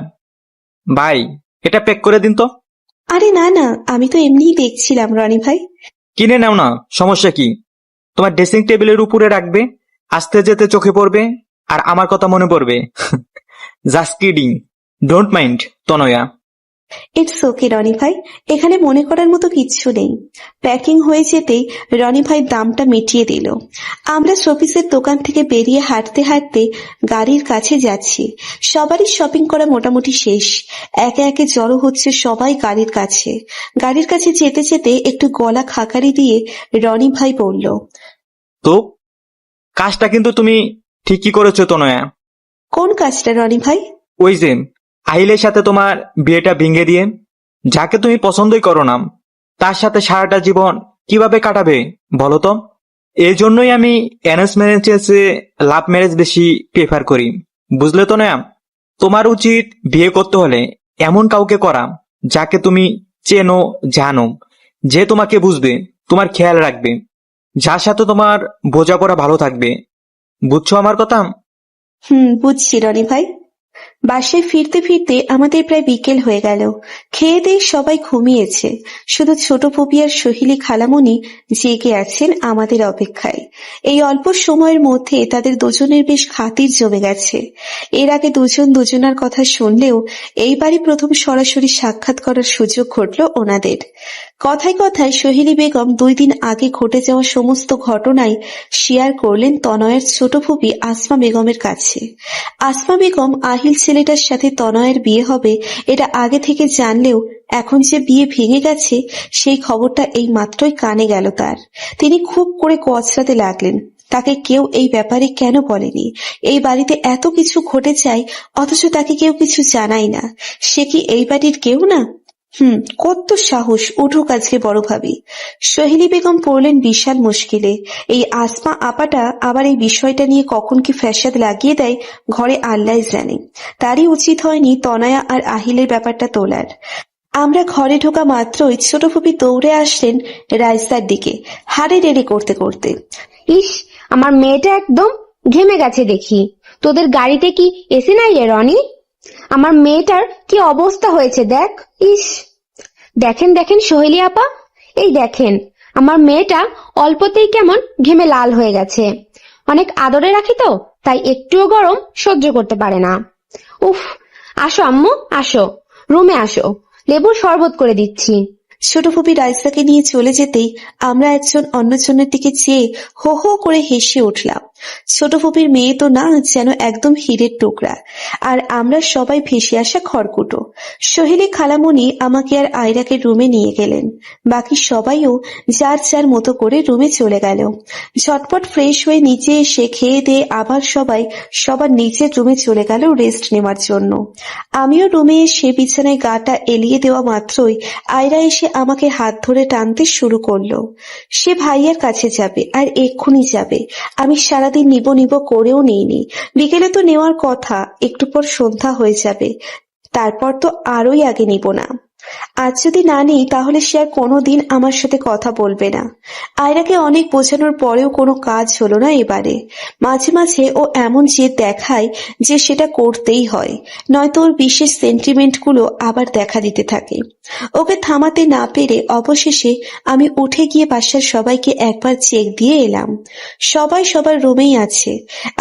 ভাই, এটা প্যাক করে দিন তো। আরে না না, আমি তো এমনিই দেখছিলাম রনি ভাই। কিনে নাও না, সমস্যা কি? তোমার ড্রেসিং টেবিলের উপরে রাখবে, আসতে যেতে চোখে পড়বে আর আমার কথা মনে পড়বে। Just kidding, don't mind Tanaya. It's okay Rony ভাই, এখানে মনে করার মতো কিচ্ছু নেই। প্যাকিং হয়ে যেতেই রনি ভাই দামটা মিটিয়ে দিল। আমরা শোপিসের দোকান থেকে বেরিয়ে হাঁটতে হাঁটতে গাড়ির কাছে যাচ্ছি। সবারই শপিং করা মোটামুটি শেষ। একে একে জড়ো হচ্ছে সবাই গাড়ির কাছে। গাড়ির কাছে যেতে যেতে একটু গলা খাকারি দিয়ে রনি ভাই বলল, তো কাজটা কিন্তু তুমি ঠিকই করেছো তনয়া। কোন কাজটা রনি ভাই? ওই যে আহিলের সাথে তোমার বিয়েটা ভেঙে দিয়ে, যাকে তুমি পছন্দই করো না, তার সাথে সারাটা জীবন কিভাবে কাটাবে বলো তো? এই জন্যই আমি অ্যারেঞ্জ ম্যারেজের চেয়ে লাভ ম্যারেজ বেশি প্রেফার করি, বুঝলে তো না? তোমার উচিত বিয়ে করতে হলে এমন কাউকে করা যাকে তুমি চেনো, জানো, যে তোমাকে বুঝবে, তোমার খেয়াল রাখবে, যার সাথে তোমার বোঝাপড়া ভালো থাকবে। বুঝছো আমার কথা? বুঝছি রনি ভাই। বাসায় ফিরতে ফিরতে আমাদের প্রায় বিকেল হয়ে গেল। খেয়ে দিয়ে সবাই ঘুমিয়েছে, শুধু ছোট পপি আর সোহিলি খালামণি জেগে আছেন আমাদের অপেক্ষায়। এই অল্প সময়ের মধ্যে তাদের দুজনের বেশ খাতির জমে গেছে। এর আগে দুজন দুজনার কথা শুনলেও এইবারই প্রথম সরাসরি সাক্ষাৎ করার সুযোগ ঘটল ওনাদের। কথায় কথায় সোহিলি বেগম 2 দিন আগে ঘটে যাওয়া সমস্ত ঘটনাই শেয়ার করলেন তনয়ের ছোট পপি আসমা বেগমের কাছে। আসমা বেগম আহিল ছেলেটার সাথে তনয়ের বিয়ে হবে এটা আগে থেকে জানলেও এখন যে বিয়ে ভেঙে গেছে সেই খবরটা এই মাত্রই কানে গেল তার। তিনি খুব করে কোয়াচড়াতে লাগলেন, তাকে কেউ এই ব্যাপারে কেন বলেনি? এই বাড়িতে এত কিছু ঘটে যায় অথচ তাকে কেউ কিছু জানায় না। সে কি এই বাড়ির কেউ না? কত সাহস! উঠুক আজকে বড় ভাবি। সোহিলি বেগম পড়লেন বিশাল মুশকিলে। এই আসমা আপাটা আবার এই বিষয়টা নিয়ে কখন কি ফ্যাসাদ লাগিয়ে দেয় ঘরে আল্লাহ জানে। তারই উচিত হয়নি তনয়া আর আহিলের ব্যাপারটা তোলার। আমরা ঘরে ঢোকা মাত্রই ছোট ফুপি দৌড়ে আসলেন রাইসার দিকে, হাড়ে রেড়ে করতে করতে। ইস, আমার মেয়েটা একদম ঘেমে গেছে দেখি। তোদের গাড়িতে কি এসি নাই রে রনি? আমার মেয়েটার কি অবস্থা হয়েছে দেখ। ইস, দেখেন দেখেন সোহেলি আপা, এই দেখেন আমার মেয়েটা অল্পতেই কেমন ঘেমে লাল হয়ে গেছে। অনেক আদরে রাখি তো, তাই একটুও গরম সহ্য করতে পারে না। উফ, আসো আম্মু, আসো, রুমে আসো, লেবুর শরবত করে দিচ্ছি। ছোট ফুপি রাইসাকে নিয়ে চলে যেতেই আমরা একজন অন্যজনের দিকে চেয়ে হো হো করে হেসে উঠলাম। ছোট ফুপির মেয়ে তো না, যেন একদম হীরের টুকরা, আর আমরা সবাই ভেসে আসা খড়কুটো। সোহেলি খালামণি আমাকে আর আয়রাকে রুমে নিয়ে গেলেন। বাকি সবাইও যার যার মতো করে রুমে চলে গেল। ঝটপট ফ্রেশ হয়ে নিচে এসে খেয়ে দিয়ে আবার সবাই সবার নিচের রুমে চলে গেল রেস্ট নেওয়ার জন্য। আমিও রুমে এসে বিছানায় গাটা এলিয়ে দেওয়া মাত্রই আয়রা এসে আমাকে হাত ধরে টানতে শুরু করলো। সে ভাইয়ার কাছে যাবে আর এক্ষুনি যাবে। আমি সারাদিন নিব নিব করেও নিইনি। বিকেলে তো নেওয়ার কথা, একটু পর সন্ধ্যা হয়ে যাবে। তারপর তো আরোই আগে নিব না। আজ যদি না নিই তাহলে সে আর কোনোদিন আমার সাথে কথা বলবে না। আয়রাকে অনেক বোঝানোর পরেও কোনো কাজ হলো না এবারে। মাঝে মাঝে ও এমন জেদ দেখায় যে সেটা করতেই হয়, নয়তো ওর বিশেষ সেন্টিমেন্টগুলো আবার দেখা দিতে থাকে। ওকে থামাতে না পেরে অবশেষে আমি উঠে গিয়ে বাসার সবাইকে একবার চেক দিয়ে এলাম। সবাই সবার রুমেই আছে।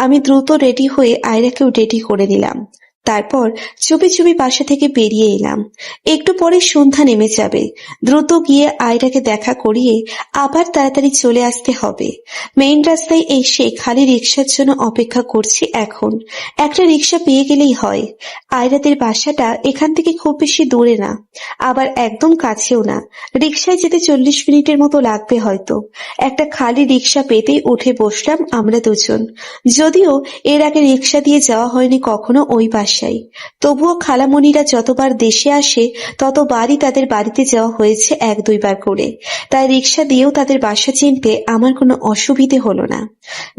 আমি দ্রুত রেডি হয়ে আয়রাকেও রেডি করে নিলাম। তারপর চুপি চুপি বাসা থেকে বেরিয়ে এলাম। একটু পরে সন্ধ্যা নেমে যাবে। দ্রুত গিয়ে আয়রাকে দেখা করিয়ে আবার তাড়াতাড়ি চলে আসতে হবে। মেইন রাস্তায় এসে খালি রিক্সার জন্য অপেক্ষা করছি এখন। একটা রিক্সা পেয়ে গেলেই হয়। আয়রাদের বাসাটা এখান থেকে খুব বেশি দূরে না, আবার একদম কাছেও না। রিক্সায় যেতে 40 মিনিটের মতো লাগবে হয়তো। একটা খালি রিক্সা পেতেই উঠে বসলাম আমরা দুজন। যদিও এর আগে রিক্সা দিয়ে যাওয়া হয়নি কখনো ওই বাসায়, তবুও খালামণিরা যতবার দেশে আসে ততবারই তাদের বাড়িতে যাওয়া হয়েছে 1-2 বার করে। তাই রিক্সা দিয়েও তাদের বাসা চিনতে আমার কোনো অসুবিধে হলো না।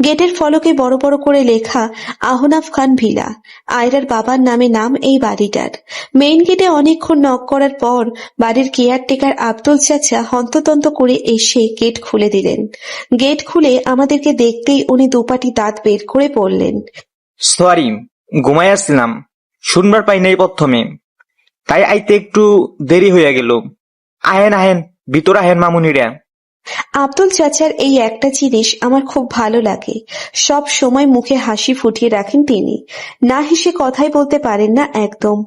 গেটের ফলকে বড় বড় করে লেখা আহনাফ খান ভিলা। আয়রার বাবার নামে নাম এই বাড়িটার। মেইন গেটে অনেকক্ষণ নক করার পর বাড়ির কেয়ারটেকার আব্দুল চাচা হন্ততন্ত করে এসে গেট খুলে দিলেন। গেট খুলে আমাদেরকে দেখতেই উনি দুপাটি দাঁত বের করে বললেন, সরি, ঘুমাই আসছিলাম, শুনবার পাই নাই প্রথমে, তাই আইতে একটু দেরি হইয়া গেল। আহেন আহেন, ভিতর আহেন মামুনিরা। আব্দুল চাচার এই একটা জিনিস আমার খুব ভালো লাগে, সব সময় মুখে হাসি ফুটিয়ে রাখেন তিনি। না হেসে কথাই বলতে পারেন না একদম।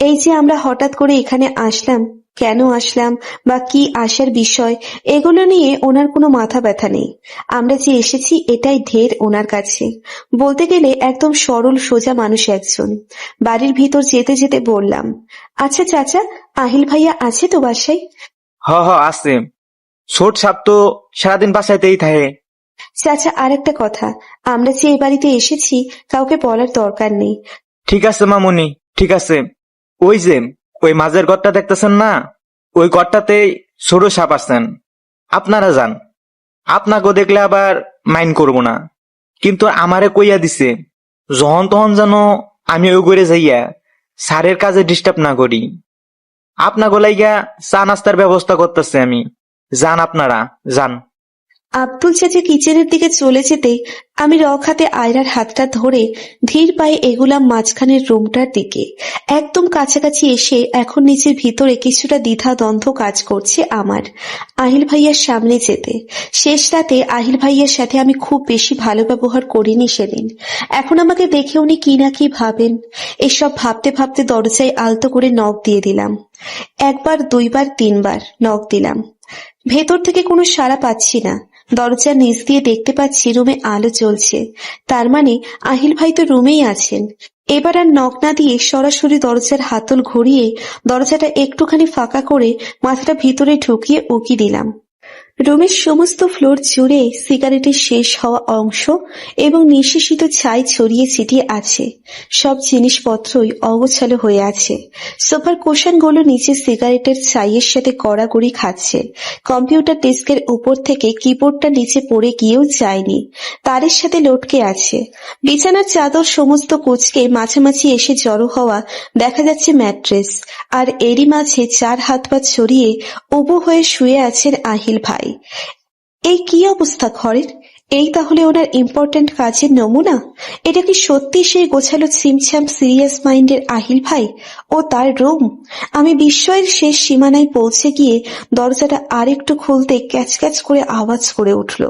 এই যে আমরা হঠাৎ করে এখানে আসলাম, কেন আসলাম বা কি আসার বিষয়, এগুলো নিয়ে ওনার কোনো মাথা ব্যথা নেই। আমরা যে এসেছি এটাই ঢের ওনার কাছে। বলতে গেলে একদম সরল সোজা মানুষ একজন। বাড়ির ভিতর যেতে যেতে বললাম, আচ্ছা চাচা, আহিল ভাইয়া আছে তো বাসায়? হ হ আছে, ছোট সাপ তো সারাদিন বাসাইতেই থাকে। চাচা আর একটা কথা, আমরা যে এই বাড়িতে এসেছি কাউকে বলার দরকার নেই। ঠিক আছে মামুনি, ঠিক আছে। ওই যে ওই মাঝের ঘরটা দেখতেছেন না, ওই ঘরটাতেই ছোট সাপ আছেন। আপনারা যান, আপনাকেও দেখলে আবার মাইন্ড করব না, কিন্তু আমারে কইয়া দিছে যখন তখন যেন আমি ওই ঘরে যাইয়া স্যারের কাজে ডিস্টার্ব না করি। আপনাকে লাইগা চা নাস্তার ব্যবস্থা করতেছে আমি। যান আপনারা, যান। আব্দুল চাচা কিচেনের দিকে চলে যেতে আমি রক হাতে আয়রার হাতটা ধরে ধীর পায়ে এগুলাম মাঝখানের রুমটার দিকে। একদম কাছাকাছি এসে এখন নিচের ভিতরে কিছুটা দ্বিধা দ্বন্দ্ব কাজ করছে আমার আহিল ভাইয়ার সামনে যেতে। শেষ রাতে আহিল ভাইয়ার সাথে আমি খুব বেশি ভালো ব্যবহার করিনি সেদিন। এখন আমাকে দেখে উনি কি না কি ভাবেন, এসব ভাবতে ভাবতে দরজায় আলতো করে নক দিয়ে দিলাম। 1 বার 2 বার 3 বার নক দিলাম। ভেতর থেকে কোনো সাড়া পাচ্ছি না। দরজার নিচ দিয়ে দেখতে পাচ্ছি রুমে আলো জ্বলছে, তার মানে আহিল ভাই তো রুমেই আছেন। এবার আর নক না দিয়ে সরাসরি দরজার হাতল ঘুরিয়ে দরজাটা একটুখানি ফাঁকা করে মাথাটা ভিতরে ঢুকিয়ে উকি দিলাম। রুমের সমস্ত ফ্লোর জুড়ে সিগারেটের শেষ হওয়া অংশ এবং নিঃশেষিত ছাই ছড়িয়ে ছিটিয়ে আছে। সব জিনিসপত্রই অগোছালো হয়ে আছে। সোফার কুশনগুলো নিচে সিগারেটের ছাইয়ের সাথে গড়াগড়ি খাচ্ছে। কম্পিউটার ডেস্কের উপর থেকে কিবোর্ডটা নিচে পড়ে গিয়েও যায়নি, তারের সাথে লটকে আছে। বিছানার চাদর সমস্ত কুঁচকে মাঝামাঝি এসে জড়ো হওয়া দেখা যাচ্ছে ম্যাট্রেস, আর এরই মাঝে 4 হাত পা ছড়িয়ে উবু হয়ে শুয়ে আছেন আহিল ভাই। এই কি অবস্থা ঘরের? এই তাহলে ওনার ইম্পর্ট্যান্ট কাজের নমুনা? এটা কি সত্যি সেই গোছালো ছিমছাম সিরিয়াস মাইন্ডের আহিল ভাই ও তার রুম? আমি বিস্ময়ের শেষ সীমানায় পৌঁছে গিয়ে দরজাটা আরেকটু খুলতে ক্যাচ ক্যাচ করে আওয়াজ করে উঠল।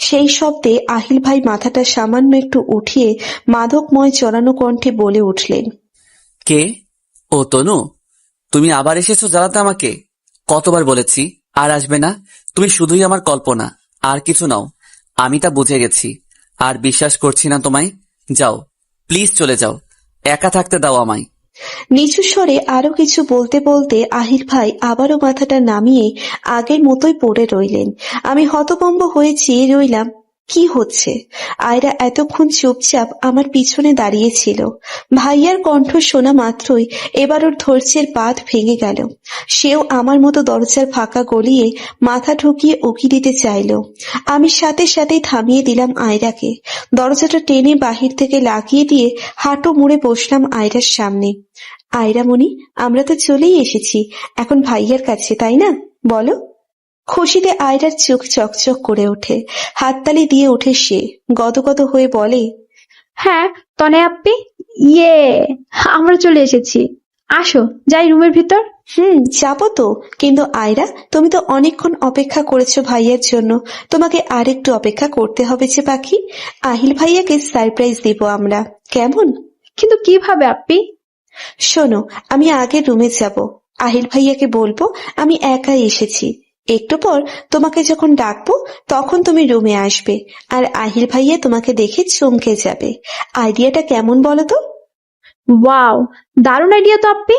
সেই শব্দে আহিল ভাই মাথাটা সামান্য একটু উঠিয়ে মাদকময় চড়ানো কণ্ঠে বলে উঠলেন, কে? ও তনু, তুমি আবার এসেছো জ্বালাতে আমাকে? কতবার বলেছি আর আসবে না। তুমি শুধুই আমার কল্পনা, আর কিছু নাও। আমি তা বুঝে গেছি, আর বিশ্বাস করছি না তোমায়। যাও, প্লিজ চলে যাও, একা থাকতে দাও আমায়। নিচু স্বরে আরো কিছু বলতে বলতে আহিল ভাই আবারও মাথাটা নামিয়ে আগের মতোই পড়ে রইলেন। আমি হতভম্ব হয়ে চেয়ে রইলাম, কি হচ্ছে? আয়রা এতক্ষণ চুপচাপ আমার পিছনে দাঁড়িয়েছিল। ভাইয়ার কণ্ঠ শোনা মাত্রই এবার ওর ধৈর্যের বাঁধ ভেঙে গেল। সেও আমার মতো দরজার ফাঁকা গলিয়ে মাথা ঢুকিয়ে উকি দিতে চাইল। আমি সাথে সাথেই থামিয়ে দিলাম আয়রাকে। দরজাটা টেনে বাহির থেকে লাগিয়ে দিয়ে হাঁটু মুড়ে বসলাম আয়রার সামনে। আয়রামণি, আমরা তো চলেই এসেছি এখন ভাইয়ার কাছে, তাই না? বলো। খুশিতে আয়রার চোখ চকচক করে ওঠে, হাততালি দিয়ে ওঠে সে, গদগদ হয়ে বলে, হ্যাঁ তনে আপ্পি, ইয়ে, আমরা চলে এসেছি। আসো যাই রুমের ভিতর। যাবো তো, কিন্তু আয়রা, তুমি তো অনেকক্ষণ অপেক্ষা করেছো ভাইয়ার জন্য, তোমাকে আরেকটু অপেক্ষা করতে হবে যে পাখি। আহিল ভাইয়াকে সারপ্রাইজ দিব আমরা, কেমন? কিন্তু কিভাবে আপ্পি? শোনো, আমি আগের রুমে যাব, আহিল ভাইয়াকে বলবো আমি একাই এসেছি। একটু পর তোমাকে যখন ডাকবো তখন তুমি রুমে আসবে, আর আহিল ভাইয়া তোমাকে দেখে চমকে যাবে। আইডিয়াটা কেমন বলো তো? ওয়াও, দারুণ আইডিয়া তো আপ্পি।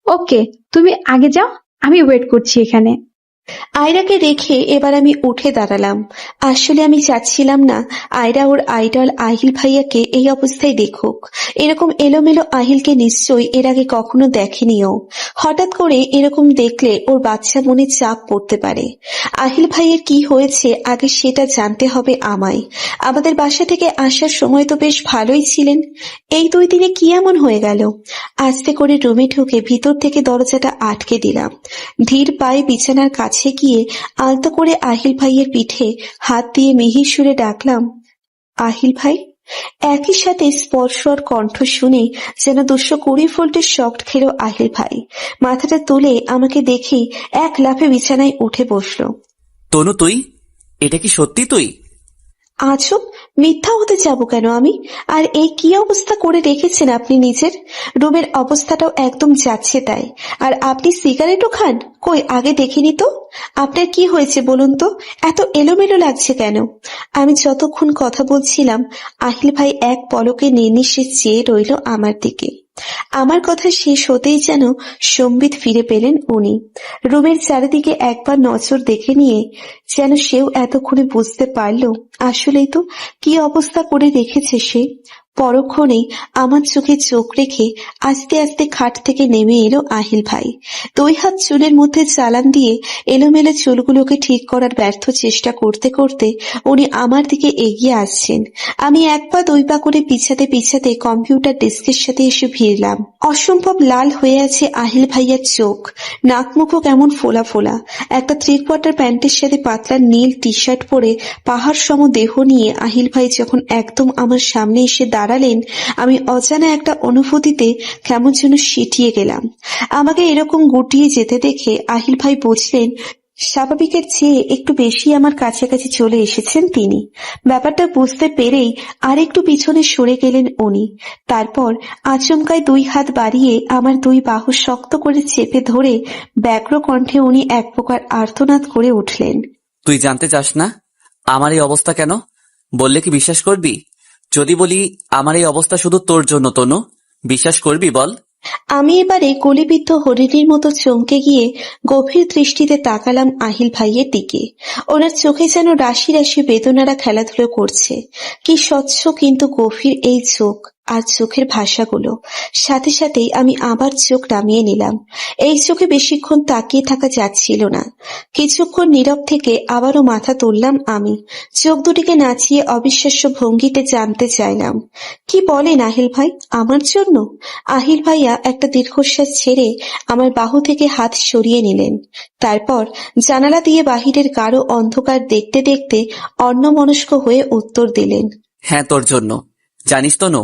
ওকে, তুমি আগে যাও, আমি ওয়েট করছি এখানে। আয়রাকে রেখে এবার আমি উঠে দাঁড়ালাম। আসলে আমি চাচ্ছিলাম না আয়রা ওর আইডল আহিল ভাইয়াকে এই অবস্থায় দেখুক। এরকম এলোমেলো আহিলকে নিশ্চয়ই এর আগে কখনো দেখেনিও। হঠাৎ করে এরকম দেখলে ওর বাচ্চা মনে চাপ পড়তে পারে। আহিল ভাইয়ের কি হয়েছে আগে সেটা জানতে হবে আমায়। আমাদের বাসা থেকে আসার সময় তো বেশ ভালোই ছিলেন, এই 2 দিনে কি এমন হয়ে গেল? আস্তে করে রুমে ঢুকে ভিতর থেকে দরজাটা আটকে দিলাম। ধীর পায়ে বিছানার কাছে গিয়ে আলতো করে আহিল ভাইয়ের পিঠে হাত দিয়ে মিহির সুরে ডাকলাম, আহিল ভাই। একই সাথে স্পর্শ আর কণ্ঠ শুনে যেন 220 ভোল্টের শক খেল আহিল ভাই। মাথাটা তুলে আমাকে দেখেই এক লাফে বিছানায় উঠে বসলো। তনু, তুই? এটা কি সত্যি তুই? আজব, মিথ্যা হতে যাব কেন আমি? আর এই কি অবস্থা করে রেখেছেন আপনি নিজের? রুমের অবস্থাটাও একদম যাচ্ছে তাই। আর আপনি সিগারেটও খান? কই, আগে দেখিনি তো। আপনার কি হয়েছে বলুন তো, এত এলোমেলো লাগছে কেন? আমি যতক্ষণ কথা বলছিলাম আহিল ভাই এক পলকে নির্নিশেষ চেয়ে রইল আমার দিকে। আমার কথা শেষ হতেই যেন সম্বিত ফিরে পেলেন উনি। রুমের চারিদিকে একবার নজর দেখে নিয়ে যেন সেও এতক্ষণে বুঝতে পারল আসলেই তো কি অবস্থা করে রেখেছে সে। পরক্ষণেই আমার চোখে চোখ রেখে আস্তে আস্তে খাট থেকে নেমে এলো আহিল ভাই। 2 হাত চুলের মধ্যে চালান দিয়ে এলোমেলো চুলগুলোকে ঠিক করার ব্যর্থ চেষ্টা করতে করতে উনি আমার দিকে এগিয়ে আসছেন। আমি 1 পা 2 পা করে পিছাতে পিছাতে কম্পিউটার ডেস্কের সাথে এসে ভিড়লাম। অসম্ভব লাল হয়ে আছে আহিল ভাইয়ার চোখ, নাক মুখও কেমন ফোলা ফোলা। একটা 3/4 প্যান্টের সাথে পাতলা নীল টি শার্ট পরে পাহাড় সম দেহ নিয়ে আহিল ভাই যখন একদম আমার সামনে এসে দাঁড়ালেন, আমি অজানা একটা অনুভূতিতে কেমন যেন সিটিয়ে গেলাম। আমাকে এরকম গুটিয়ে যেতে দেখে আহিল ভাই বুঝলেন স্বাভাবিকের চেয়ে একটু বেশি আমার কাছাকাছি চলে এসেছেন তিনি। ব্যাপারটা বুঝতে পেরেই আর একটু পিছনে সরে গেলেন উনি। তারপর আচমকায় 2 হাত বাড়িয়ে আমার 2 বাহু শক্ত করে চেপে ধরে ব্যগ্র কণ্ঠে উনি এক প্রকার আর্তনাদ করে উঠলেন। তুই জানতে চাস না আমার এই অবস্থা কেন? বললে কি বিশ্বাস করবি? যদি বলি আমার এই অবস্থা শুধু তোর জন্য, তনু, বিশ্বাস করবি বল? আমি এবারে গলিবিদ্ধ হরিণীর মতো চমকে গিয়ে গভীর দৃষ্টিতে তাকালাম আহিল ভাইয়ের দিকে। ওনার চোখে যেন রাশি রাশি বেদনারা খেলাধুলো করছে। কি স্বচ্ছ কিন্তু গভীর এই চোখ আর চোখের ভাষাগুলো। সাথে সাথেই আমি আবার চোখ নামিয়ে নিলাম। এই চোখে বেশিক্ষণ তাকিয়ে থাকা যাচ্ছিল না। কিছুক্ষণ নীরব থেকে আবারও মাথা তুললাম আমি। চোখ দুটিকে নাচিয়ে অবিশ্বাস্য ভঙ্গিতে জানতে চাইলাম, কি বলেন আহিল ভাই, আমার জন্য? আহিল ভাইয়া একটা দীর্ঘশ্বাস ছেড়ে আমার বাহু থেকে হাত সরিয়ে নিলেন। তারপর জানালা দিয়ে বাহিরের গাঢ় অন্ধকার দেখতে দেখতে অন্যমনস্ক হয়ে উত্তর দিলেন, হ্যাঁ, তোর জন্য। জানিস তনু,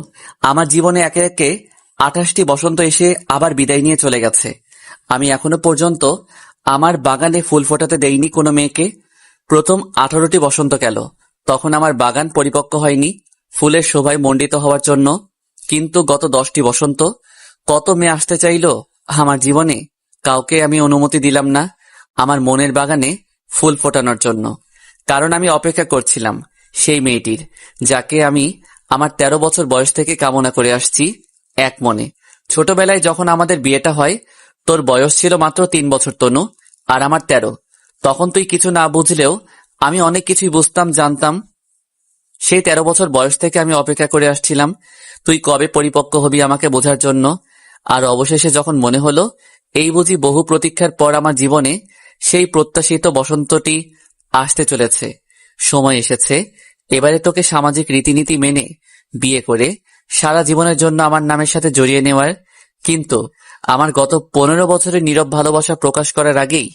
আমার জীবনে একে একে 28টি বসন্ত এসে আবার বিদায় নিয়ে চলে গেছে। আমি এখনো পর্যন্ত আমার বাগানে ফুল ফোটাতে দেইনি কোনো মেয়েকে। প্রথম 18টি বসন্ত গেল, তখন আমার বাগান পরিপক্ক হয়নি ফুলের শোভায় মণ্ডিত হওয়ার জন্য। কিন্তু গত 10টি বসন্ত কত মেয়ে আসতে চাইলো আমার জীবনে, কাউকে আমি অনুমতি দিলাম না আমার মনের বাগানে ফুল ফোটানোর জন্য। কারণ আমি অপেক্ষা করছিলাম সেই মেয়েটির, যাকে আমি আমার 13 বছর বয়স থেকে কামনা করে আসছি এক মনে। ছোটবেলায় যখন আমাদের বিয়েটা হয়, তোর বয়স ছিল মাত্র 3 বছর তনু, আর আমার 13। তখন তুই কিছু না বুঝলেও আমি অনেক কিছুই বুঝতাম, জানতাম। সেই 13 বছর বয়স থেকে আমি অপেক্ষা করে আসছিলাম তুই কবে পরিপক্ক হবি আমাকে বোঝার জন্য। আর অবশেষে যখন মনে হলো এই বুঝি বহু প্রতীক্ষার পর আমার জীবনে সেই প্রত্যাশিত বসন্তটি আসতে চলেছে, সময় এসেছে এবারে তোকে সামাজিক রীতিনীতি মেনে বিয়ে করে সারা জীবনের জন্য আমার নামের সাথে জড়িয়ে নেওয়ার। কিন্তু আমার গত 15 বছরের নীরব ভালোবাসা প্রকাশ করার আগেই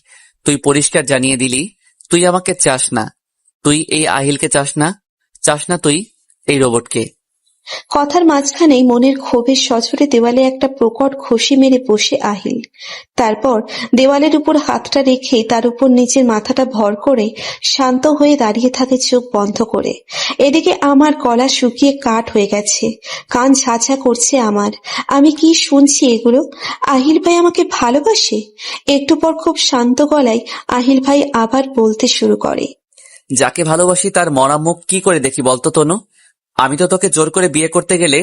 তুই পরিষ্কার জানিয়ে দিলি তুই আমাকে চাস না। তুই এই আহিলকে চাস না, চাস না তুই এই রোবটকে। কথার মাঝখানেই মনের ক্ষোভের সজোরে দেওয়ালে একটা প্রকট ঘষি মেরে বসে আহিল। তারপর দেওয়ালের উপর হাতটা রেখে তার উপর নিচের মাথাটা ভর করে শান্ত হয়ে দাঁড়িয়ে থাকে চোখ বন্ধ করে। এদিকে আমার গলা শুকিয়ে কাঠ হয়ে গেছে, কান ঝাঁঝা করছে আমার। আমি কি শুনছি এগুলো? আহিল ভাই আমাকে ভালোবাসে? একটু পর খুব শান্ত গলায় আহিল ভাই আবার বলতে শুরু করে, যাকে ভালোবাসি তার মরা মুখ কি করে দেখি বলতো তনু? আমি তো তোকে জোর করে বিয়ে করতে গেলে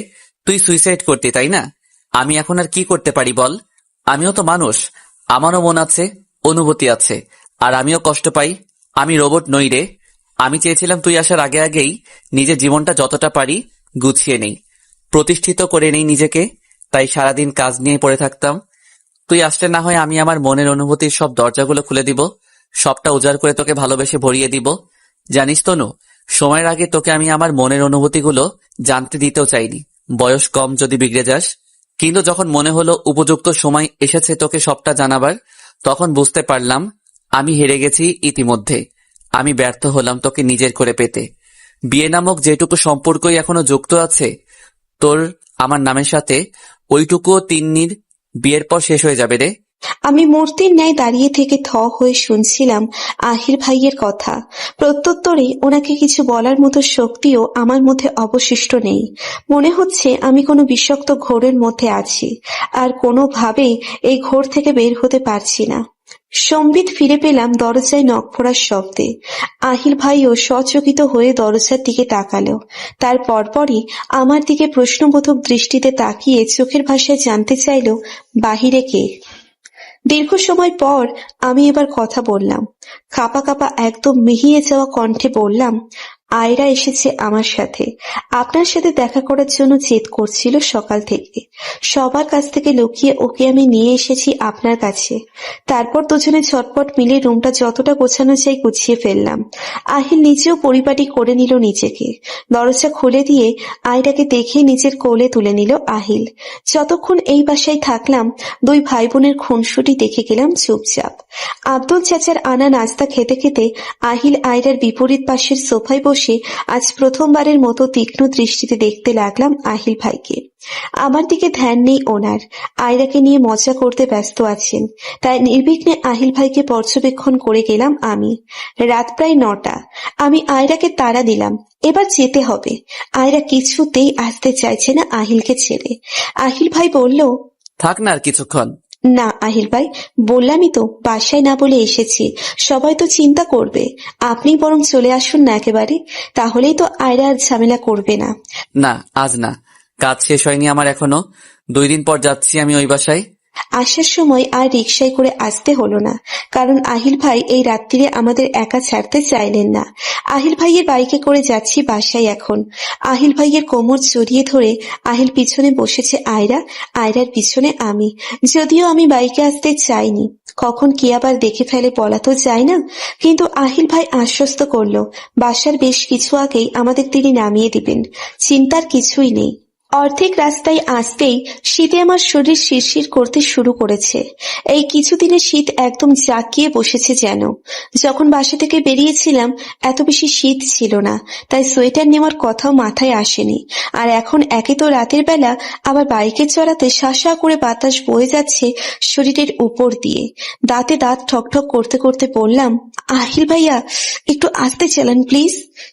তুই সুইসাইড করতি, তাই না? আমি এখন আর কি করতে পারি বল? আমিও তো মানুষ, আমারও মন আছে, অনুভূতি আছে, আর আমিও কষ্ট পাই। আমি রোবট নই রে। আমি চেয়েছিলাম তুই আসার আগে আগেই নিজের জীবনটা যতটা পারি গুছিয়ে নেই, প্রতিষ্ঠিত করে নেই নিজেকে। তাই সারাদিন কাজ নিয়ে পড়ে থাকতাম। তুই আসলে না হয় আমি আমার মনের অনুভূতির সব দরজাগুলো খুলে দিব, সবটা উজাড় করে তোকে ভালোবেসে ভরিয়ে দিব। জানিস তনু, সময়ের আগে তোকে আমি আমার মনের অনুভূতিগুলো জানতে দিতেও চাইনি, বয়স কম যদি বিগড়ে যাস। কিন্তু যখন মনে হলো উপযুক্ত সময় এসেছে তোকে সবটা জানাবার, তখন বুঝতে পারলাম আমি হেরে গেছি ইতিমধ্যে। আমি ব্যর্থ হলাম তোকে নিজের করে পেতে। বিয়ে নামক যেটুকু সম্পর্কই এখনো যুক্ত আছে তোর আমার নামের সাথে, ওইটুকুও তিন্নির বিয়ের পর শেষ হয়ে যাবে রে। আমি মূর্তির ন্যায় দাঁড়িয়ে থেকে থ হয়ে শুনছিলাম আহির ভাইয়ের কথা। প্রত্যুত্তরে ওনাকে কিছু বলার মতো শক্তিও আমার মধ্যে অবশিষ্ট নেই। মনে হচ্ছে আমি কোনো বিষাক্ত ঘোরের মধ্যে আছি, আর কোনোভাবেই এই ঘোর থেকে বের হতে পারছি না। সম্বিত ফিরে পেলাম দরজায় নখ পড়ার শব্দে। আহিল ভাইও সচকিত হয়ে দরজার দিকে তাকালো। তার পরপরই আমার দিকে প্রশ্নবোধক দৃষ্টিতে তাকিয়ে চোখের ভাষায় জানতে চাইল বাহিরে কে। দীর্ঘ সময় পর আমি এবার কথা বললাম। কাঁপা কাঁপা একদম মিহিয়ে যাওয়া কণ্ঠে বললাম, আয়রা এসেছে আমার সাথে। আপনার সাথে দেখা করার জন্য জেদ করছিল সকাল থেকে। সবার কাছ থেকে লুকিয়ে ওকে আমি নিয়ে এসেছি আপনার কাছে। তারপর দুজনে ঝটপট মিলে রুমটা যতটা গোছানো চাই গুছিয়ে ফেললাম। আহিল নিজেও পরিপাটি করে নিল নিজেকে। দরজা খুলে দিয়ে আয়রাকে দেখে নিজের কোলে তুলে নিল আহিল। যতক্ষণ এই বাসায় থাকলাম দুই ভাই বোনের খুনসুটি দেখে গেলাম চুপচাপ। আব্দুল চাচার আনা নাস্তা খেতে খেতে আহিল আয়রার বিপরীত পাশের সোফায় বসে আজ প্রথমবারের মতো তীক্ষ্ণ দৃষ্টিতে দেখতে লাগলাম আহিল ভাইকে। আমার দিকে ধ্যান নেই ওনার, আয়রাকে নিয়ে মজা করতে ব্যস্ত আছেন। তাই নির্বিঘ্নে আহিল ভাইকে পর্যবেক্ষণ করে গেলাম আমি। রাত প্রায় 9টা। আমি আয়রাকে তাড়া দিলাম, এবার যেতে হবে। আয়রা কিছুতেই আসতে চাইছে না আহিলকে ছেড়ে। আহিল ভাই বলল, থাক না আর কিছুক্ষণ। না আহিল ভাই, বললামই তো বাসায় না বলে এসেছি, সবাই তো চিন্তা করবে। আপনি বরং চলে আসুন না একেবারে, তাহলেই তো আয়রা আর ঝামেলা করবে না। না, আজ না, কাজ শেষ হয়নি আমার এখনো। 2 দিন পর যাচ্ছি আমি ওই বাসায়। আসার সময় আর রিকশায় করে আসতে হলো না, কারণ আহিল ভাই এই রাত্রিরে আমাদের একা ছাড়তে চাইলেন না। আহিল ভাইয়ের বাইকে করে যাচ্ছি বাসায় এখন। আহিল ভাইয়ের কোমর জড়িয়ে ধরে আহিল পিছনে বসেছে আয়রা, আয়রার পিছনে আমি। যদিও আমি বাইকে আসতে চাইনি, কখন কি আবার দেখে ফেলে বলা তো যায় না। কিন্তু আহিল ভাই আশ্বস্ত করলো বাসার বেশ কিছু আগেই আমাদের তিনি নামিয়ে দিবেন, চিন্তার কিছুই নেই। অর্ধেক রাস্তায় আসতেই শীতে আমার শরীর শিরশির করতে শুরু করেছে। এই কিছুদিনে শীত একদম জাঁকিয়ে বসেছে যেন। যখন বাসা থেকে বেরিয়েছিলাম এত বেশি শীত ছিল না, তাই সোয়েটার নেওয়ার কথাও মাথায় আসেনি। আর এখন একে তো রাতের বেলা, আবার বাইকে চড়াতে শাঁসা করে বাতাস বয়ে যাচ্ছে শরীরের উপর দিয়ে। দাঁতে দাঁত ঠকঠক করতে করতে বললাম, আহিল ভাইয়া একটু আস্তে চালান প্লিজ।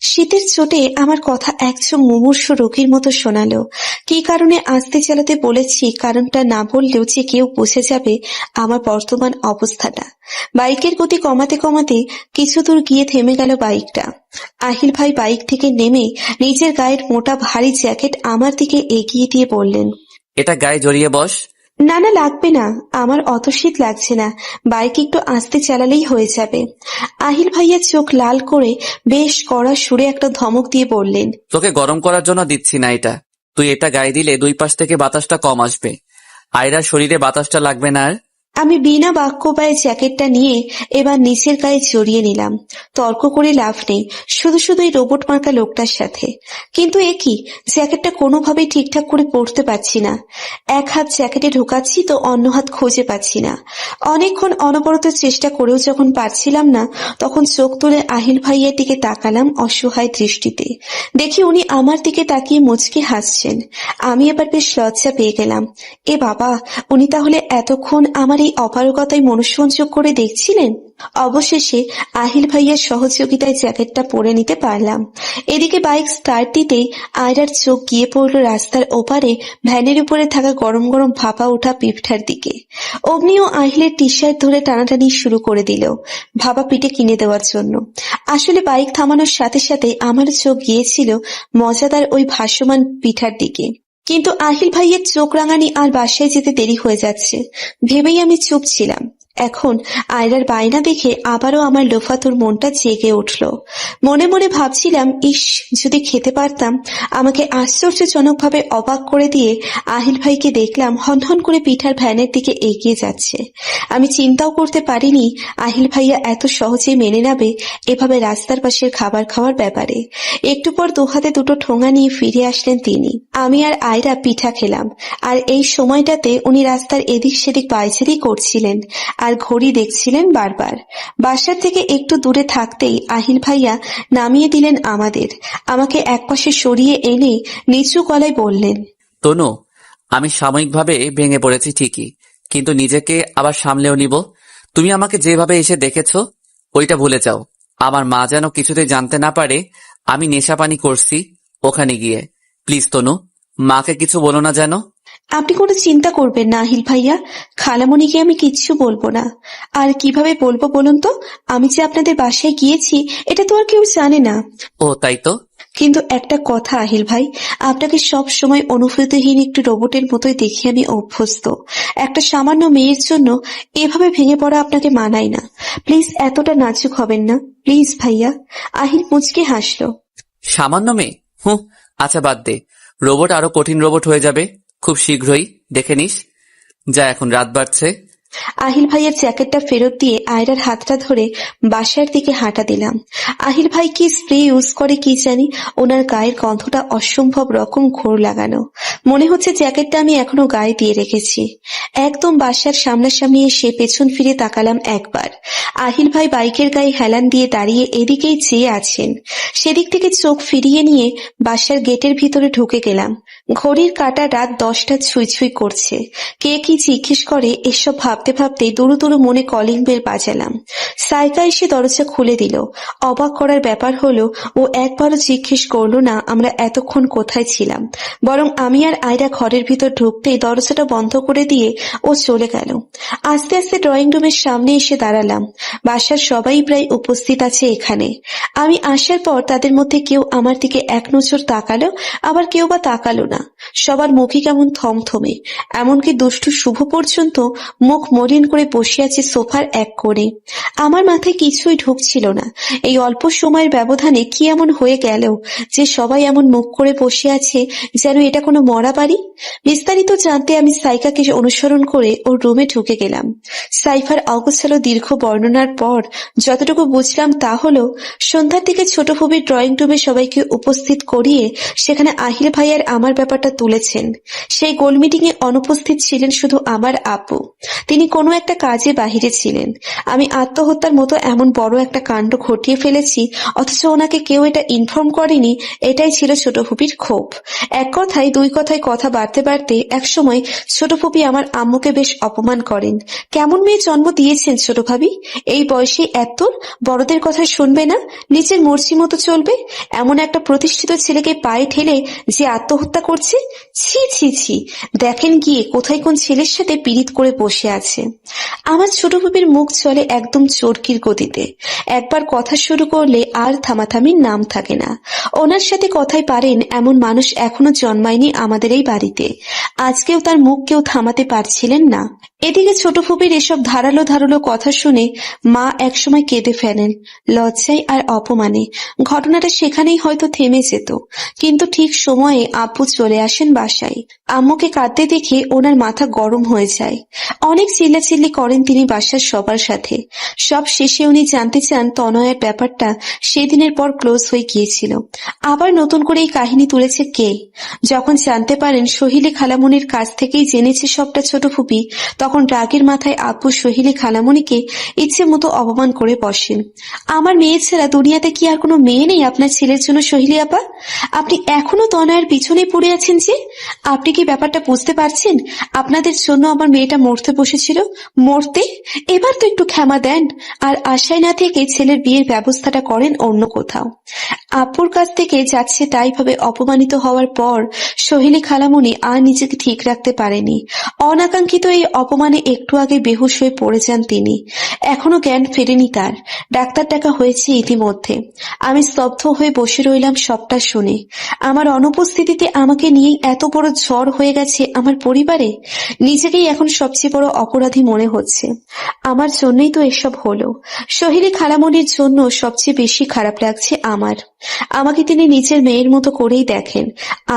শীতের চোটে আমার কথা একজন মুমূর্ষু রোগীর মতো শোনালো। কি কারণে আস্তে চালাতে বলেছি কারণটা না বললেও যে কেউ বুঝে যাবে আমার বর্তমান অবস্থাটা। বাইকের গতি কমাতে কমাতে কিছু দূর গিয়ে থেমে গেল বাইকটা। আহিল ভাই বাইক থেকে নেমে নিজের গায়ের মোটা ভারী জ্যাকেট আমার দিকে এগিয়ে দিয়ে বললেন, এটা গায়ে জড়িয়ে বস। না না, লাগবে না, আমার অত শীত লাগছে না, বাইক একটু আস্তে চালালেই হয়ে যাবে। আহিল ভাইয়া চোখ লাল করে বেশ কড়া সুরে একটা ধমক দিয়ে বললেন, তোকে গরম করার জন্য দিচ্ছি না এটা। তুই এটা গায়ে দিলে 2 পাশ থেকে বাতাসটা কম আসবে, আয়রার শরীরে বাতাসটা লাগবে না আর। আমি বিনা বাক্য পায়ে জ্যাকেটটা নিয়ে এবার নিচের গায়ে জড়িয়ে নিলাম। তর্ক করে লাভ নেই, শুধু শুধু এই রোবট মার্কা লোকটার সাথে। কিন্তু এ কি, জ্যাকেটটা কোনোভাবেই ঠিকঠাক করে পরতে পারছি না। এক হাত জ্যাকেটে ঢোকাচ্ছি তো অন্য হাত খুঁজে পাচ্ছি না। অনেকক্ষণ অনবরত চেষ্টা করেও যখন পারছিলাম না, তখন চোখ তুলে আহিল ভাইয়ের দিকে তাকালাম অসহায় দৃষ্টিতে। দেখি উনি আমার দিকে তাকিয়ে মুচকি হাসছেন। আমি এবার বেশ লজ্জা পেয়ে গেলাম। এ বাবা, উনি তাহলে এতক্ষণ আমার এই অপারগতায় মনোসংযোগ করে দেখছিলেন। অবশেষে আহিল ভাইয়ার সহযোগিতায় জ্যাকেটটা পরে নিতে পারলাম। এদিকে বাইক স্টার্ট দিতেই আয়রার চোখ গিয়ে পড়ল রাস্তার ওপারে ভ্যানের উপরে থাকা গরম গরম ভাপা ওঠা পিঠার দিকে। অমনিও আহিলের টি শার্ট ধরে টানাটানি শুরু করে দিল ভাপা পিঠে কিনে দেওয়ার জন্য। আসলে বাইক থামানোর সাথে সাথে আমার চোখ গিয়েছিল মজাদার ওই ভাসমান পিঠার দিকে। কিন্তু আহিল ভাইয়ের চোখ রাঙানি আর বাসায় যেতে দেরি হয়ে যাচ্ছে ভেবেই আমি চুপ ছিলাম। এখন আয়রার বায়না দেখে আবারও আমার লোফাতুর মনটা জেগে উঠল। মনে মনে ভাবছিলাম, ইস, যদি খেতে পারতাম। আমাকে আশ্চর্যজনকভাবে অবাক করে দিয়ে আহিল ভাইকে দেখলাম হনহন করে পিঠার ভ্যানের দিকে এগিয়ে যাচ্ছে। আমি চিন্তাও করতে পারিনি আহিল ভাইয়া এত সহজেই মেনে নেবে এভাবে রাস্তার পাশের খাবার খাওয়ার ব্যাপারে। একটু পর দুহাতে দুটো ঠোঙা নিয়ে ফিরে আসলেন তিনি। আমি আর আয়রা পিঠা খেলাম, আর এই সময়টাতে উনি রাস্তার এদিক সেদিক পায়চারি করছিলেন আর ঘড়ি দেখছিলেন বারবার। বাসার থেকে একটু দূরে থাকতেই আহিল ভাইয়া নামিয়ে দিলেন আমাদের। আমাকে একপাশে সরিয়ে এনে নিচু গলায় বললেন, তনু, আমি সাময়িকভাবে ভেঙে পড়েছি ঠিকই, কিন্তু নিজেকে আবার সামলেও নিব। তুমি আমাকে যেভাবে এসে দেখেছো ওইটা ভুলে যাও। আমার মা যেন কিছুতেই জানতে না পারে আমি নেশাপানি করছি ওখানে গিয়ে। প্লিজ তনু, মাকে কিছু বলো না যেন। আপনি কোনো চিন্তা করবেন না আহিল ভাইয়া, খালামণিকে আমি কিচ্ছু বলবো না। আর কিভাবে বলবো বলুন তো? আমি যে আপনাদের বাসায় গিয়েছি এটা তো আর কেউ জানে না। ও তাই তো। কিন্তু একটা কথা আহিল ভাই, আপনাকে সব সময় অনুভূতিহীন একটু রোবটের মতোই দেখি আমি অভ্যস্ত। একটা সামান্য মেয়ের জন্য এভাবে ভেঙে পড়া আপনাকে মানায় না। প্লিজ এতটা নাজুক হবেন না, প্লিজ ভাইয়া। আহিল মুচকে হাসলো। সামান্য মেয়ে? হুঁ, আচ্ছা বাদ দে। রোবট আরো কঠিন রোবট হয়ে যাবে খুব শীঘ্রই, দেখে নিস। যা, এখন রাত বাড়ছে। আহিল ভাইয়ের জ্যাকেটটা ফেরত দিয়ে আয়রার হাতটা ধরে বাসার দিকে হাঁটা দিলাম। আহিল ভাই কি স্প্রে ইউজ করে কি জানি, ওনার গায়ের গন্ধটা অসম্ভব রকম ঘোর লাগানো। মনে হচ্ছে জ্যাকেটটা আমি এখনো গায়ে দিয়ে রেখেছি। একদম বাসার সামনাসামনি এসে পেছন ফিরে তাকালাম একবার। আহিল ভাই বাইকের গায়ে হেলান দিয়ে দাঁড়িয়ে এদিকেই চেয়ে আছেন। সেদিক থেকে চোখ ফিরিয়ে নিয়ে বাসার গেটের ভিতরে ঢুকে গেলাম। ঘড়ির কাঁটা রাত 10টা ছুঁই ছুঁই করছে। কে কি জিজ্ঞেস করে এসব ভাবতে ভাবতে দুরু দুরু মনে কলিং বেল বাজালাম। সাইকা এসে দরজা খুলে দিল। অবাক করার ব্যাপার হলো ও একবারও জিজ্ঞেস করলো না আমরা এতক্ষণ কোথায় ছিলাম, বরং আমি আর আয়রা ঘরের ভিতর ঢুকতেই দরজাটা বন্ধ করে দিয়ে ও চলে গেল। আস্তে আস্তে ড্রয়িং রুমের সামনে এসে দাঁড়ালাম। বাসার সবাই প্রায় উপস্থিত আছে এখানে। আমি আসার পর তাদের মধ্যে কেউ আমার দিকে এক নজর তাকালো, আবার কেউ বা তাকালো না। সবার মুখই কেমন থমথমে, এমনকি দুষ্টু শুভ পর্যন্ত মুখ মলিন করে বসে আছে সোফার এক কোণে। আমার মাথায় কিছুই ঢুকছিল না। এই অল্প সময়ের ব্যবধানে কি এমন হয়ে গেল যে সবাই এমন মুখ করে বসে আছে যেন এটা কোনো মরা বাড়ি। বিস্তারিত জানতে আমি সাইকাকে অনুসরণ করে ওর রুমে ঢুকে গেলাম। সাইফার অগোছালো দীর্ঘ বর্ণনার পর যতটুকু বুঝলাম তা হলো, সন্ধ্যার দিকে ছোট ফুবির ড্রয়িং রুমে সবাইকে উপস্থিত করিয়ে সেখানে আহিল ভাইয়ার আমার ব্যাপারটা তুলেছেন। সেই গোল মিটিং এ অনুপস্থিত ছিলেন শুধু আমার আপু। তিনি কোনো একটা কাজে বাহিরে ছিলেন। আমি আত্মহত্যার মতো এমন বড় একটা কাণ্ড ঘটিয়ে ফেলেছি, অথচ ওনাকে কেউ এটা ইনফর্ম করেনি। এটাই ছিল ছোট ফুপির ক্ষোভ। এক কথায় দুই কথায় কথা বাড়তে বাড়তে একসময় ছোট ফুপি আমার আম্মুকে বেশ অপমান করেন। কেমন মেয়ে জন্ম দিয়েছেন ছোট ভাবি, এই বয়সে এত বড়দের কথা শুনবে না, নিজের মর্জি মতো চলবে। এমন একটা প্রতিষ্ঠিত ছেলেকে পায়ে ঠেলে যে আত্মহত্যা করছে, ছি ছি ছি। দেখেন গিয়ে কোথায় কোন ছেলের সাথে পীড়িত করে বসে আছে। আমার ছোট ফুপির মুখ চলে একদম চরকির গতিতে। একবার কথা শুরু করলে আর থামাথামির নাম থাকে না। ওনার সাথে কথাই পারেন এমন মানুষ এখনো জন্মায়নি আমাদের এই বাড়িতে। আজকেও তার মুখ কেউ থামাতে পারছিলেন না। এদিকে ছোট ফুপির এসব ধারালো ধারালো কথা শুনে মা একসময় কেঁদে ফেলেন, লজ্জায় আর অপমানে। ঘটনাটা সেখানেই হয়তো থেমে যেত, কিন্তু ঠিক সময়ে আব্বু চলে আসেন বাসায়। আম্মুকে কাঁদতে দেখে ওনার মাথা গরম হয়ে যায়। অনেক চিল্লাচিল্লি করেন তিনি বাসার সবার সাথে। সব শেষে উনি জানতে চান তনয়ের ব্যাপারটা সেদিনের পর ক্লোজ হয়ে গিয়েছিল। আবার নতুন করে এই কাহিনী তুলেছে কে? যখন জানতে পারেন সহিলি খালামণির কাছ থেকেই জেনেছে সবটা ছোট ফুপি, তখন রাগের মাথায় আব্বু সহিলি খালামণিকে ইচ্ছে মতো অপমান করে বসেন। আমার মেয়ে ছাড়া দুনিয়াতে কি আর কোনো মেয়ে নেই আপনার ছেলের জন্য সহিলি আপা? আপনি এখনো তনয়ের পিছনে পড়ে আছেন যে? আপনি কি ব্যাপারটা বুঝতে পারছেন? আপনাদের জন্য আমার মেয়েটা মরতে বসেছিল। মরতে? এবার তো একটু ক্ষমা দেন, আর আশায় না থেকে ছেলের বিয়ের ব্যবস্থাটা করেন অন্য কোথাও। আব্বুর কাছ থেকে যাচ্ছে তাই ভাবে অপমানিত হওয়ার পর সহিলি খালামণি আর নিজেকে ঠিক রাখতে পারেনি। অনাকাঙ্ক্ষিত এই অপমানে একটু আগে বেহুশ হয়ে পড়ে যান তিনি। এখনো জ্ঞান ফেরেনি তার। ডাক্তার ডাকা হয়েছে ইতিমধ্যে। আমি স্তব্ধ হয়ে বসে রইলাম সবটা শুনে। আমার অনুপস্থিতিতে আমাকে নিয়েই এত বড় ঝড় হয়ে গেছে আমার পরিবারে। নিজেকেই এখন সবচেয়ে বড় অপরাধী মনে হচ্ছে। আমার জন্যই তো এসব হলো। সহিলি খালামণির জন্য সবচেয়ে বেশি খারাপ লাগছে আমার। আমাকে তিনি নিজের মেয়ের মতো করেই দেখেন,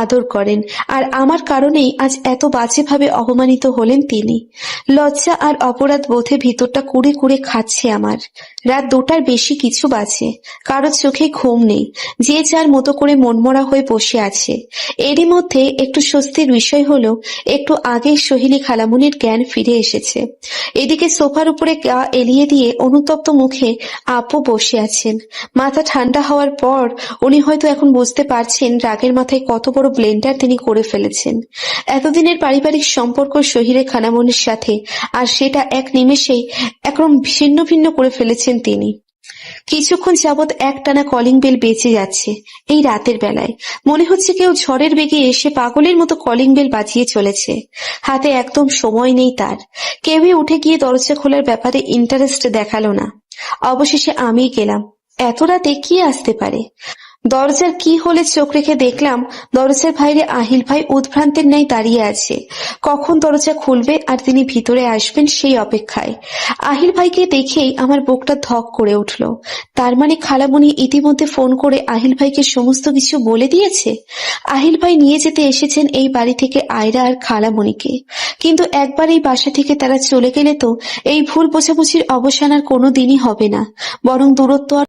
আদর করেন, আর আমার কারণেই আজ এত বাজেভাবে অপমানিত হলেন তিনি। লজ্জা আর অপরাধ বোধে ভিতরটা কুড়ে কুড়ে খাচ্ছে আমার। রাত 2টার বেশি কিছু বাজে। কারো চোখে ঘুম নেই, যে যার মতো করে মনমরা হয়ে বসে আছে। এরই মধ্যে একটু স্বস্তির বিষয় হলো একটু আগে সহিলি খালামুনির জ্ঞান ফিরে এসেছে। এদিকে সোফার উপরে গা এলিয়ে দিয়ে অনুতপ্ত মুখে আপু বসে আছেন। মাথা ঠান্ডা হওয়ার পর উনি হয়তো এখন বুঝতে পারছেন রাগের মাথায় কত বড় ব্লেন্ডার তিনি করে ফেলেছেন। এতদিনের পারিবারিক সম্পর্ক সহিলে খালামুনির সাথে, আর সেটা এক নিমেষেই একরকম ছিন্ন ভিন্ন করে ফেলেছেন তিনি। কিছুক্ষণ যাবৎ একটানা কলিং বেল বেজে যাচ্ছে। এই রাতের বেলায় মনে হচ্ছে কেউ ঝড়ের বেগে এসে পাগলের মতো কলিং বেল বাজিয়ে চলেছে। হাতে একদম সময় নেই তার। কেউই উঠে গিয়ে দরজা খোলার ব্যাপারে ইন্টারেস্ট দেখালো না। অবশেষে আমিই গেলাম। এত রাতে কি আসতে পারে? দরজার কি হলে চোখ রেখে দেখলাম দরজার বাইরে আহিল ভাই উদ্ভ্রান্তের ন্যায় দাঁড়িয়ে আছে। কখন দরজা খুলবে আর তিনি ভিতরে আসবেন সেই অপেক্ষায়। আহিল ভাইকে দেখেই আমার বুকটা ধক করে উঠল। তার মানে খালামণি ইতিমধ্যে ফোন করে আহিল ভাইকে সমস্ত কিছু বলে দিয়েছে। আহিল ভাই নিয়ে যেতে এসেছেন এই বাড়ি থেকে আয়রা আর খালামণিকে। কিন্তু একবার এই বাসা থেকে তারা চলে গেলে তো এই ভুল বোঝাবুঝির অবসান আর কোনো দিনই হবে না, বরং দূরত্ব আর